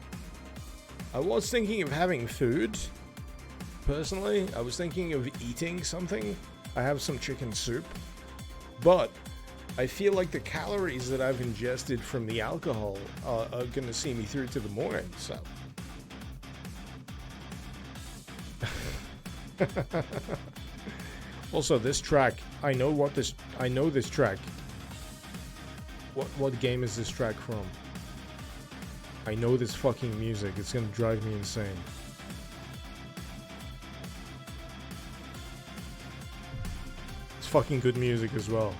I was thinking of having food. Personally, I was thinking of eating something. I have some chicken soup. But I feel like the calories that I've ingested from the alcohol are going to see me through to the morning, so. Also, this track, I know this track. What game is this track from? I know this fucking music. It's gonna drive me insane. It's fucking good music as well.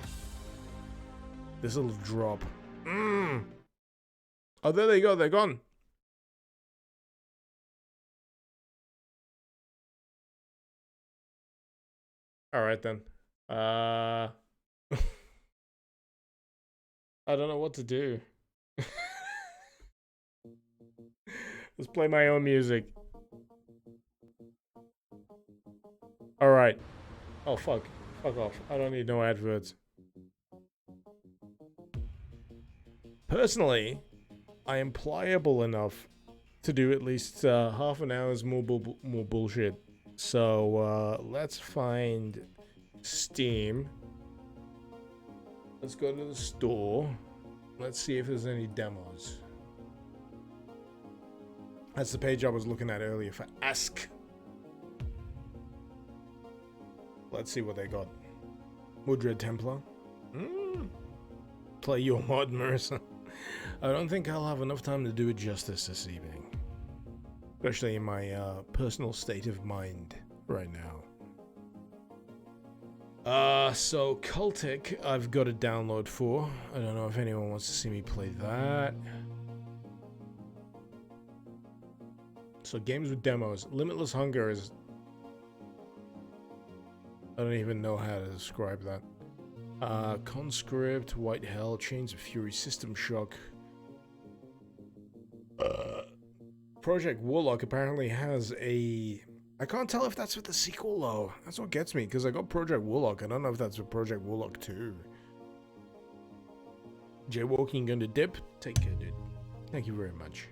This little drop. Oh, there they go. They're gone. All right then. I don't know what to do. Let's play my own music. All right. Oh, fuck. Fuck off. I don't need no adverts. Personally, I am pliable enough to do at least half an hour's more bullshit. So, let's find Steam. Let's go to the store. Let's see if there's any demos. That's the page I was looking at earlier for Ask. Let's see what they got. Mudred Templar. Play your mod, Marissa. I don't think I'll have enough time to do it justice this evening. Especially in my personal state of mind right now. So Cultic, I've got a download for. I don't know if anyone wants to see me play that. So games with demos. Limitless Hunger is... I don't even know how to describe that. Conscript, White Hell, Chains of Fury, System Shock. Project Warlock apparently has a... I can't tell if that's with the sequel though. That's what gets me, because I got Project Warlock. I don't know if that's with Project Warlock 2. Jaywalking Gonna Dip? Take care, dude. Thank you very much.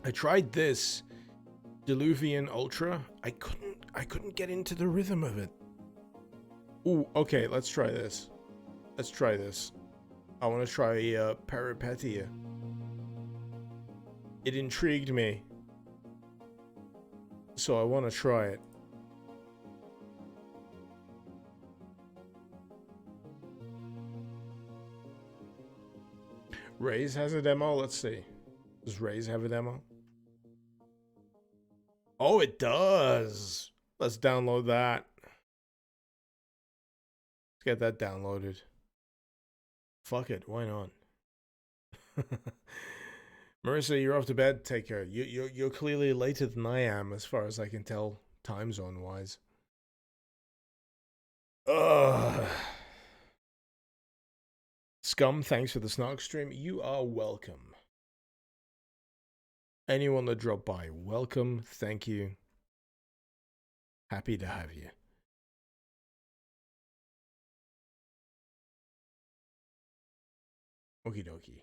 I tried this Diluvian Ultra. I couldn't get into the rhythm of it. Ooh, okay, let's try this. Let's try this. I want to try Peripetia. It intrigued me. So I want to try it. Raze has a demo? Let's see. Does Raze have a demo? Oh, it does! Let's download that. Let's get that downloaded. Fuck it, why not? Marissa, you're off to bed. Take care. You're clearly later than I am, as far as I can tell, time zone wise. Ugh. Scum, thanks for the Snark stream. You are welcome. Anyone that dropped by, welcome. Thank you. Happy to have you. Okie dokie.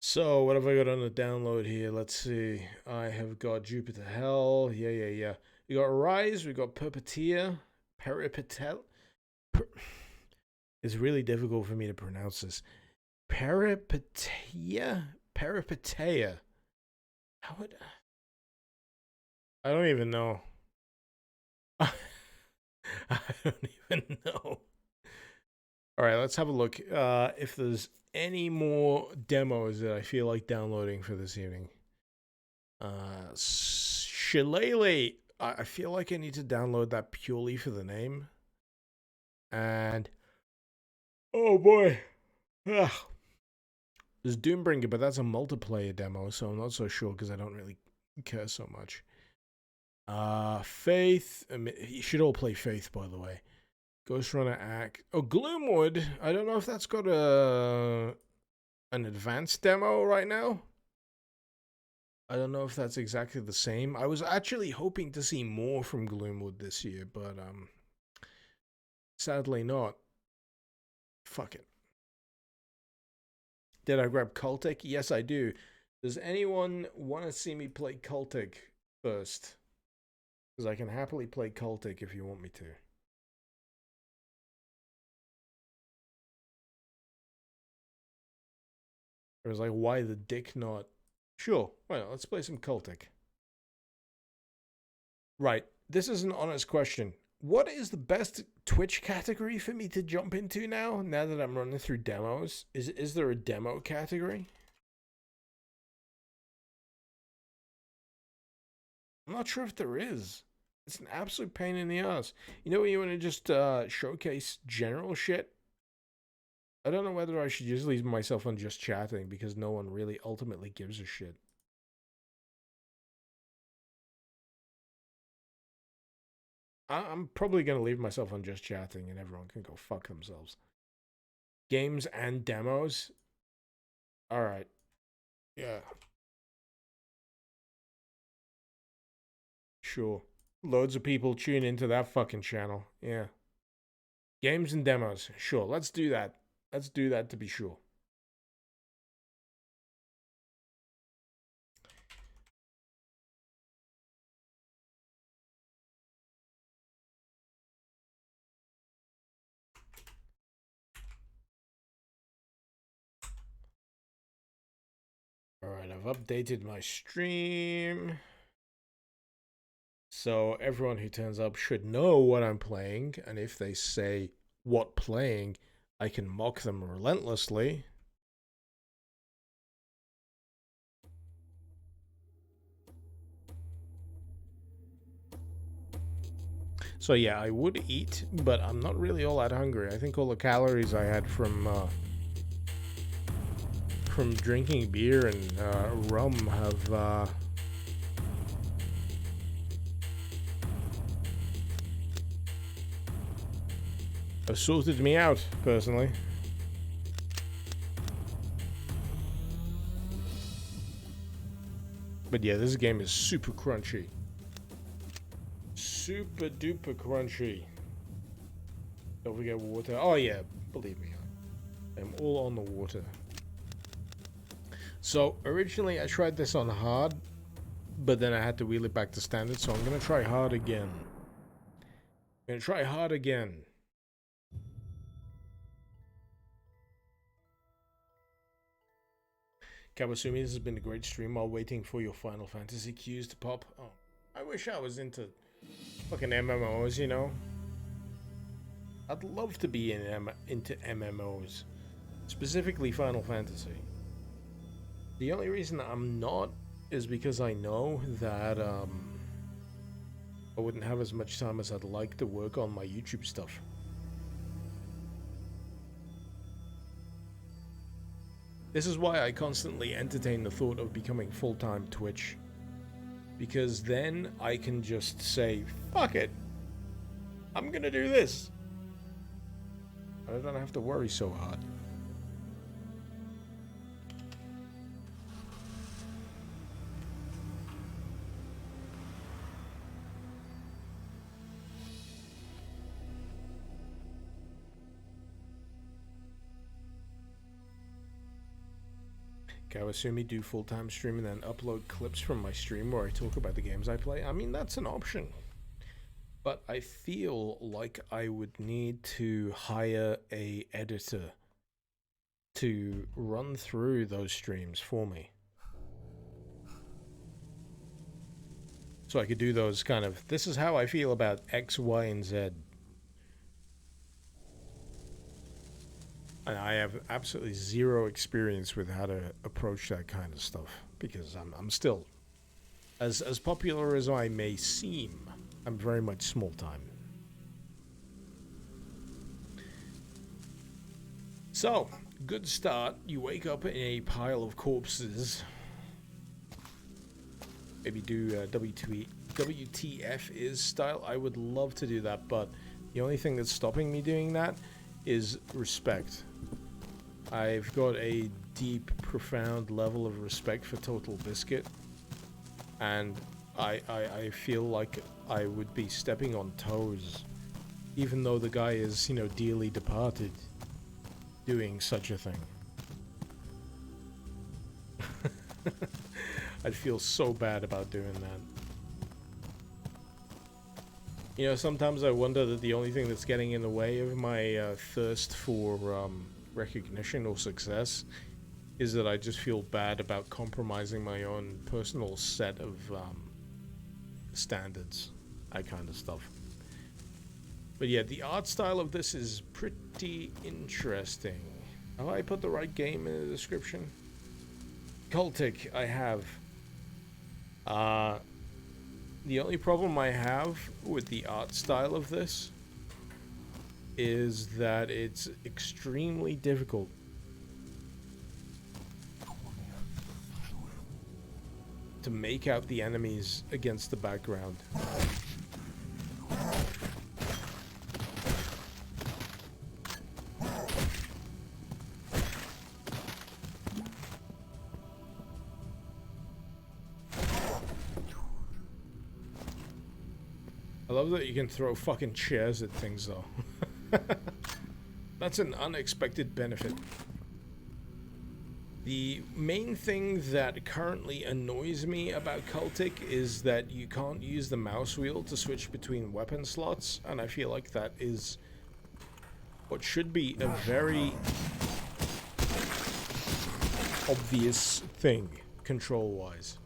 So, what have I got on the download here? Let's see. I have got Jupiter Hell. Yeah. We got Rise. We got Peripetia. It's really difficult for me to pronounce this. Peripetia? How would... I don't even know. I don't even know. Alright, let's have a look. If there's any more demos that I feel like downloading for this evening. Shillelagh. I feel like I need to download that purely for the name. And... oh boy. Ugh. There's Doombringer, but that's a multiplayer demo, so I'm not so sure because I don't really care so much. Faith. You should all play Faith, by the way. Ghost Runner Act. Oh, Gloomwood. I don't know if that's got an advanced demo right now. I don't know if that's exactly the same. I was actually hoping to see more from Gloomwood this year, but sadly not. Fuck it. Did I grab Cultic? Yes, I do. Does anyone want to see me play Cultic first? Because I can happily play Cultic if you want me to. It was like, why the dick not? Sure, why not? Let's play some Cultic. Right, this is an honest question. What is the best Twitch category for me to jump into now that I'm running through demos? Is there a demo category? I'm not sure if there is. It's an absolute pain in the ass. You know when you want to just showcase general shit? I don't know whether I should just leave myself on just chatting because no one really ultimately gives a shit. I'm probably going to leave myself on just chatting and everyone can go fuck themselves. Games and demos? Alright. Yeah. Sure. Loads of people tune into that fucking channel. Yeah. Games and demos. Sure, let's do that. Let's do that to be sure. Alright, I've updated my stream. So everyone who turns up should know what I'm playing, and if they say what playing, I can mock them relentlessly. So yeah, I would eat, but I'm not really all that hungry. I think all the calories I had from drinking beer and rum have sorted me out, personally. But yeah, this game is super crunchy. Super duper crunchy. Don't forget water. Oh yeah, believe me, I'm all on the water. So originally I tried this on hard, but then I had to wheel it back to standard, so I'm gonna try hard again. Kawasumi, this has been a great stream while waiting for your Final Fantasy queues to pop. Oh, I wish I was into fucking MMOs, you know? I'd love to be into MMOs. Specifically Final Fantasy. The only reason I'm not is because I know that I wouldn't have as much time as I'd like to work on my YouTube stuff. This is why I constantly entertain the thought of becoming full-time Twitch. Because then I can just say, fuck it, I'm gonna do this. I don't have to worry so hard. Kawasumi do full-time stream and then upload clips from my stream where I talk about the games I play. I mean, that's an option. But I feel like I would need to hire a editor to run through those streams for me. So I could do those kind of, this is how I feel about X, Y, and Z. And I have absolutely zero experience with how to approach that kind of stuff, because I'm still, as popular as I may seem, I'm very much small time. So, good start. You wake up in a pile of corpses. Maybe do WTF is style. I would love to do that, but the only thing that's stopping me doing that is respect. I've got a deep, profound level of respect for Total Biscuit, and I feel like I would be stepping on toes, even though the guy is, you know, dearly departed, doing such a thing. I'd feel so bad about doing that. You know, sometimes I wonder that the only thing that's getting in the way of my thirst for recognition or success is that I just feel bad about compromising my own personal set of standards, that kind of stuff. But yeah, the art style of this is pretty interesting. Have I put the right game in the description? Cultic, I have. The only problem I have with the art style of this is that it's extremely difficult to make out the enemies against the background. love that you can throw fucking chairs at things, though. That's an unexpected benefit. The main thing that currently annoys me about Cultic is that you can't use the mouse wheel to switch between weapon slots, and I feel like that is what should be a very obvious thing, control-wise.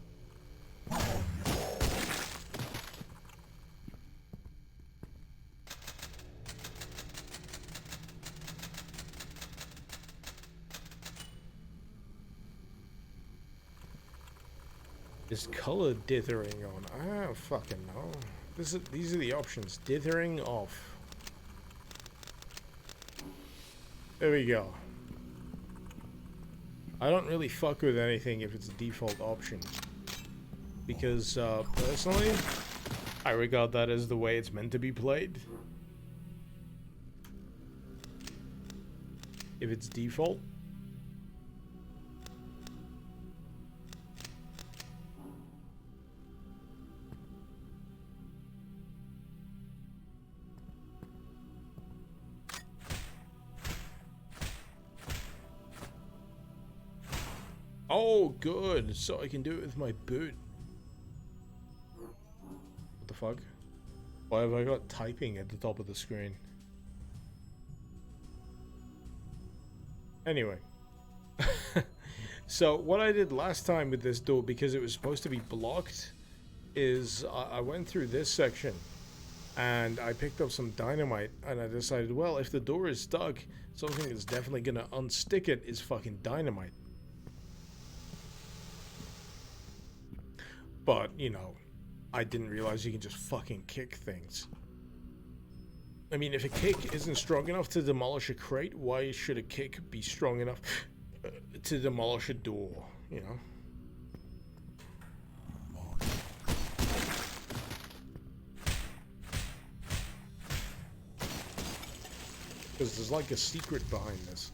Is color dithering on? I don't fucking know. These are the options. Dithering off. There we go. I don't really fuck with anything if it's a default option. Because, personally, I regard that as the way it's meant to be played. If it's default. Oh, good. So I can do it with my boot. What the fuck? Why have I got typing at the top of the screen? Anyway. So what I did last time with this door, because it was supposed to be blocked, is I went through this section and I picked up some dynamite and I decided, well, if the door is stuck, something that's definitely gonna unstick it is fucking dynamite. But, you know, I didn't realize you can just fucking kick things. I mean, if a kick isn't strong enough to demolish a crate, why should a kick be strong enough to demolish a door, you know? Because there's like a secret behind this.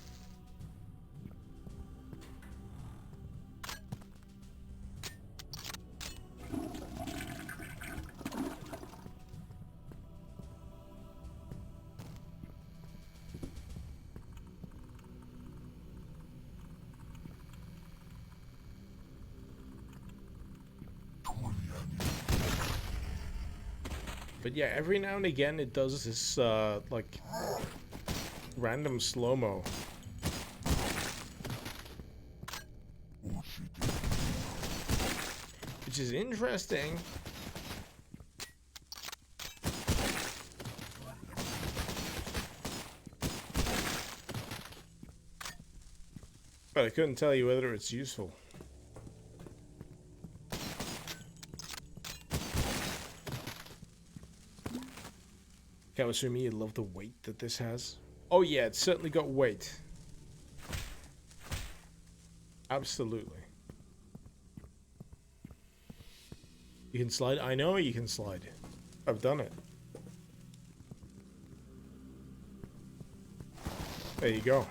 But yeah, every now and again it does this, like, random slow-mo. Which is interesting. But I couldn't tell you whether it's useful. Kawasumi, you love the weight that this has. Oh yeah, it's certainly got weight. Absolutely. You can slide? I know you can slide. I've done it. There you go.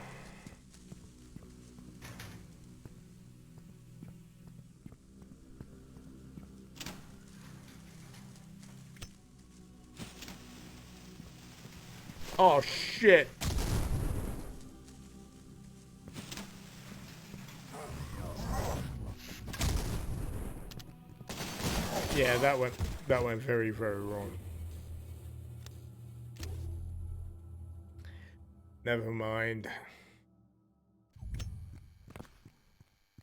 Oh shit. Yeah, that went very, very wrong. Never mind.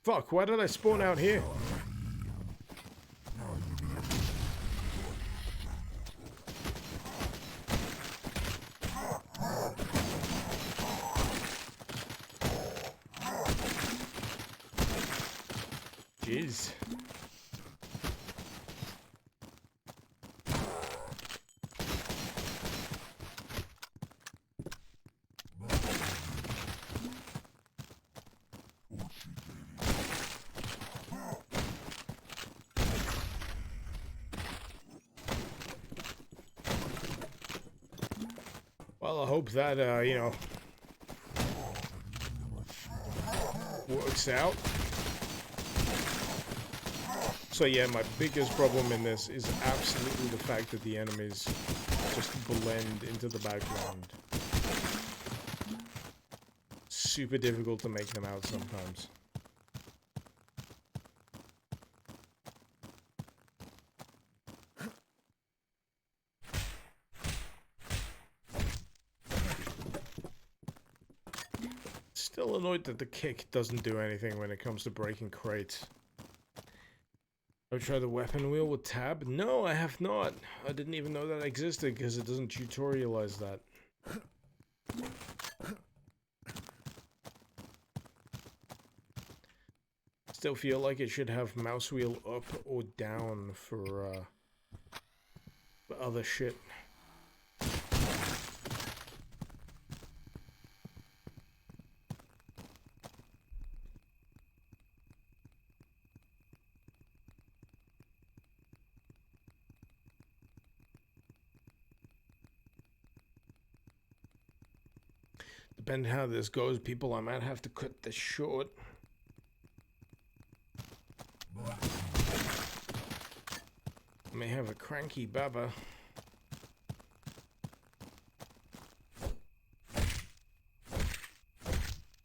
Fuck, why did I spawn out here? Jeez. Well, I hope that, you know, works out. So yeah, my biggest problem in this is absolutely the fact that the enemies just blend into the background. Super difficult to make them out sometimes. Still annoyed that the kick doesn't do anything when it comes to breaking crates. I've tried the weapon wheel with tab. No, I have not. I didn't even know that existed because it doesn't tutorialize that. Still feel like it should have mouse wheel up or down for other shit. Depending how this goes, people, I might have to cut this short. I may have a cranky baba.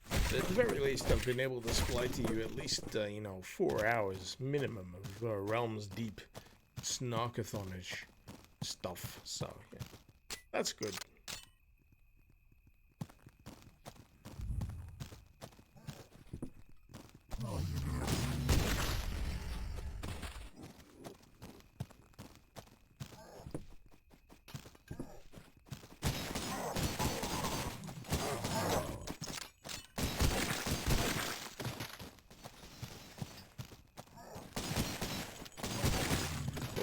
But at the very least, I've been able to supply to you at least, you know, 4 hours minimum of Realms Deep Snark-A-Thonish stuff. So, yeah, that's good.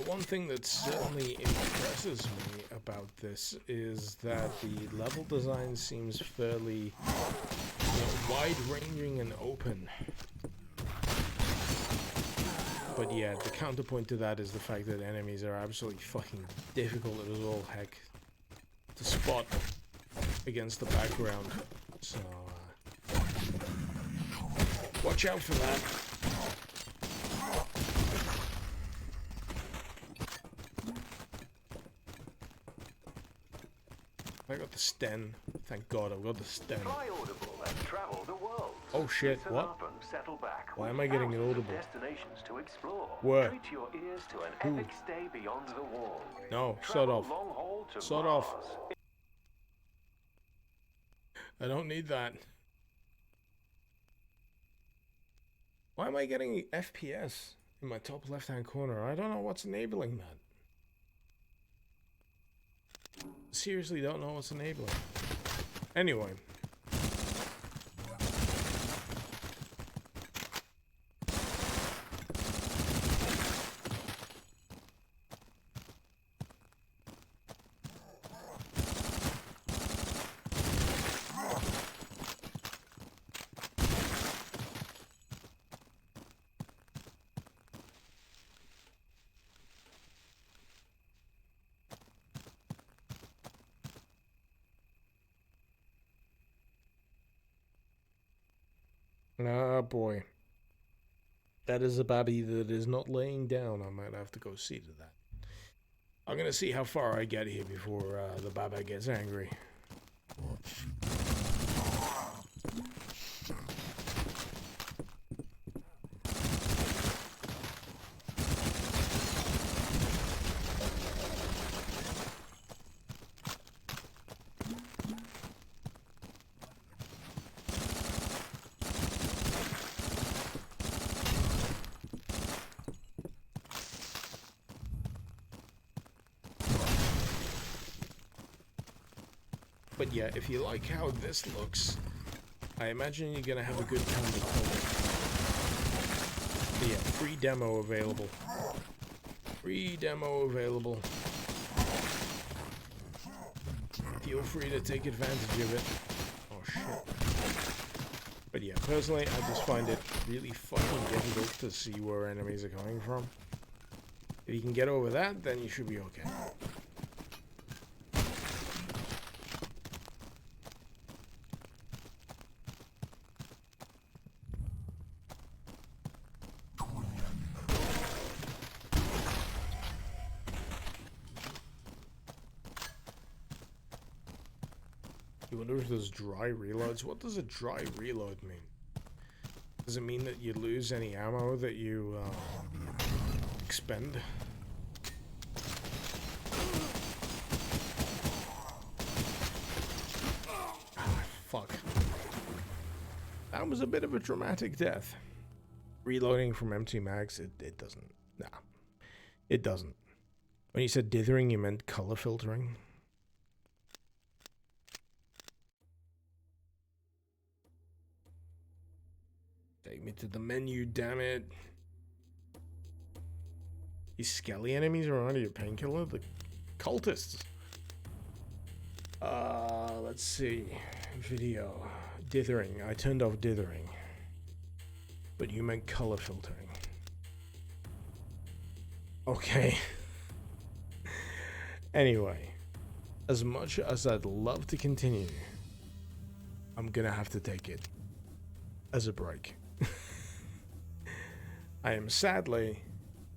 One thing that certainly impresses me about this is that the level design seems fairly, you know, wide-ranging and open. But yeah, the counterpoint to that is the fact that enemies are absolutely fucking difficult as all heck to spot against the background. So, watch out for that. I got the Sten. Thank God I've got the Sten. Try Audible and travel the world. Oh shit, Listen what? up and settle back Why with am I getting thousands of Audible? destinations to explore. Where? Treat your ears to an Who? epic stay beyond the wall. No, sod Travel off. long haul to Sod Mars. off. I don't need that. Why am I getting FPS in my top left-hand corner? I don't know what's enabling that. Seriously don't know what's enabling. Anyway. Ah, boy. That is a babby that is not laying down. I might have to go see to that. I'm gonna see how far I get here before the baba gets angry. But yeah, if you like how this looks, I imagine you're gonna have a good time with it. Yeah, free demo available. Free demo available. Feel free to take advantage of it. Oh shit. But yeah, personally, I just find it really fucking difficult to see where enemies are coming from. If you can get over that, then you should be okay. You wonder if there's dry reloads. What does a dry reload mean? Does it mean that you lose any ammo that you expend? Ah, fuck. That was a bit of a dramatic death. Reloading from empty mags, it doesn't. Nah. It doesn't. When you said dithering, you meant color filtering? Take me to the menu, damn it. These skelly enemies are already a painkiller? The cultists. Let's see. Video. Dithering. I turned off dithering. But you meant color filtering. Okay. Anyway. As much as I'd love to continue, I'm gonna have to take it as a break. I am sadly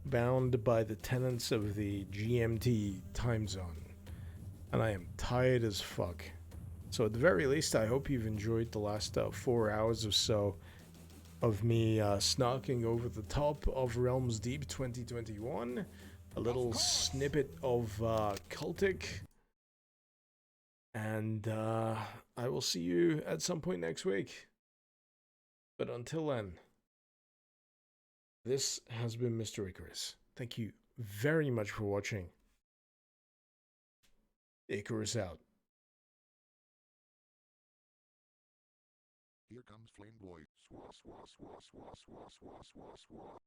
bound by the tenets of the GMT time zone, and I am tired as fuck. So at the very least, I hope you've enjoyed the last 4 hours or so of me snarking over the top of Realms Deep 2021, a little snippet of Cultic, and I will see you at some point next week. But until then, this has been Mr. Icarus. Thank you very much for watching. Icarus out. Here comes Flame Boy. Swa, swa, swa, swa, swa, swa, swa, swa.